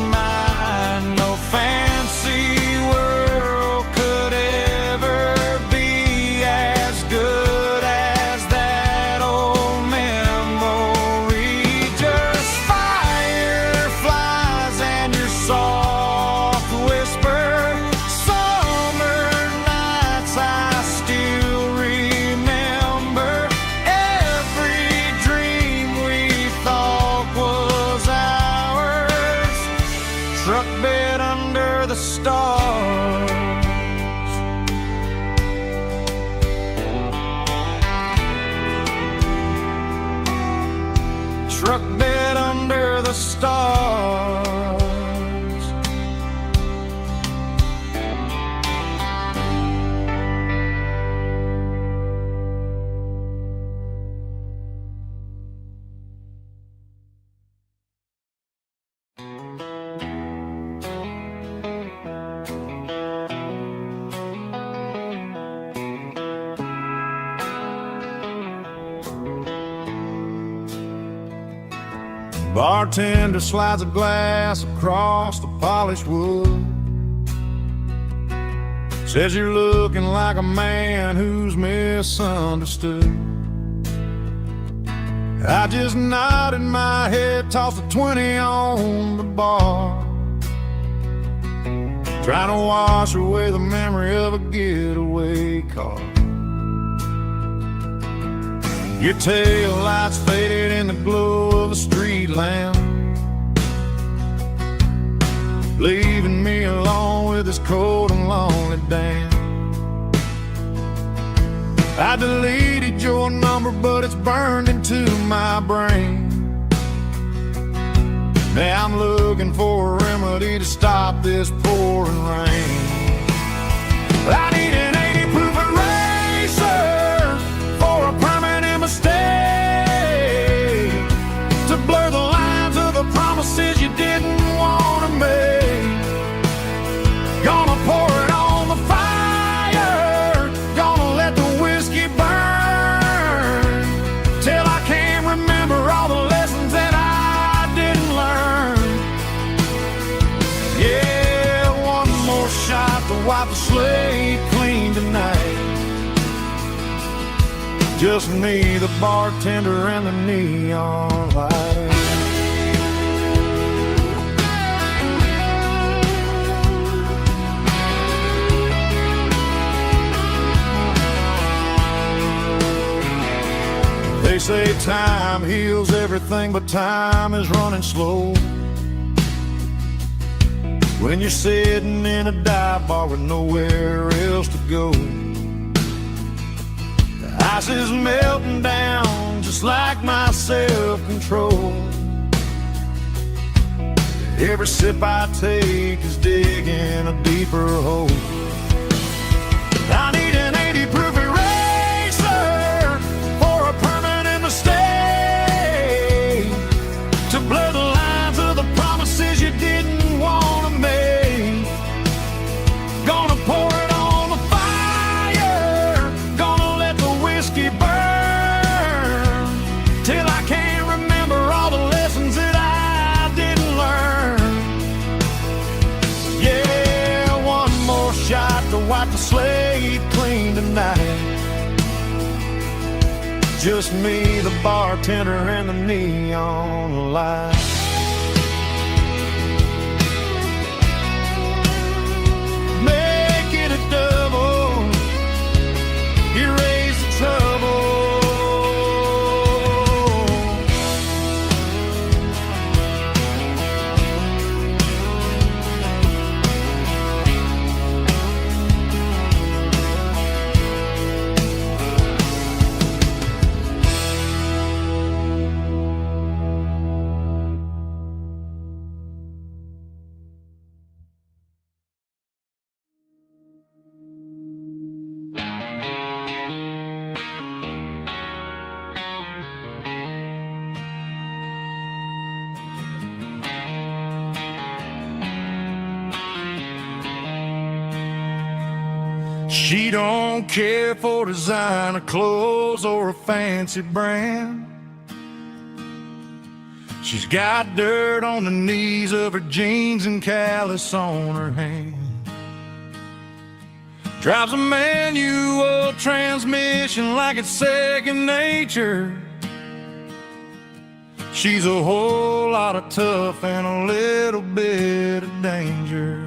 mine. No fancy world could ever be as good as that old memory. Just fireflies and your soft whisper. Summer nights I still remember. Every dream we thought was ours. Truck bed under the stars. Truck bed under the stars. Bartender slides a glass across the polished wood. Says you're looking like a man who's misunderstood. I just nodded my head, tossed a 20 on the bar, trying to wash away the memory of a getaway car. Your tail lights faded in the glow of a street lamp, leaving me alone with this cold and lonely dance. I deleted your number, but it's burned into my brain. Now I'm looking for a remedy to stop this pouring rain. I need an 80 proof eraser for a permanent mistake, to blur the lines of the promises you didn't want to make. Gonna pour it on the fire, gonna let the whiskey burn, till I can't remember all the lessons that I didn't learn. Yeah, one more shot to wipe the slate clean tonight. Just me, the bartender, and the neon light. They say time heals everything, but time is running slow when you're sitting in a dive bar with nowhere else to go. The ice is melting down just like my self-control. Every sip I take is digging a deeper hole. I need an 80 proof eraser for a permanent mistake, to blur the lines of the promises you didn't want to make. Gonna pour it on the fire, gonna let the whiskey burn, till I can't remember all the lessons that I didn't learn. Yeah, one more shot to wipe the slate clean tonight. Just me, the bartender, and the neon light. Make it a double, erase the trouble. She don't care for designer clothes or a fancy brand. She's got dirt on the knees of her jeans and callus on her hand. Drives a manual transmission like it's second nature. She's a whole lot of tough and a little bit of danger.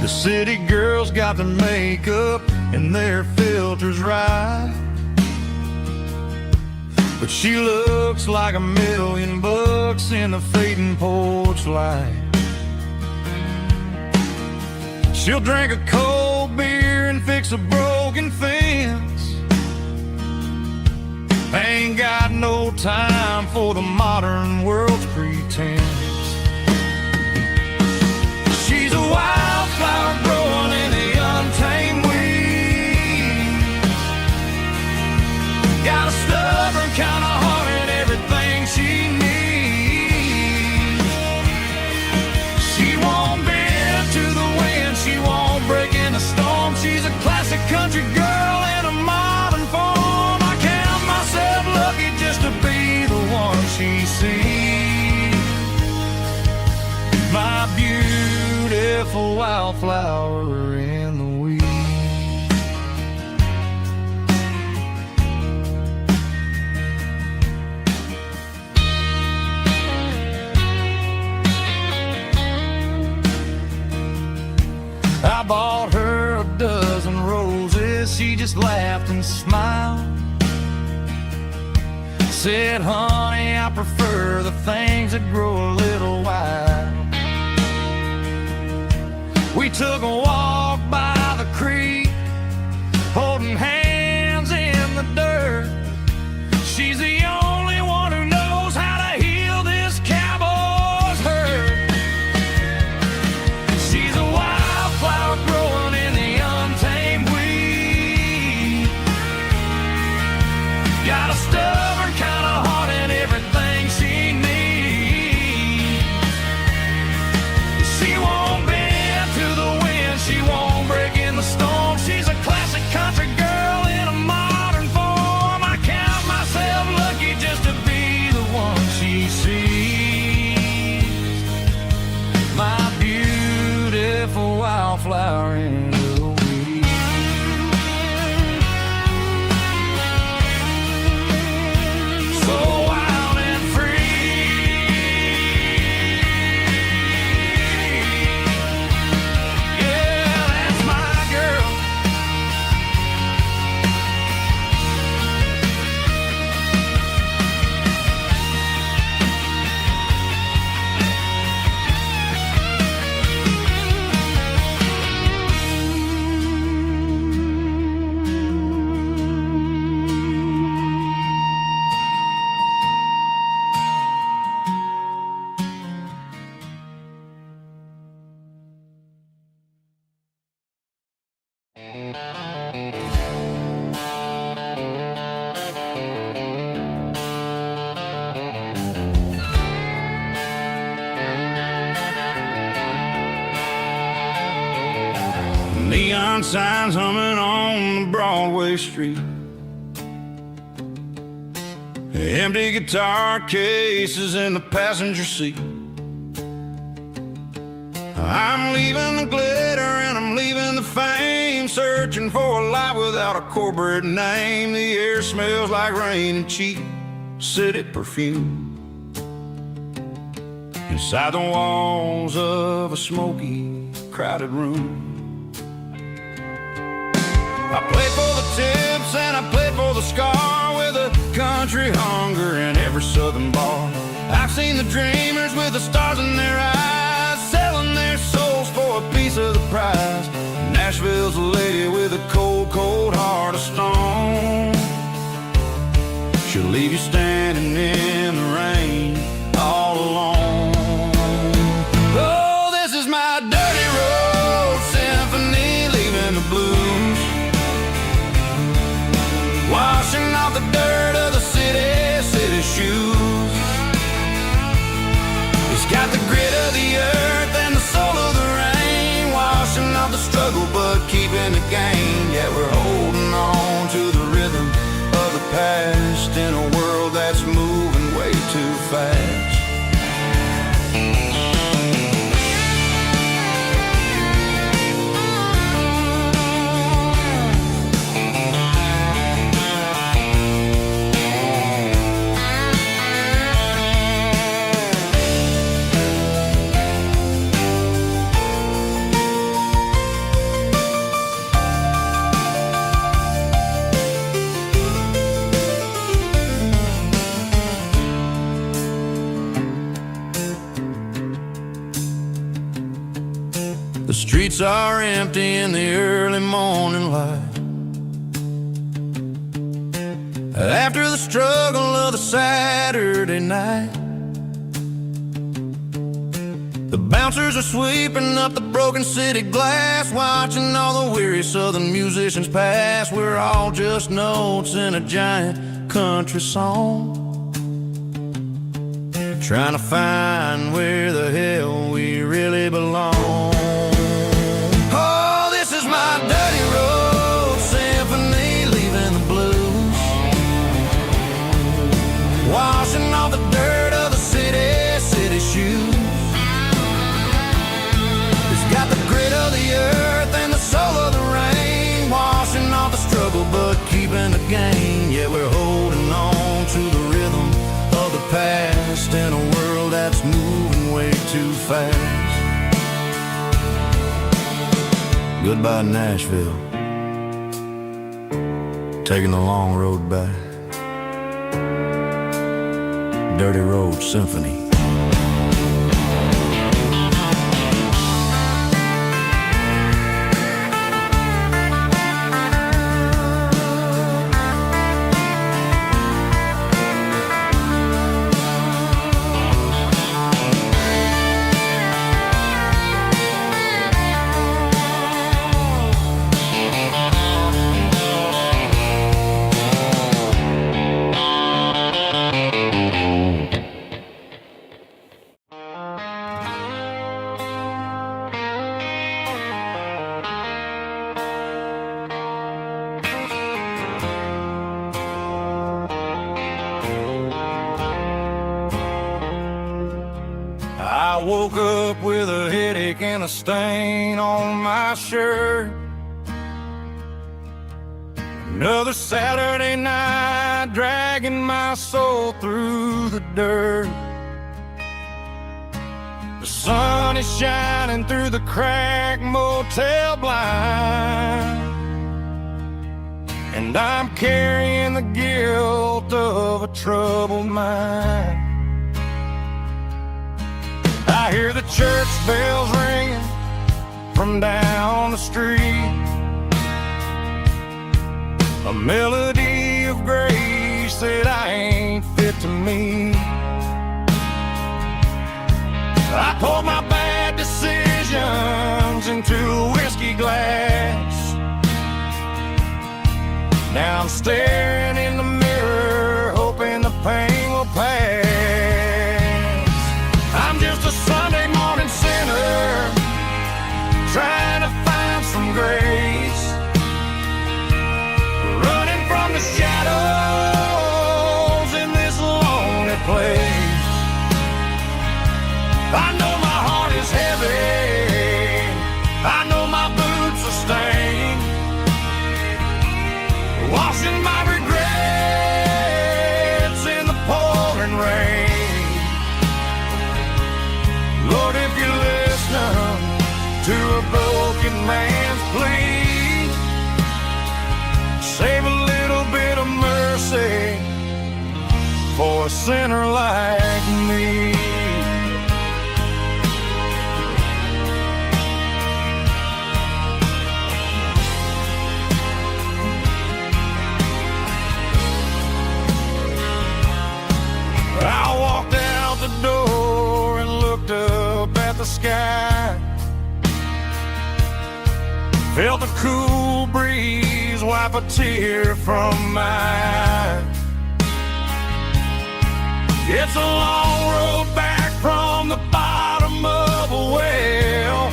The city girls got their makeup and their filters right, but she looks like $1,000,000 in the fading porch light. She'll drink a cold beer and fix a broken fence. Ain't got no time for the modern world's pretense. She's a wildflower growing in the untamed weeds. Got a stubborn kind of heart and everything she needs. She won't bend to the wind, she won't break in a storm. She's a classic country girl in a modern form. I count myself lucky just to be the one. beautiful wildflower in the weeds. I bought her a dozen roses, she just laughed and smiled. Said, honey, I prefer the things that grow a little wild. We took a walk by the creek, holding hands in the dirt. She's the only one who knows how to heal this cowboy's hurt. She's a wildflower growing in the untamed weed. Got a stubborn kind of heart and everything she needs. She won't bend to the wind, she won't break in the storm. She's a classic country girl in a modern form. I count myself lucky just to be the one she sees. My beautiful wildflower in the weeds. So wild and free. Yeah, that's my girl. Neon signs humming on the Broadway street. Empty guitar cases in the passenger seat. I'm leaving the glitter and I'm leaving the fame, searching for a life without a corporate name. The air smells like rain and cheap city perfume. Inside the walls of a smoky, crowded room. I played for the tips and I played for the scar, with a country hunger in every southern bar. I've seen the dreamers with the stars in their eyes, selling their souls for a piece of the prize. Nashville's a lady with a cold, cold heart of stone. She'll leave you standing in the rain all alone. Oh, this is my dirty road symphony, leaving the blues, washing off the dirt of the city shoes. It's got the grit of the earth and the soul of the rain, washing off the struggle but keeping the gain. Yeah, we're holding on to the rhythm of the past in a world that's moving way too fast. The streets are empty in the early morning light, after the struggle of the Saturday night. The bouncers are sweeping up the broken city glass, watching all the weary southern musicians pass. We're all just notes in a giant country song, trying to find where the hell we really belong. Oh, this is my dirty road symphony, leaving the blues, washing off the dirt of the city shoes. It's got the too fast. Goodbye, Nashville. Taking the long road back. Dirty Road Symphony. I woke up with a headache and a stain on my shirt. Another Saturday night, dragging my soul through the dirt. The sun is shining through the cracked motel blind, and I'm carrying the guilt of a troubled mind. I hear the church bells ringing from down the street, a melody of grace that I ain't fit to meet. I poured my bad decisions into a whiskey glass. Now I'm staring in the mirror, hoping the pain will pass. I'm just a Sunday morning sinner, trying to find some grace, running from the shadows in this lonely place. I know my heart is heavy, I know my boots are stained, washing my regrets in the pouring rain. Lord, if you're listening to a broken man's plea, save a little bit of mercy for a sinner like me. I walked out the door and looked up at the sky, felt the cool breeze wipe a tear from my eye. It's a long road back from the bottom of a well,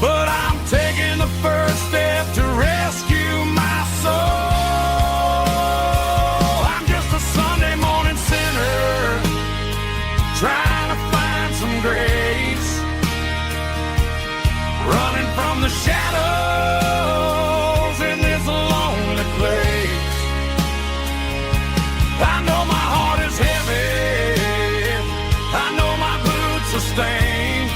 but I'm taking the first step to rescue my soul. Trying to find some grace, running from the shadows in this lonely place. I know my heart is heavy, I know my boots are stained,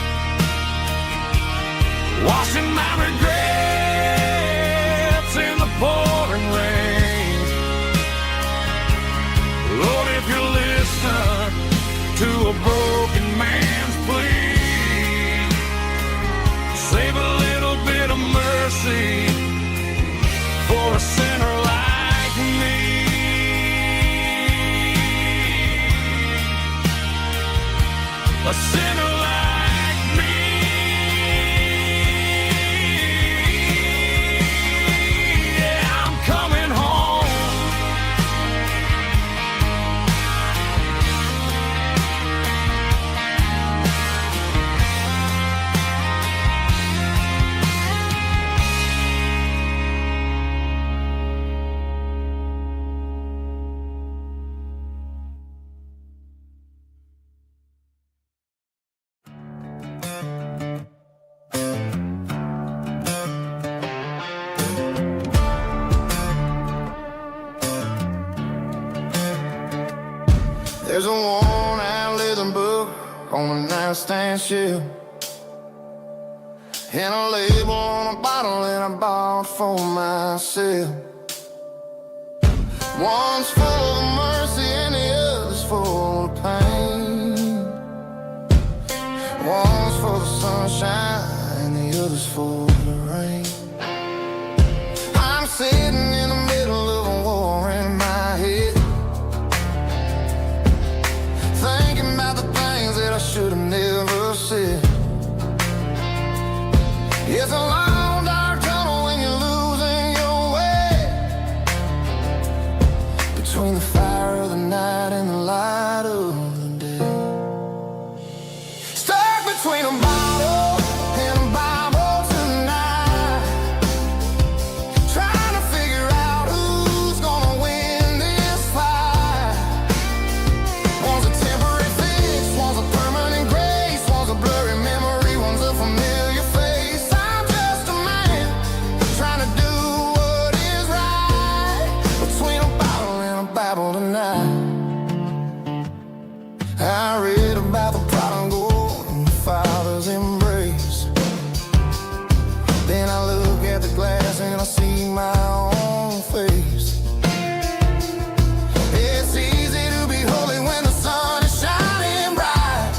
washing my regrets in the pouring rain. Lord, if you're listening to a broken man's plea, save a little bit of mercy for a sinner like me. A sinner like me. Yeah, I'm coming home. There's a worn-out little book on a nightstand shelf, and a label on a bottle that I bought for myself. One's full of mercy and the other's full of pain. One's for the sunshine and the other's for the rain. I'm sitting in the middle of a war in my head, thinking about the things that I should have never said. It's a long dark tunnel when you're losing your way, between the fire of the night and the light of the day. Stuck between a bottle and a Bible tonight, trying to figure out who's gonna win this fight. One's a temporary fix, one's a permanent grace, one's a blurry memory, one's a familiar face. I'm just a man trying to do what is right, between a bottle and a Bible tonight. I read about the prodigal and the father's embrace. Then I look at the glass and I see my own face. It's easy to be holy when the sun is shining bright,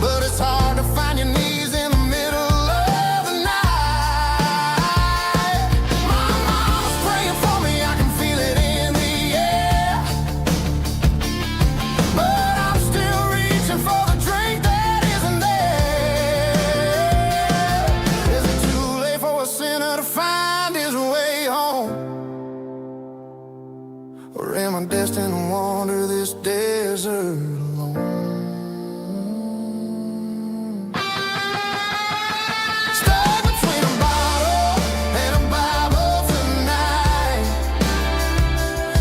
but it's hard to find your knees in the middle of the night. My mama's praying for me, I can feel it in the air, but I'm still reaching for the drink that isn't there. Is it too late for a sinner to find his way home? Or am I destined to wander this desert alone? Stuck between a bottle and a Bible tonight,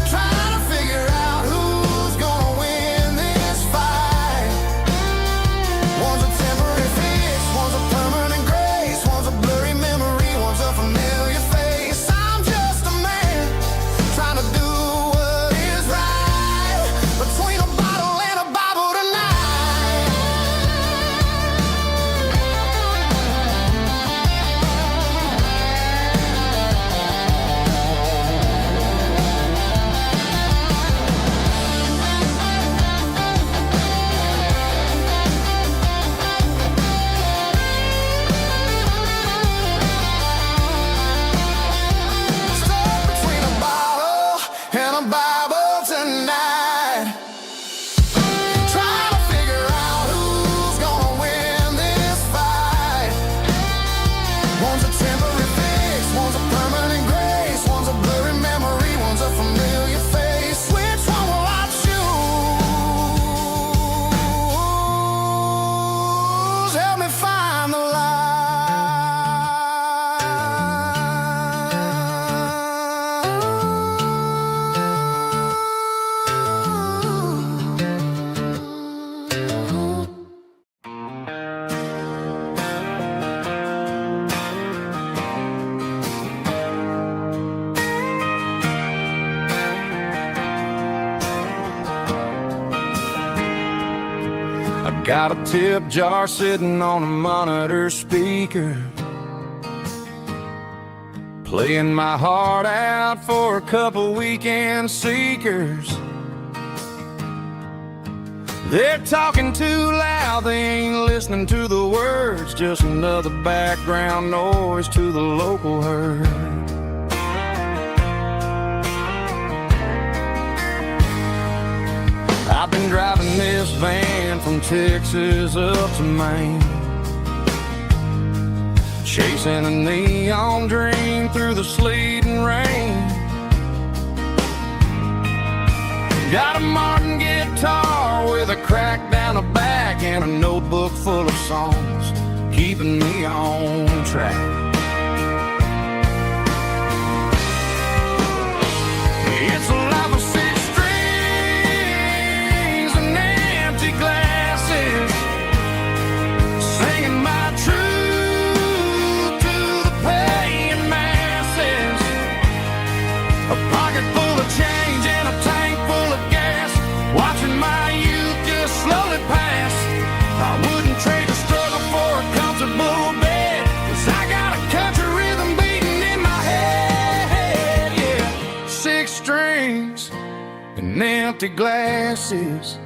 trying to figure out who's gonna win this fight. One's a temporary fix, one's a permanent grace, one's a blurry memory, one's a familiar face. I'm just a man trying to do what is right, between a bottle and a Bible tonight. Stuck between a bottle and a Bible tonight, trying to figure out who's gonna win this fight. One's a temporary fix, one's a permanent grace, one's a blurry memory, one's a familiar face. Which one will I choose? Help me find the light. I got a tip jar sitting on a monitor speaker, playing my heart out for a couple weekend seekers. They're talking too loud, they ain't listening to the words, just another background noise to the local herd. I've been driving this van from Texas up to Maine, chasing a neon dream through the sleet and rain. Got a Martin guitar with a crack down the back and a notebook full of songs, keeping me on track. It's a life of six strings and empty glasses, singing my truth to the paying masses. A pocket full of change and a tank full of gas, watching my youth just slowly empty glasses.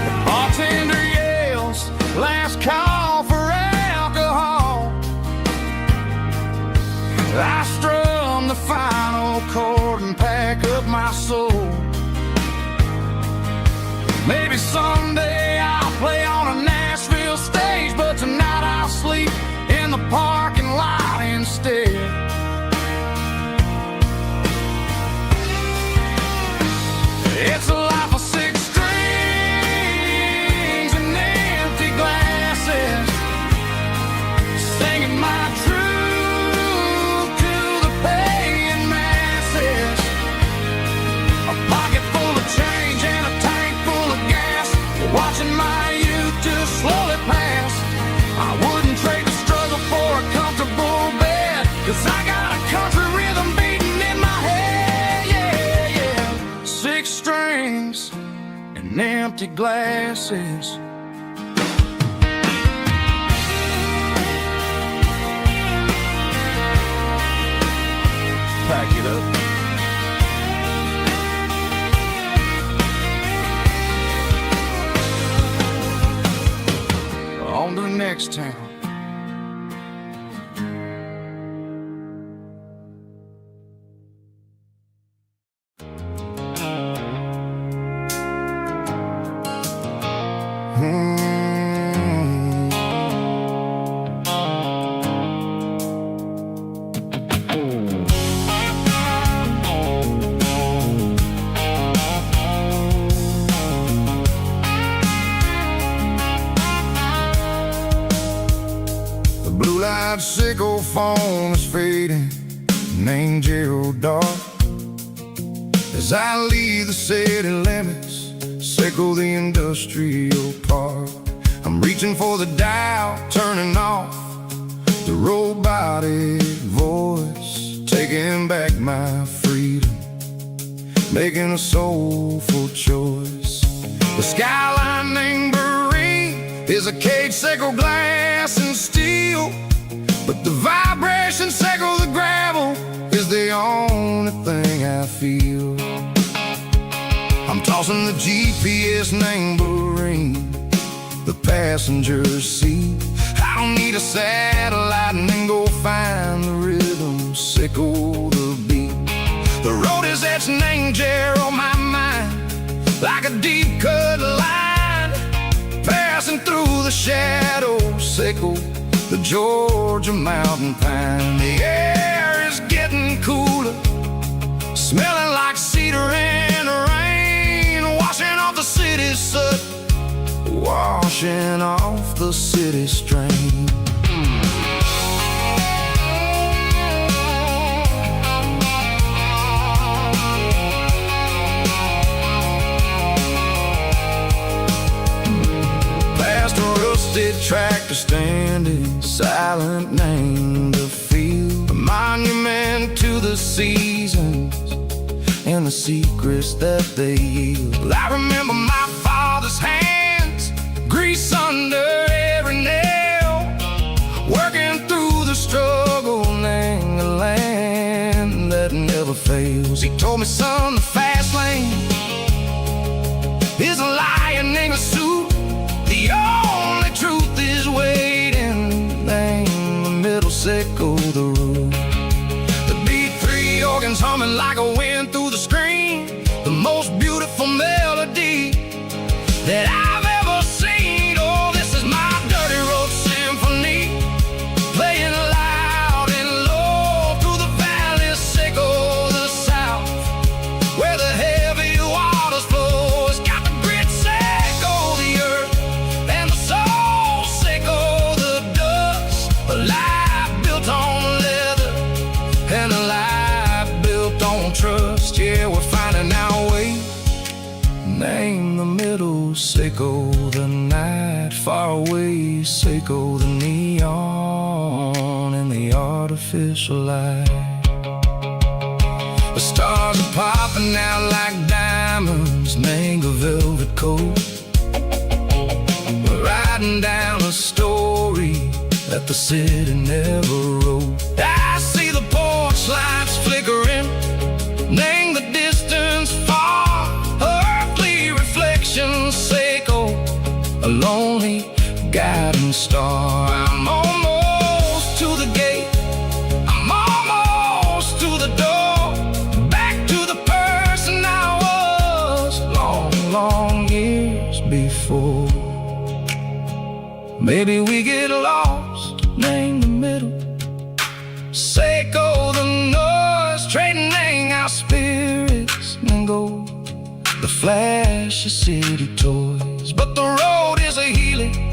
The bartender yells, last call for alcohol. I strum the final chord and pack up my soul. Maybe someday I'll play on a Nashville stage, but tonight I'll sleep in the parking lot instead. It's a life of six strings and empty glasses, singing my truth to the paying masses. A pocket full of change and a tank full of gas, watching my youth just slowly pass. I wouldn't trade the struggle for a comfortable bed, 'cause I got a country rhythm beating in my head, yeah, yeah. Six strings and empty glasses. Pack it up. On to the next town. Blue-light sickle phone is fading, name Gerald dark. As I leave the city limits, sickle the industrial park. I'm reaching for the dial, turning off the robotic voice, taking back my freedom, making a soulful choice. The skyline named is a cage sickle, glass and steel, but the vibration sickle, the gravel, is the only thing I feel. I'm tossing the GPS named Marine, the passenger seat. I don't need a satellite and then go find the rhythm, sickle the beat. The road is etched named Jer on my mind, like a deep cut line, passing through the shadows, sickle the Georgia mountain pine. The air is getting cooler, smelling like cedar and rain, washing off the city soot, washing off the city strain. Tractor standing silent, named the field, a monument to the seasons and the secrets that they yield. I remember my father's hands, grease under every nail, working through the struggle, named the land that never fails. He told me, son, the fast lane is a lion in a suit. The only truth is waiting, name the middle, sickle the root. The beat, three organs humming like a wind through the screen, the most beautiful melody that I've ever seen. Oh, this is my dirty road symphony, playing loud and low through the valleys, sickle the south, where the heavy waters flow. It's got the grit, sickle the earth, and the soul, sickle the dust. A life built on leather and a life built on trust. Yeah, we're finding our way, name the middle, sickle the night, far away, sickle the neon and the artificial light. The stars are popping out like diamonds, mango velvet coat. We're riding down a story that the city never wrote. I see the porch lights flickering, name the distance far, earthly reflections echo, a lonely guiding star. I'm almost to the gate, I'm almost to the door, back to the person I was long, long years before. Maybe we get lost, name the middle, Seiko the noise, trading our spirits and go the flash of city toys. But the road is a healing,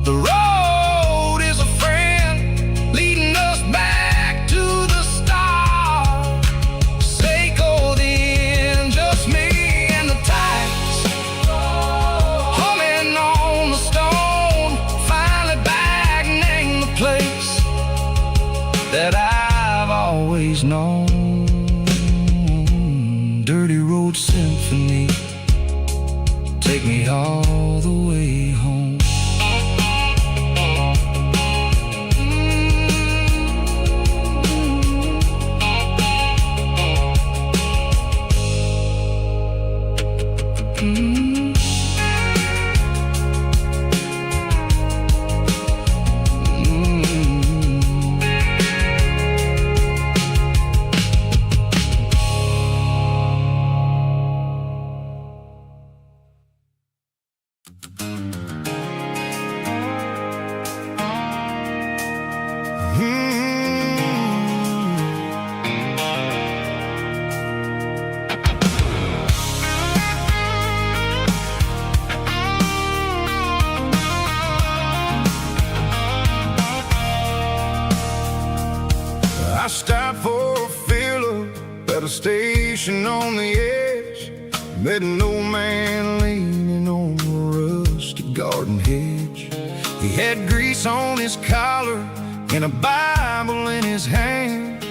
the road is a friend, leading us back to the start. Seiko the end, just me and the tides, humming on the stone, finally back, name the place that I've always known. Dirty Road Symphony, take me all the way home. I stopped for a fill-up at a station on the edge. Met an old man leaning on a rusty garden hedge. He had grease on his collar and a Bible in his hand,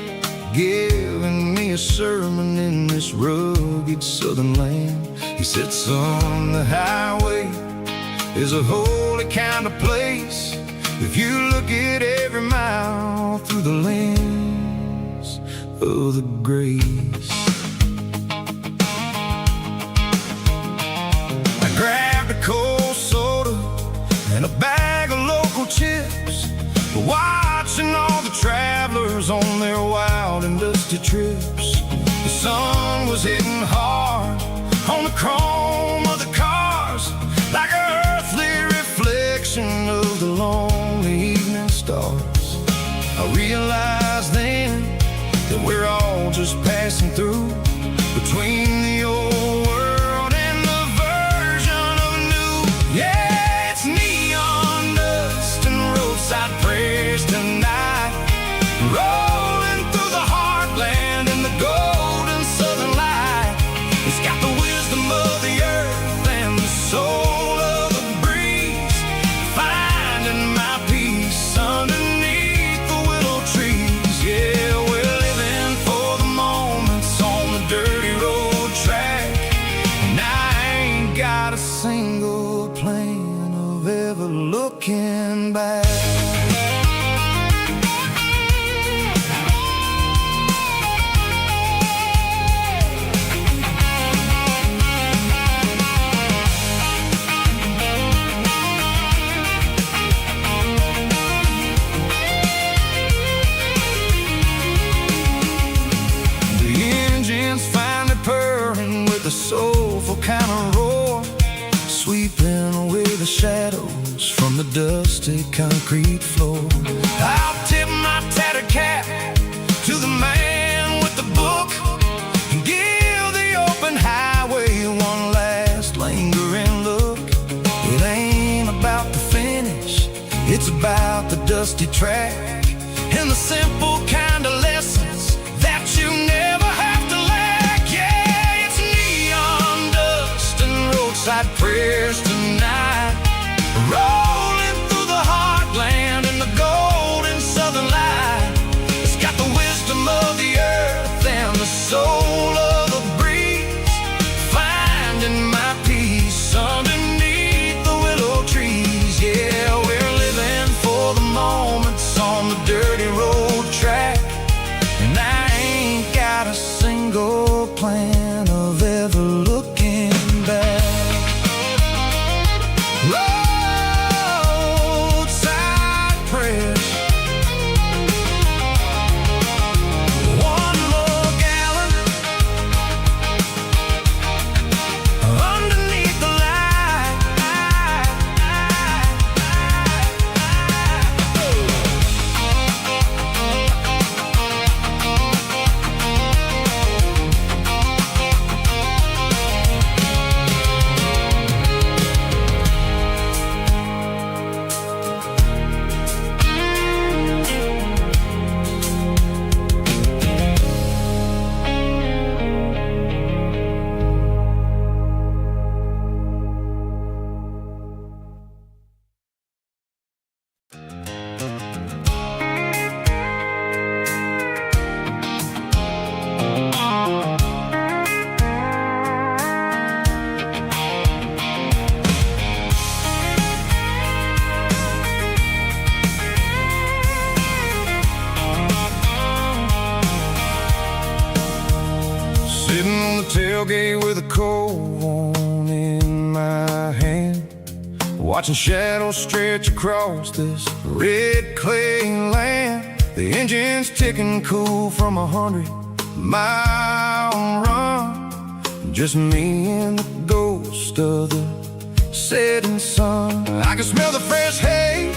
giving me a sermon in this rugged southern land. He said, son, the highway is a holy kind of place if you look at every mile through the lens of the grace. I grabbed a cold soda and a bag of local chips, watching all the travelers on their wild and dusty trips. The sun was hitting hard on the chrome of the cars, like an earthly reflection of the lonely evening stars. I realized then that we're all just passing through between the old world and the version of new. Yeah, it's neon dust and roadside prayers tonight, rolling through the heartland in the golden southern light. It's got the wisdom of the earth and the soul of the breeze, finding my peace underneath the willow trees. Yeah, we're living for the moments on the dirty road track, and I ain't got a single plan of ever looking back. Finally purring with a soulful kind of roar, sweeping away the shadows from the dusty concrete floor. I'll tip my tattered cap to the man with the book and give the open highway one last lingering look. It ain't about the finish, it's about the dusty track and the simple kind of lessons that you never have to lack. Yeah, it's neon dust and roadside prayers tonight, rolling through the heartland in the golden southern light. It's got the wisdom of the earth and the soul of the breeze, finding my peace underneath the willow trees. Yeah, we're living for drove on in my hand, watching shadows stretch across this red clay land. The engine's ticking cool from 100-mile run. Just me and the ghost of the setting sun. I can smell the fresh hay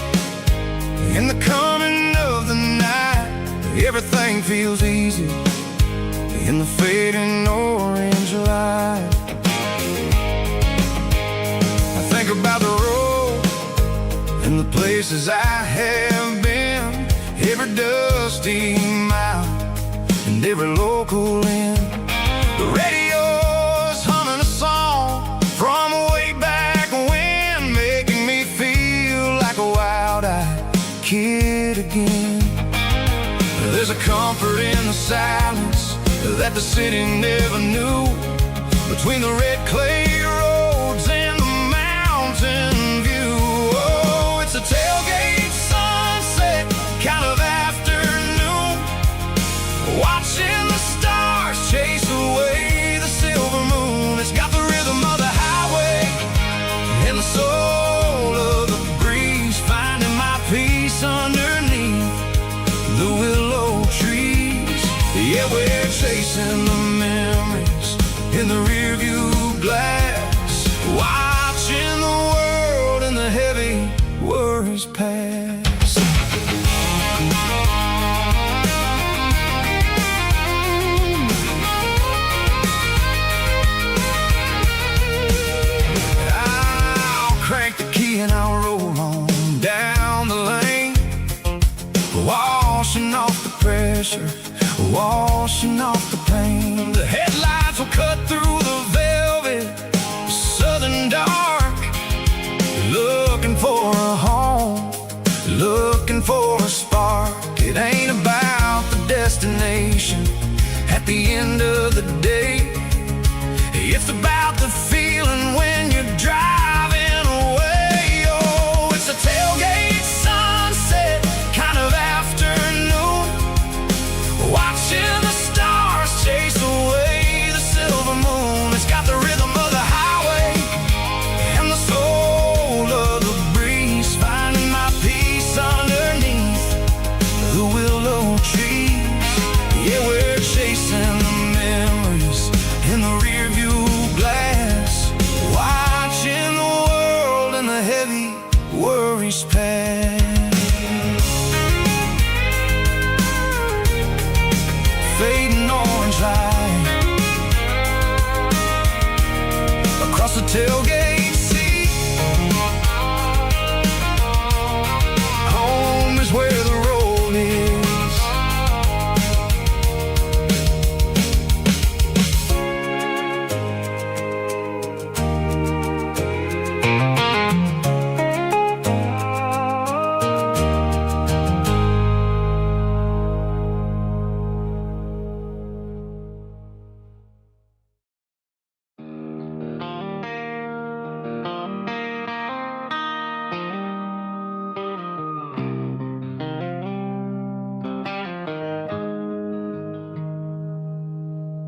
in the coming of the night. Everything feels easy in the fading orange light. I think about the road and the places I have been, every dusty mile and every local inn. The radio's humming a song from way back when, making me feel like a wild-eyed kid again. There's a comfort in the silence that the city never knew, between the red clay roads and the mountain view. Oh, it's a tailgate sunset kind of afternoon, watching the stars chase away the silver moon. It's got the rhythm of the highway and the soul of the breeze, finding my peace underneath the willow trees. Yeah, we're chasing the memories in the rearview glass, watching the world and the heavy worries pass. I'll crank the key and I'll roll on down the lane, washing off the pressure, washing off the pain. The headlights will cut through the velvet southern dark, looking for a home, looking for a spark. It ain't about the destination at the end of the day, it's about the feeling when you're driving away. Oh, it's a tailgate sunset kind of afternoon, watching the stars chase away the silver moon. It's got the rhythm of the highway and the soul of the breeze, finding my peace underneath the willow trees. Yeah, we're chasing the memories in the rearview glass, watching the world and the heavy worries pass. Fading orange light across the tailgate seat. Home is where the road is.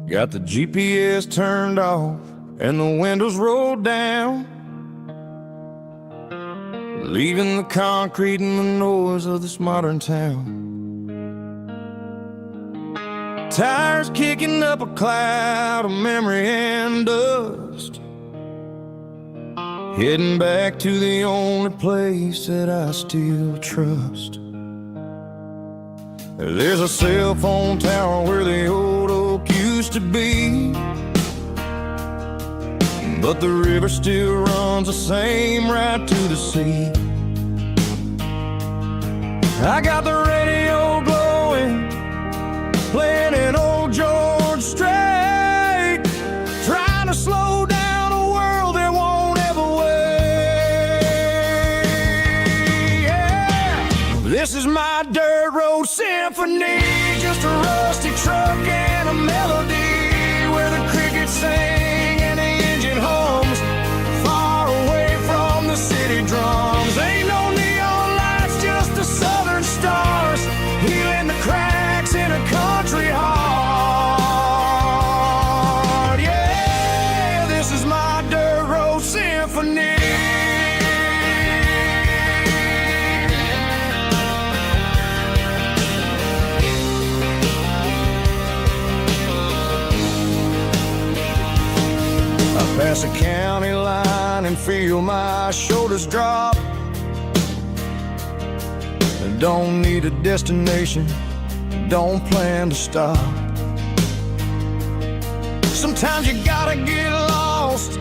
Got the GPS turned off and the windows rolled down, leaving the concrete and the noise of this modern town. Tires kicking up a cloud of memory and dust, heading back to the only place that I still trust. There's a cell phone tower where the old oak used to be, but the river still runs the same right to the sea. I got the radio glowing, playing an old George Strait, trying to slow down a world that won't ever wait. Yeah. This is my dirt road symphony, just a rusty truck and a melody, where the crickets sing and the engine hums, far away from the city drums. Ain't no neon lights, just the southern stars, healing the cracks in a country heart. Yeah, this symphony. I pass a county line and feel my shoulders drop. I don't need a destination, don't plan to stop. Sometimes you gotta get lost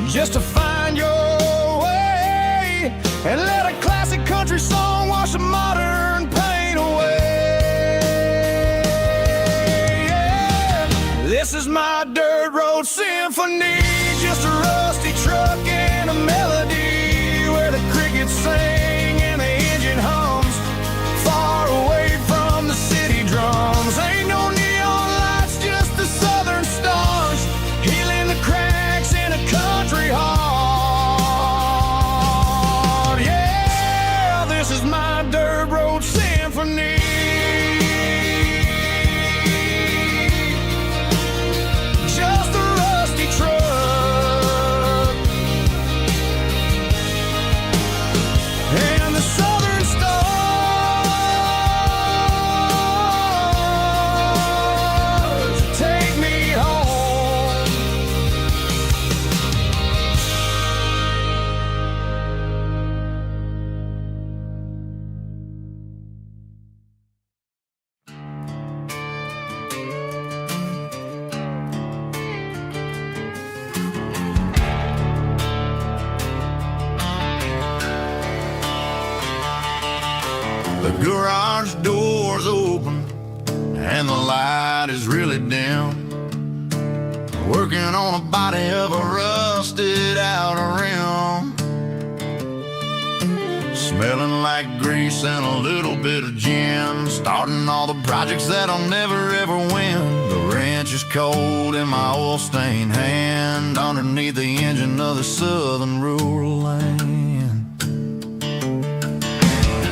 just to find your way, and let a classic country song wash a modern pain away. Yeah. This is my dirt road symphony, just a rusty truck and a melody where the crickets sing and the engine hums, far away from the city drums. Ain't no neon lights, just the southern stars, healing the cracks in a country heart. Yeah, this is my dirt road symphony. Just a rusty truck and the southern stars take me home. The garage door's open and the light is really dim. Working on a body of a rusted out rim, smelling like grease and a little bit of gin. Starting all the projects that I'll never ever win. The wrench is cold in my oil-stained hand, underneath the engine of the southern rural land.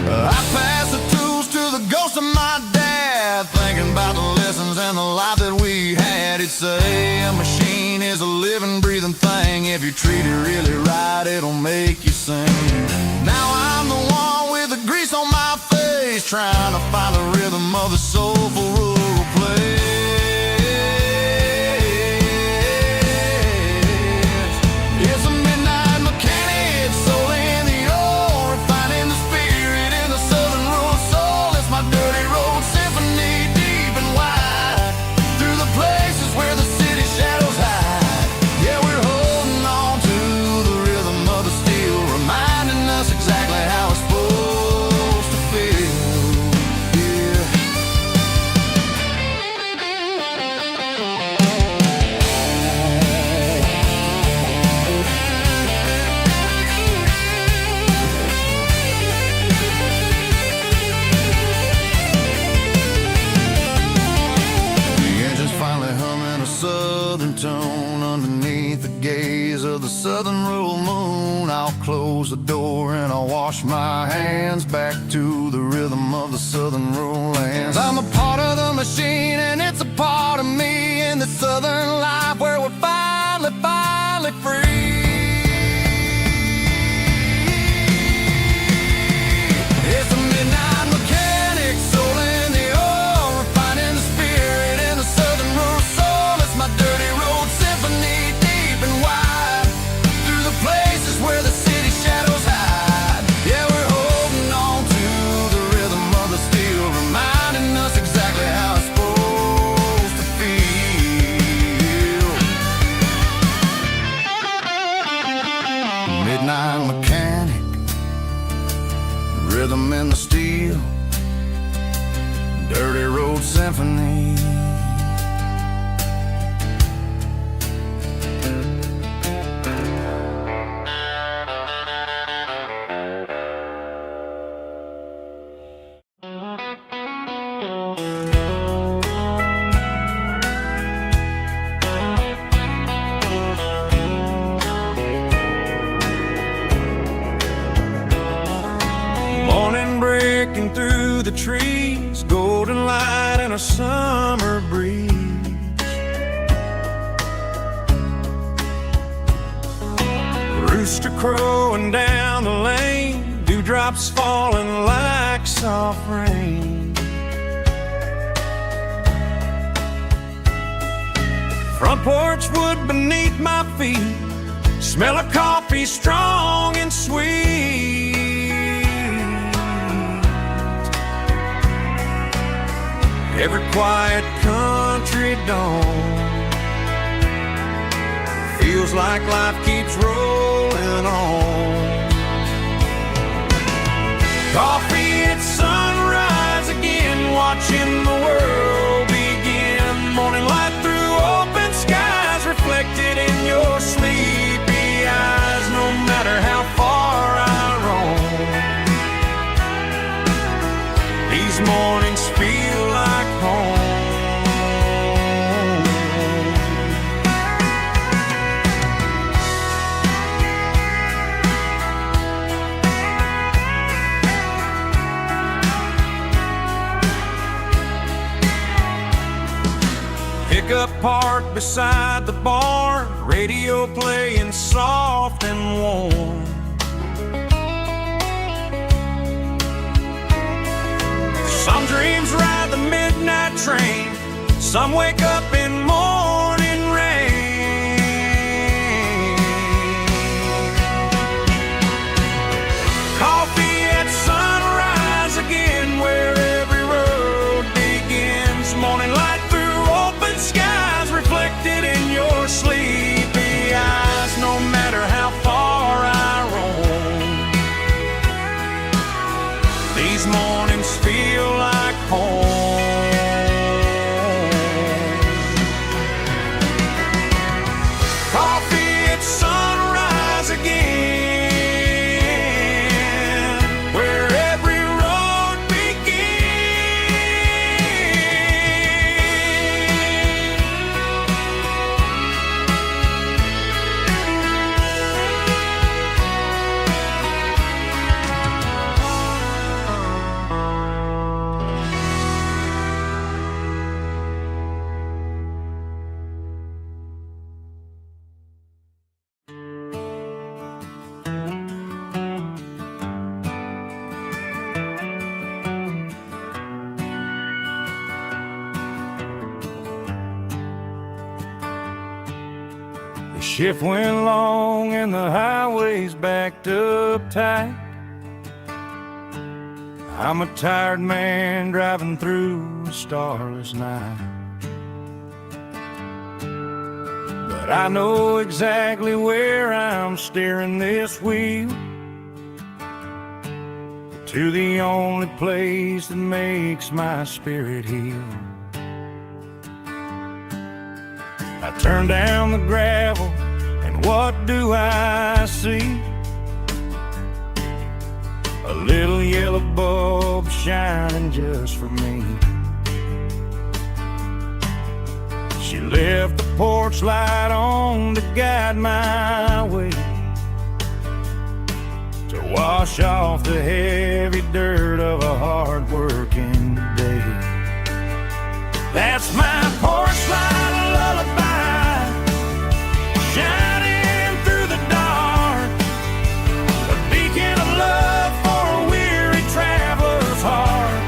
I pass the tools to the ghost of my dad, thinking about the lessons and the life that we had. He'd say a machine is a living, breathing thing. If you treat it really right, it'll make you sing. Now I'm the one with the grease on my face, trying to find the rhythm of the soulful rural place. It's a midnight mechanic, soul in the ore, refining the spirit in the southern rural soul. It's my dirty road symphony, deep and wide, through the places where the city shadows hide. Yeah, we're holding on to the rhythm of the steel, reminding us exactly how it's supposed to feel. Yeah. The engine's finally humming a southern tone underneath the gaze of the southern rural moon. I'll close the door and I'll wash my hands, back to the rhythm of the southern rural lands. I'm a part of the machine and it's a part of me, in the southern life where we're finally free. It's a midnight mechanic, soul in the ore, refining the spirit in the southern rural soul. It's my dirty road symphony, deep and wide, through the places where the city shadows hide. Yeah, we're holding on to the rhythm of the steel, reminding us exactly how it's supposed to feel. Midnight mechanic, rhythm in the steel, dirty road symphony. Morning breaking through the trees, golden light and a summer breeze. rooster crowing down the lane, dewdrops falling like soft rain. Front porch wood beneath my feet, smell of coffee strong and sweet. Every quiet country dawn feels like life keeps rolling on. Coffee at sunrise again, watching the world begin. Morning light through open skies, reflected in your sleepy eyes. No matter how far I roam, these mornings feel like home. Pickup parked beside the barn, radio playing soft and warm. Some dreams ride the midnight train, some wake up in morning rain. Coffee at sunrise again, where every road begins. Morning light through open skies, reflected in your sleepy eyes. No matter how far I roam, these mornings feel like home. Coffee at sunrise again, where every road The shift went long and the highway's backed up tight. I'm a tired man driving through a starless night, but I know exactly where I'm steering this wheel, to the only place that makes my spirit heal. I turn down the gravel, and what do I see? A little yellow bulb shining just for me. She left the porch light on to guide my way, to wash off the heavy dirt of a hard-working day. That's my porch light lullaby, shining through the dark, a beacon of love for a weary traveler's heart.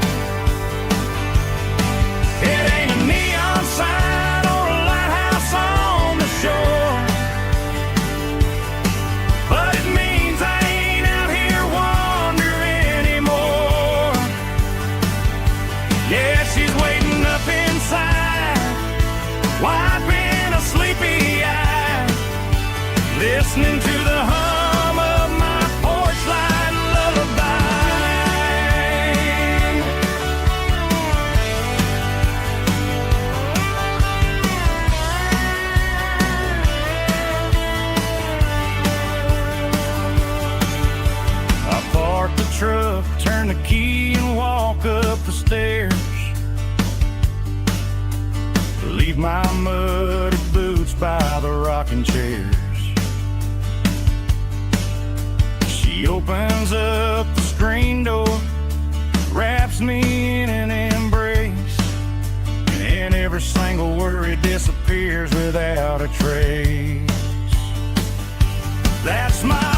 It ain't a neon sign or a lighthouse on the shore, but it means I ain't out here wandering anymore. Yeah, she's waiting up inside, wiping a sleepy eye, listening to the hum of my porch light lullaby. I park the truck, turn the key and walk up the stairs, leave my muddy boots by the rocking chairs. She opens up the screen door, wraps me in an embrace, and every single worry disappears without a trace. That's my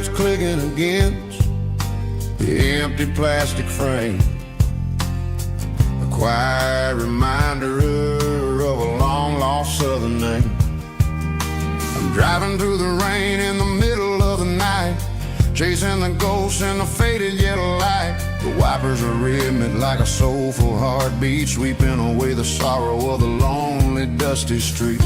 words clicking against the empty plastic frame. A quiet reminder of a long-lost southern name. I'm driving through the rain in the middle of the night, chasing the ghosts in the faded yellow light. The wipers are rhythmic like a soulful heartbeat, sweeping away the sorrow of the lonely, dusty street.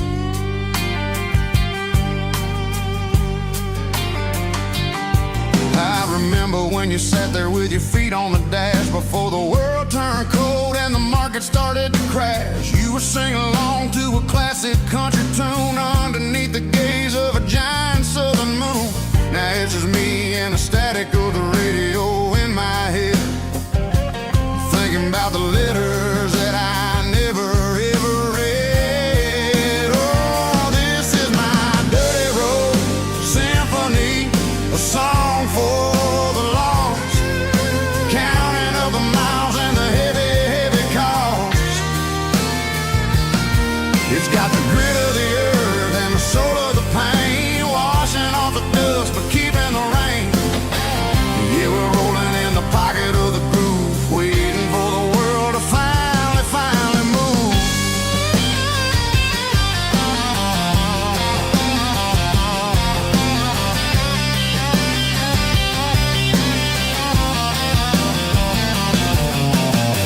I remember when you sat there with your feet on the dash before the world turned cold and the market started to crash. You were singing along to a classic country tune underneath the gaze of a giant southern moon. Now it's just me and the static of the radio in my head, thinking about the letters that I never ever read. Oh, this is my dirty road symphony, a song for the lost, counting up the miles and the heavy, heavy cost. It's got the grit of the earth and the soul of the pain, washing off the dust but keeping the rain. Yeah, we're rolling in the pocket of the groove, waiting for the world to finally move.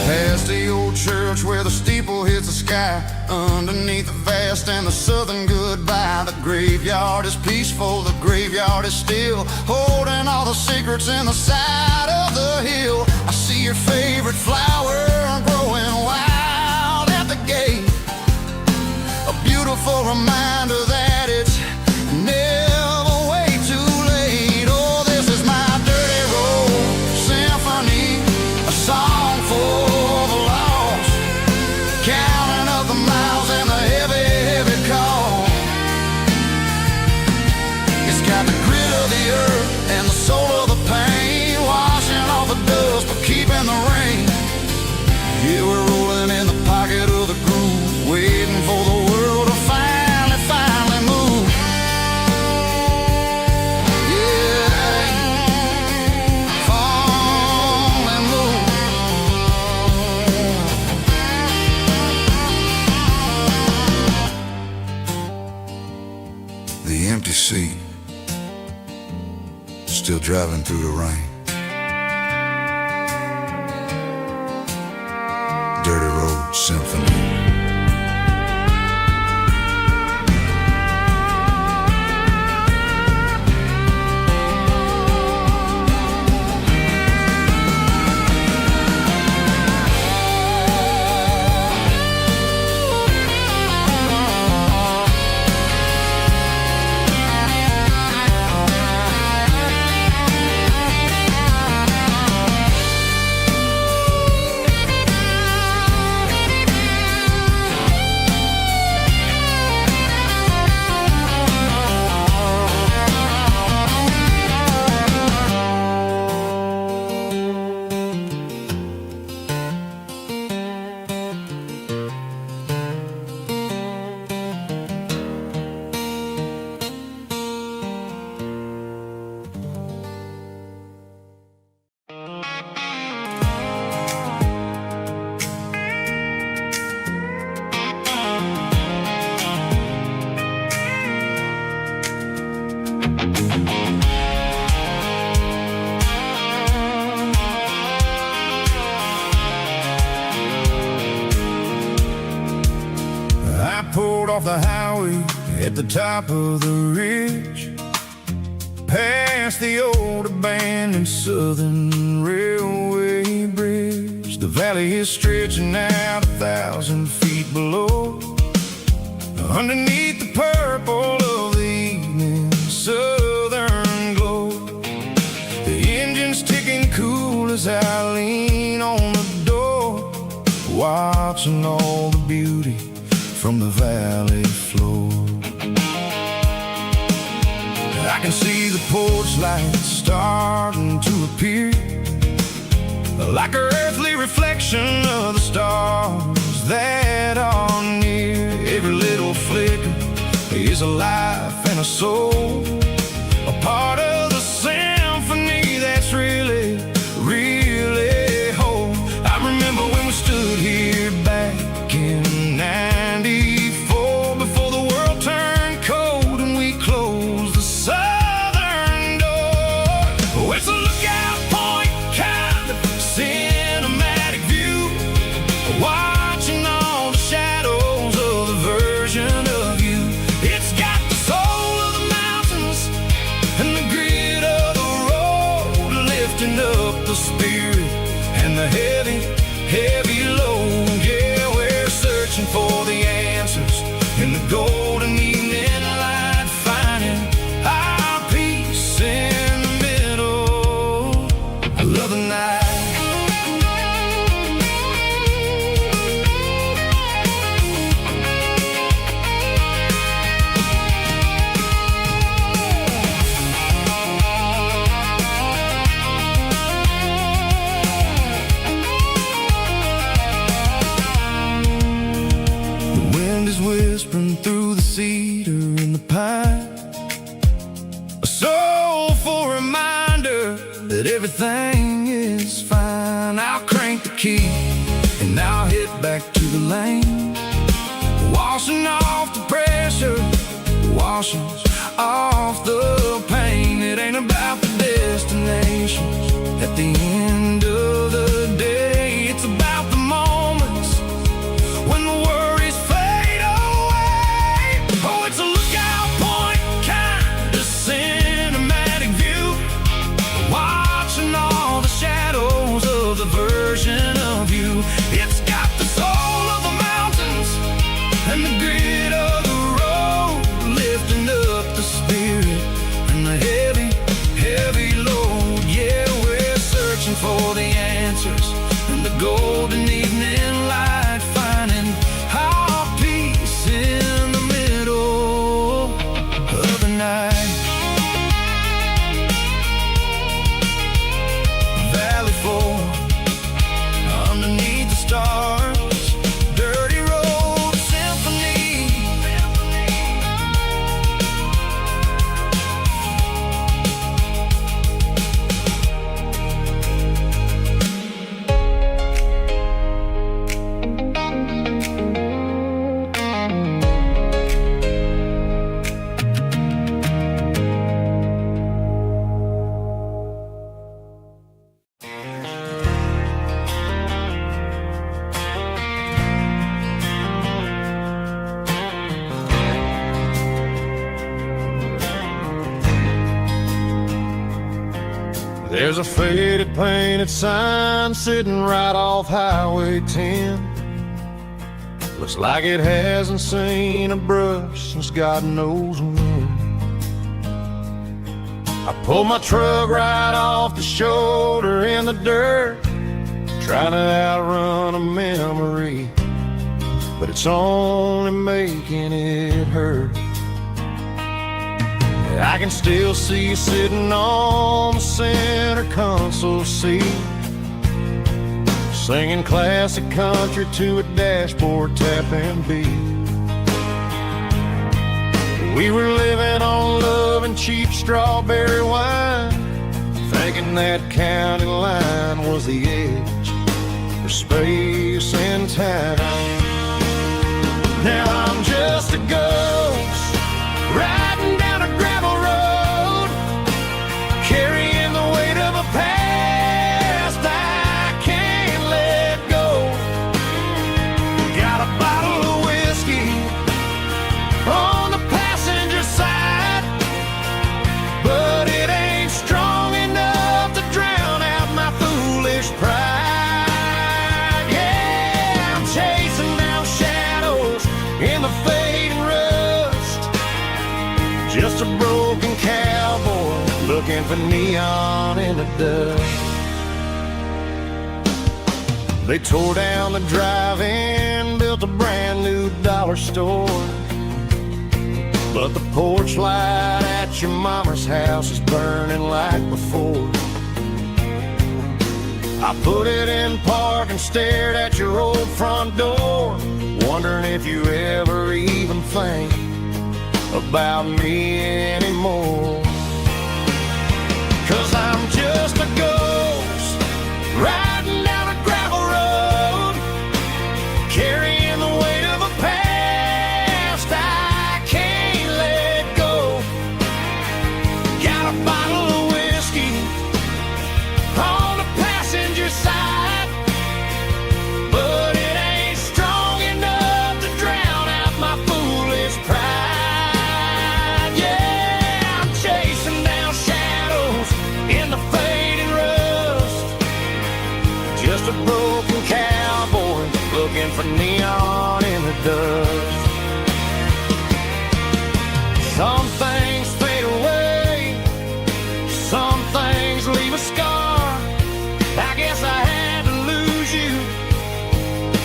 Past the old church where the steeple hits the sky, underneath the vast and the southern goodbye. The graveyard is peaceful, the graveyard is still, holding all the secrets in the side of the hill. I see your favorite flower growing wild at the gate, a beautiful reminder that it's never way too late. Oh, this is my dirty road symphony, a song for the lost, counting up the miles and the heavy, heavy call. It's got the grit of the earth and the soul of the pain, washing off the dust but keeping the rain. Yeah, we're rolling in the pocket of the groove, waiting for the world to finally move. Yeah, finally move. The empty seat, still driving through the rain. Dirty road symphony. I pulled off the highway at the top of the ridge, past the old abandoned southern railway bridge. The valley is stretching out 1,000 feet below, underneath the purple of the evening southern glow. The engine's ticking cool as I lean on the door, watching all the beauty from the valley floor. I can see the porch lights starting to appear, like an earthly reflection of the stars that are near. Every little flicker is a life and a soul, a part of the same and the heavy, heavy load. Yeah, we're searching for the answers in the golden evening light, finding our peace in the middle of the night. Whispering through the cedar and the pine, a soulful reminder that everything is fine. I'll crank the key and I'll hit back to the lane, washing off the pressure, washing off the pain. It ain't about the destinations at the end of the day. It's about the moments when the worries fade away. Oh, it's a lookout point, kind of cinematic view, watching all the shadows of the version of you. It's got the soul of the mountains and the grit of the road, lifting up the spirit and the heavy, heavy load. Yeah, we're searching for the answers in the golden evening light, finding our peace in the middle of the night. Valley floor, underneath the stars, dirty road symphony. There's a faded painted sign sitting right off Highway 10. Looks like it hasn't seen a brush since God knows when. I pulled my truck right off the shoulder in the dirt, trying to outrun a memory, but it's only making it hurt. I can still see you sitting on the center console seat, singing classic country to a dashboard tapping beat. We were living on love and cheap strawberry wine, thinking that county line was the edge for space and time. Now I'm just a ghost riding down a gravel road, carrying the weight of a past I can't let go. Got a bottle of whiskey on the passenger side, but it ain't strong enough to drown out my foolish pride. Yeah, I'm chasing down shadows in the fading rust, just a broken cowboy looking for neon in the dust. They tore down the drive-in, built a brand new dollar store, but the porch light at your mama's house is burning like before. I put it in park and stared at your old front door, wondering if you ever even think about me anymore. 'Cause I'm just a ghost riding down a gravel road, carrying the weight of a past I can't let go. Got a bottle of whiskey on the passenger side, but it ain't strong enough to drown out my foolish pride. Yeah, I'm chasing down shadows in the fading rust, just a broken cowboy looking for neon in the dust. Some things fade away, some things leave a scar. I guess I had to lose you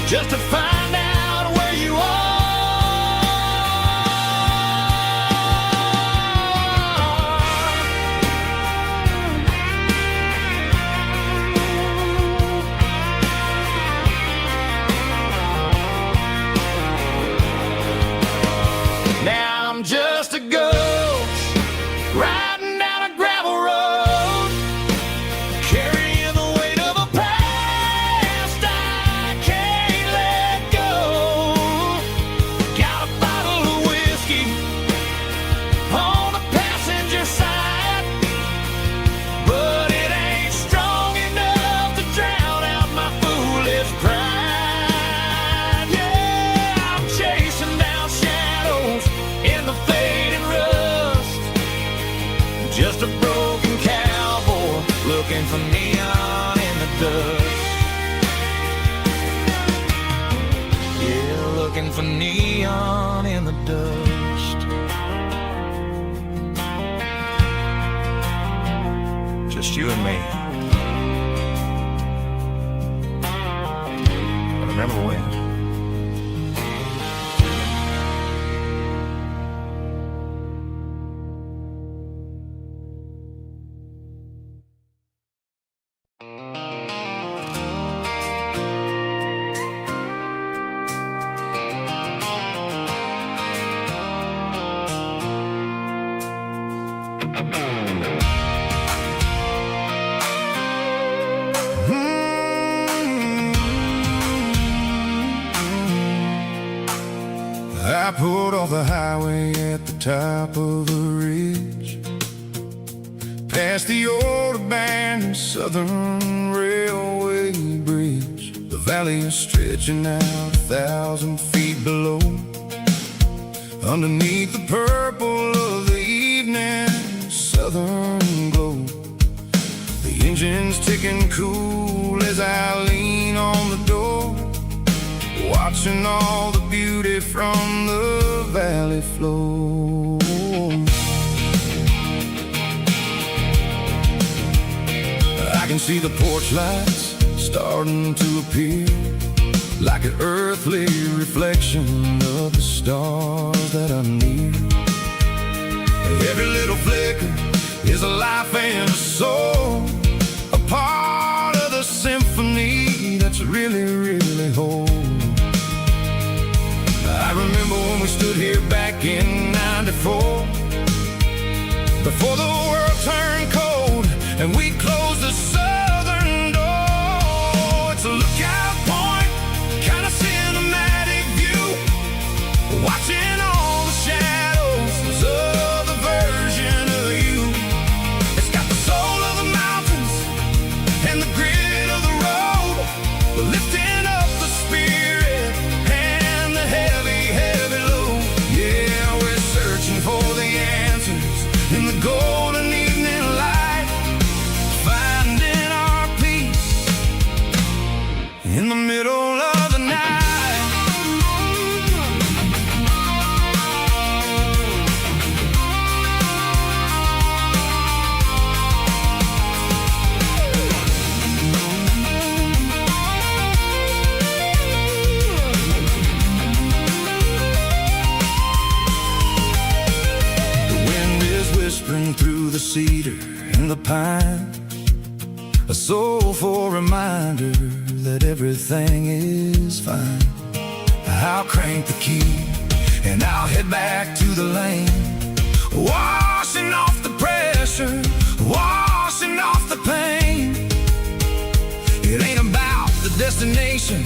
just to find out where you are. Now I'm just a ghost riding down a gravel road, carrying the weight of a past I can't let go. Got a bottle of whiskey on the passenger side, but it ain't strong enough to drown out my foolish pride. Yeah, I'm chasing down shadows in the fading rust, just a broken cowboy looking for neon in the dust. Yeah, looking for neon in the dust. Just you and me. I remember when. I pulled off the highway at the top of a ridge, past the old abandoned Southern Railway bridge. The valley is stretching out 1,000 feet below, underneath the purple of the evening southern glow. The engine's ticking cool as I lean on the door, watching all the beauty from the valley flow. I can see the porch lights starting to appear, like an earthly reflection of the stars that are near. Every little flicker is a life and a soul, a part of the symphony that's really, really whole. I remember when we stood here back in '94, before the world turned cold and we closed the southern door. It's a lookout point, kind of cinematic view, watching all the shadows of the version of you. It's got the soul of the mountains and the grit of the road, lifting up the spirit and the heavy, heavy load. Yeah, we're searching for the answers in the golden evening light, finding our peace in the middle of the night. Whispering through the cedar and the pine, a soulful reminder that everything is fine. I'll crank the key and I'll head back to the lane, washing off the pressure, washing off the pain. It ain't about the destination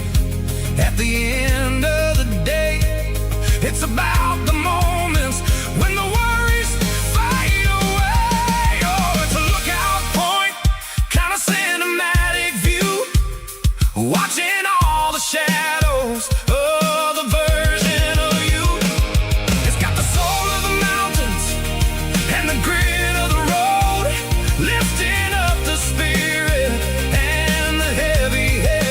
at the end of the day, it's about the moments when the worries fade away. Oh, it's a lookout point, kind of cinematic view, watching all the shadows of the version of you. It's got the soul of the mountains and the grit of the road, lifting up the spirit and the heavy head.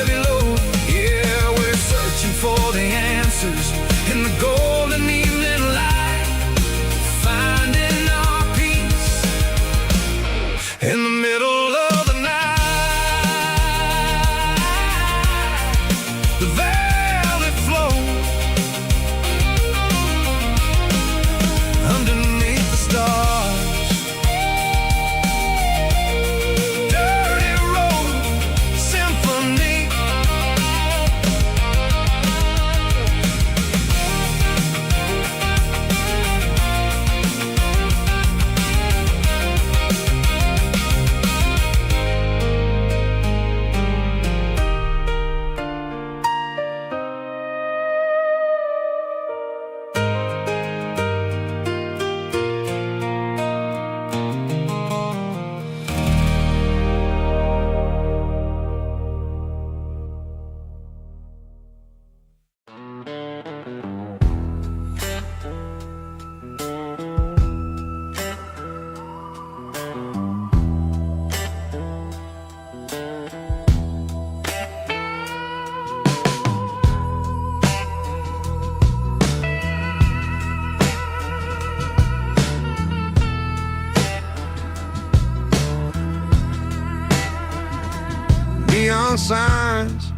neon signs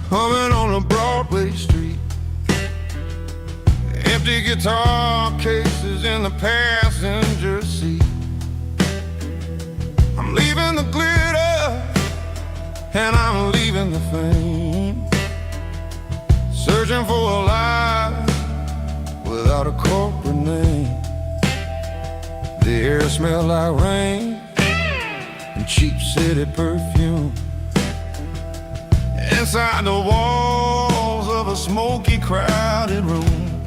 humming on a Broadway street. Empty guitar cases in the passenger seat. I'm leaving the glitter and I'm leaving the fame, searching for a life without a corporate name. The air smelled like rain and cheap city perfume. Inside the walls of a smoky, crowded room,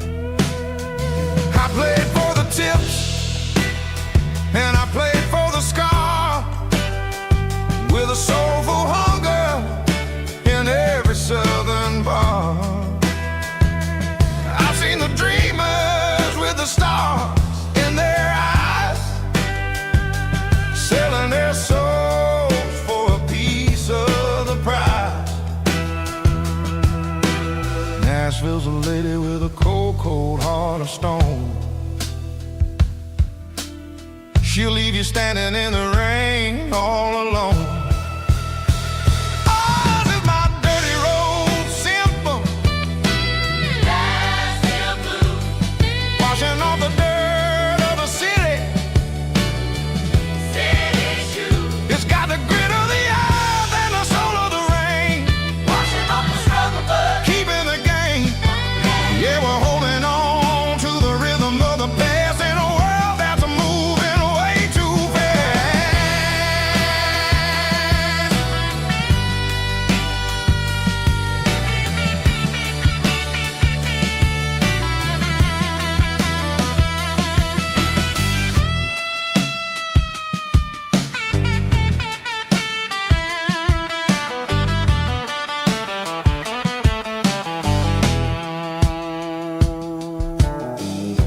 I played for the tips and I played for the scar, with a soulful hunger in every southern bar. I've seen the dreamers with the stars in their eyes, selling their souls for a piece of the prize. Nashville's a lady with a cold, cold heart of stone. She'll leave you standing in the rain all alone. Oh, this is my dirty road symphony, Nashville blues, washing off the dirt of the city, city shoes. It's got the grit of the earth and the soul of the rain, washing off the struggle but keeping the game. Yeah, we're holding on to the rhythm of the past in a world that's moving way too fast.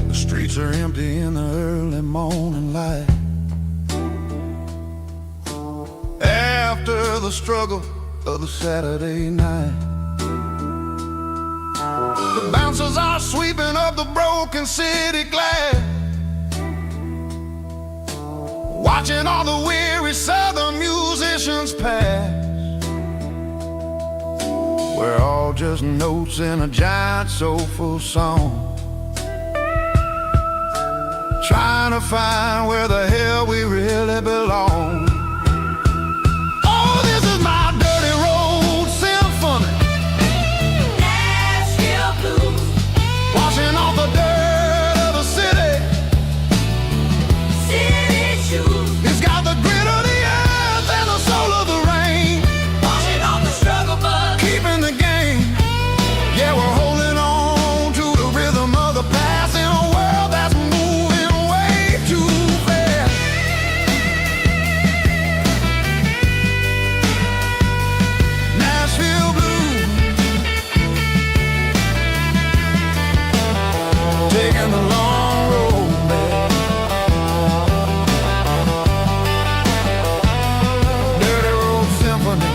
The streets are empty in the early morning light, after the struggle of the Saturday night. The bouncers are sweeping up the broken city glass, watching all the weary southern musicians pass. We're all just notes in a giant soulful song, trying to find where the hell we really belong. Oh, this is my dirty road symphony, Nashville blues, washing off the dirt of the city, city shoes. It's got the grit of the earth and the soul of the rain, washing off the struggle but keeping the game. Yeah, we're holding on to the rhythm of the past in a world that's moving way too fast. Nashville blues, taking the long road back. Dirty road symphony.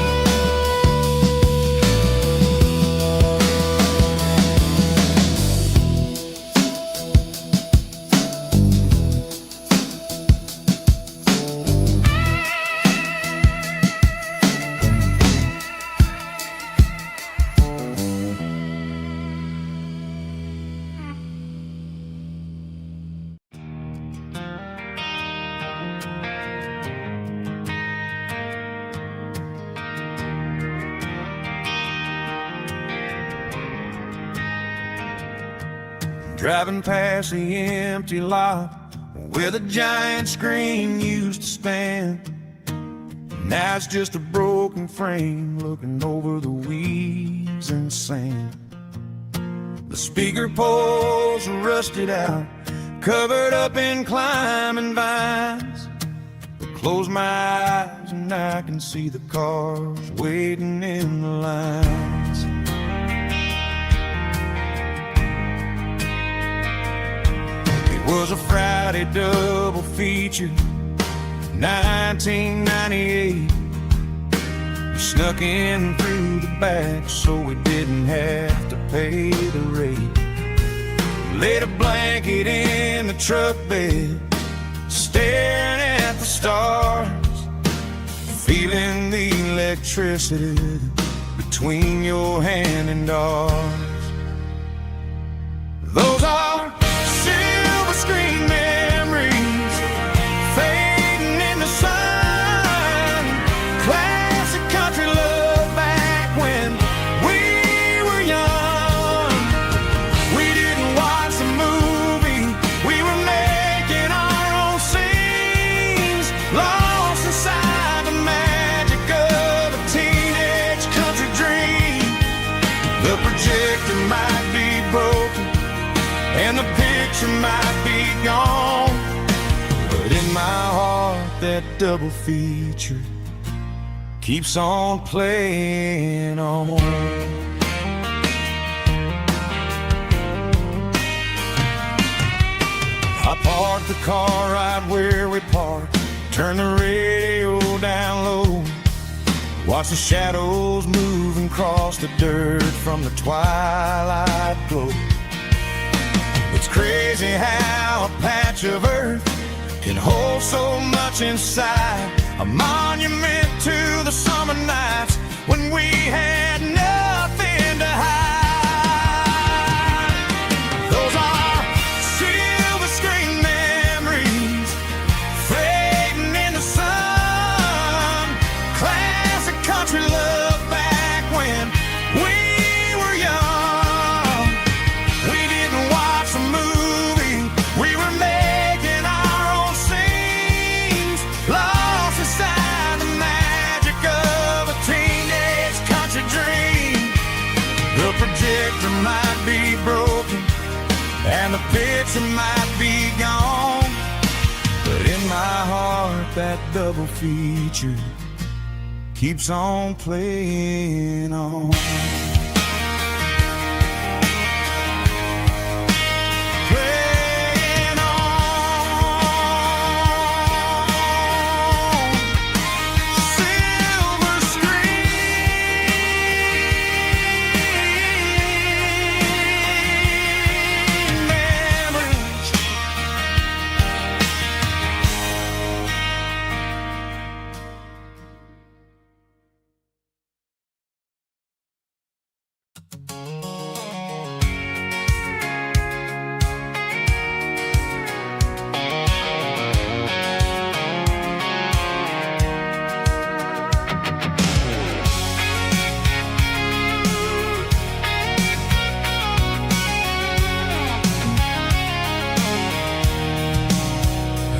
Driving past the empty lot where the giant screen used to stand. Now it's just a broken frame looking over the weeds and sand. The speaker poles are rusted out, covered up in climbing vines. But close my eyes and I can see the cars waiting in the lines. It was a Friday double feature, 1998. We snuck in through the back so we didn't have to pay the rate. Laid a blanket in the truck bed, staring at the stars. feeling the electricity between your hand and ours. Those are silver screen memories fading in the sun. Classic country love back when we were young. We didn't watch a movie, we were making our own scenes, lost inside the magic of a teenage country dream. The projector might be broken and the picture might be gone, but in my heart that double feature keeps on playing on. I parked the car right where we parked, turn the radio down low, watch the shadows move and cross the dirt from the twilight glow. It's crazy how a patch of earth can hold so much inside, a monument to the summer nights when we had nothing to hide. Those are silver screen memories fading in the sun. Classic country love back when we were young. We didn't watch a movie, we were making our own scenes, lost inside the magic of a teenage country dream. The projector might be broken and the picture might be gone, but in my heart that double feature keeps on playing on. Playing on. Silver screen memories.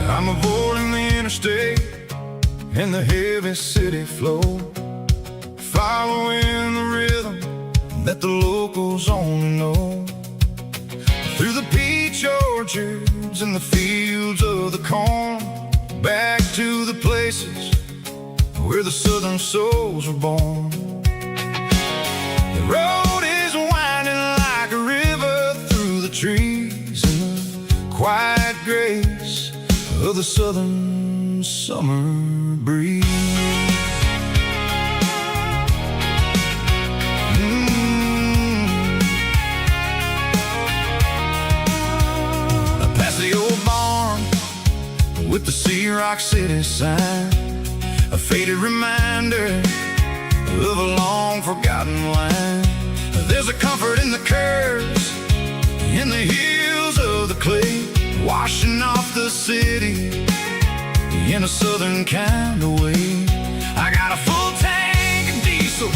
I'm avoiding the interstate and the heavy city flow, following the rhythm that the locals only know. Through the peach orchards and the fields of the corn, back to the places where the southern souls were born. The road is winding like a river through the trees in the quiet grace of the southern summer breeze. Past the old barn with the Sea Rock City sign, a faded reminder of a long forgotten line. There's a comfort in the curves, in the hills of the clay, washing off the city in a southern kind of way. I got a full tank of diesel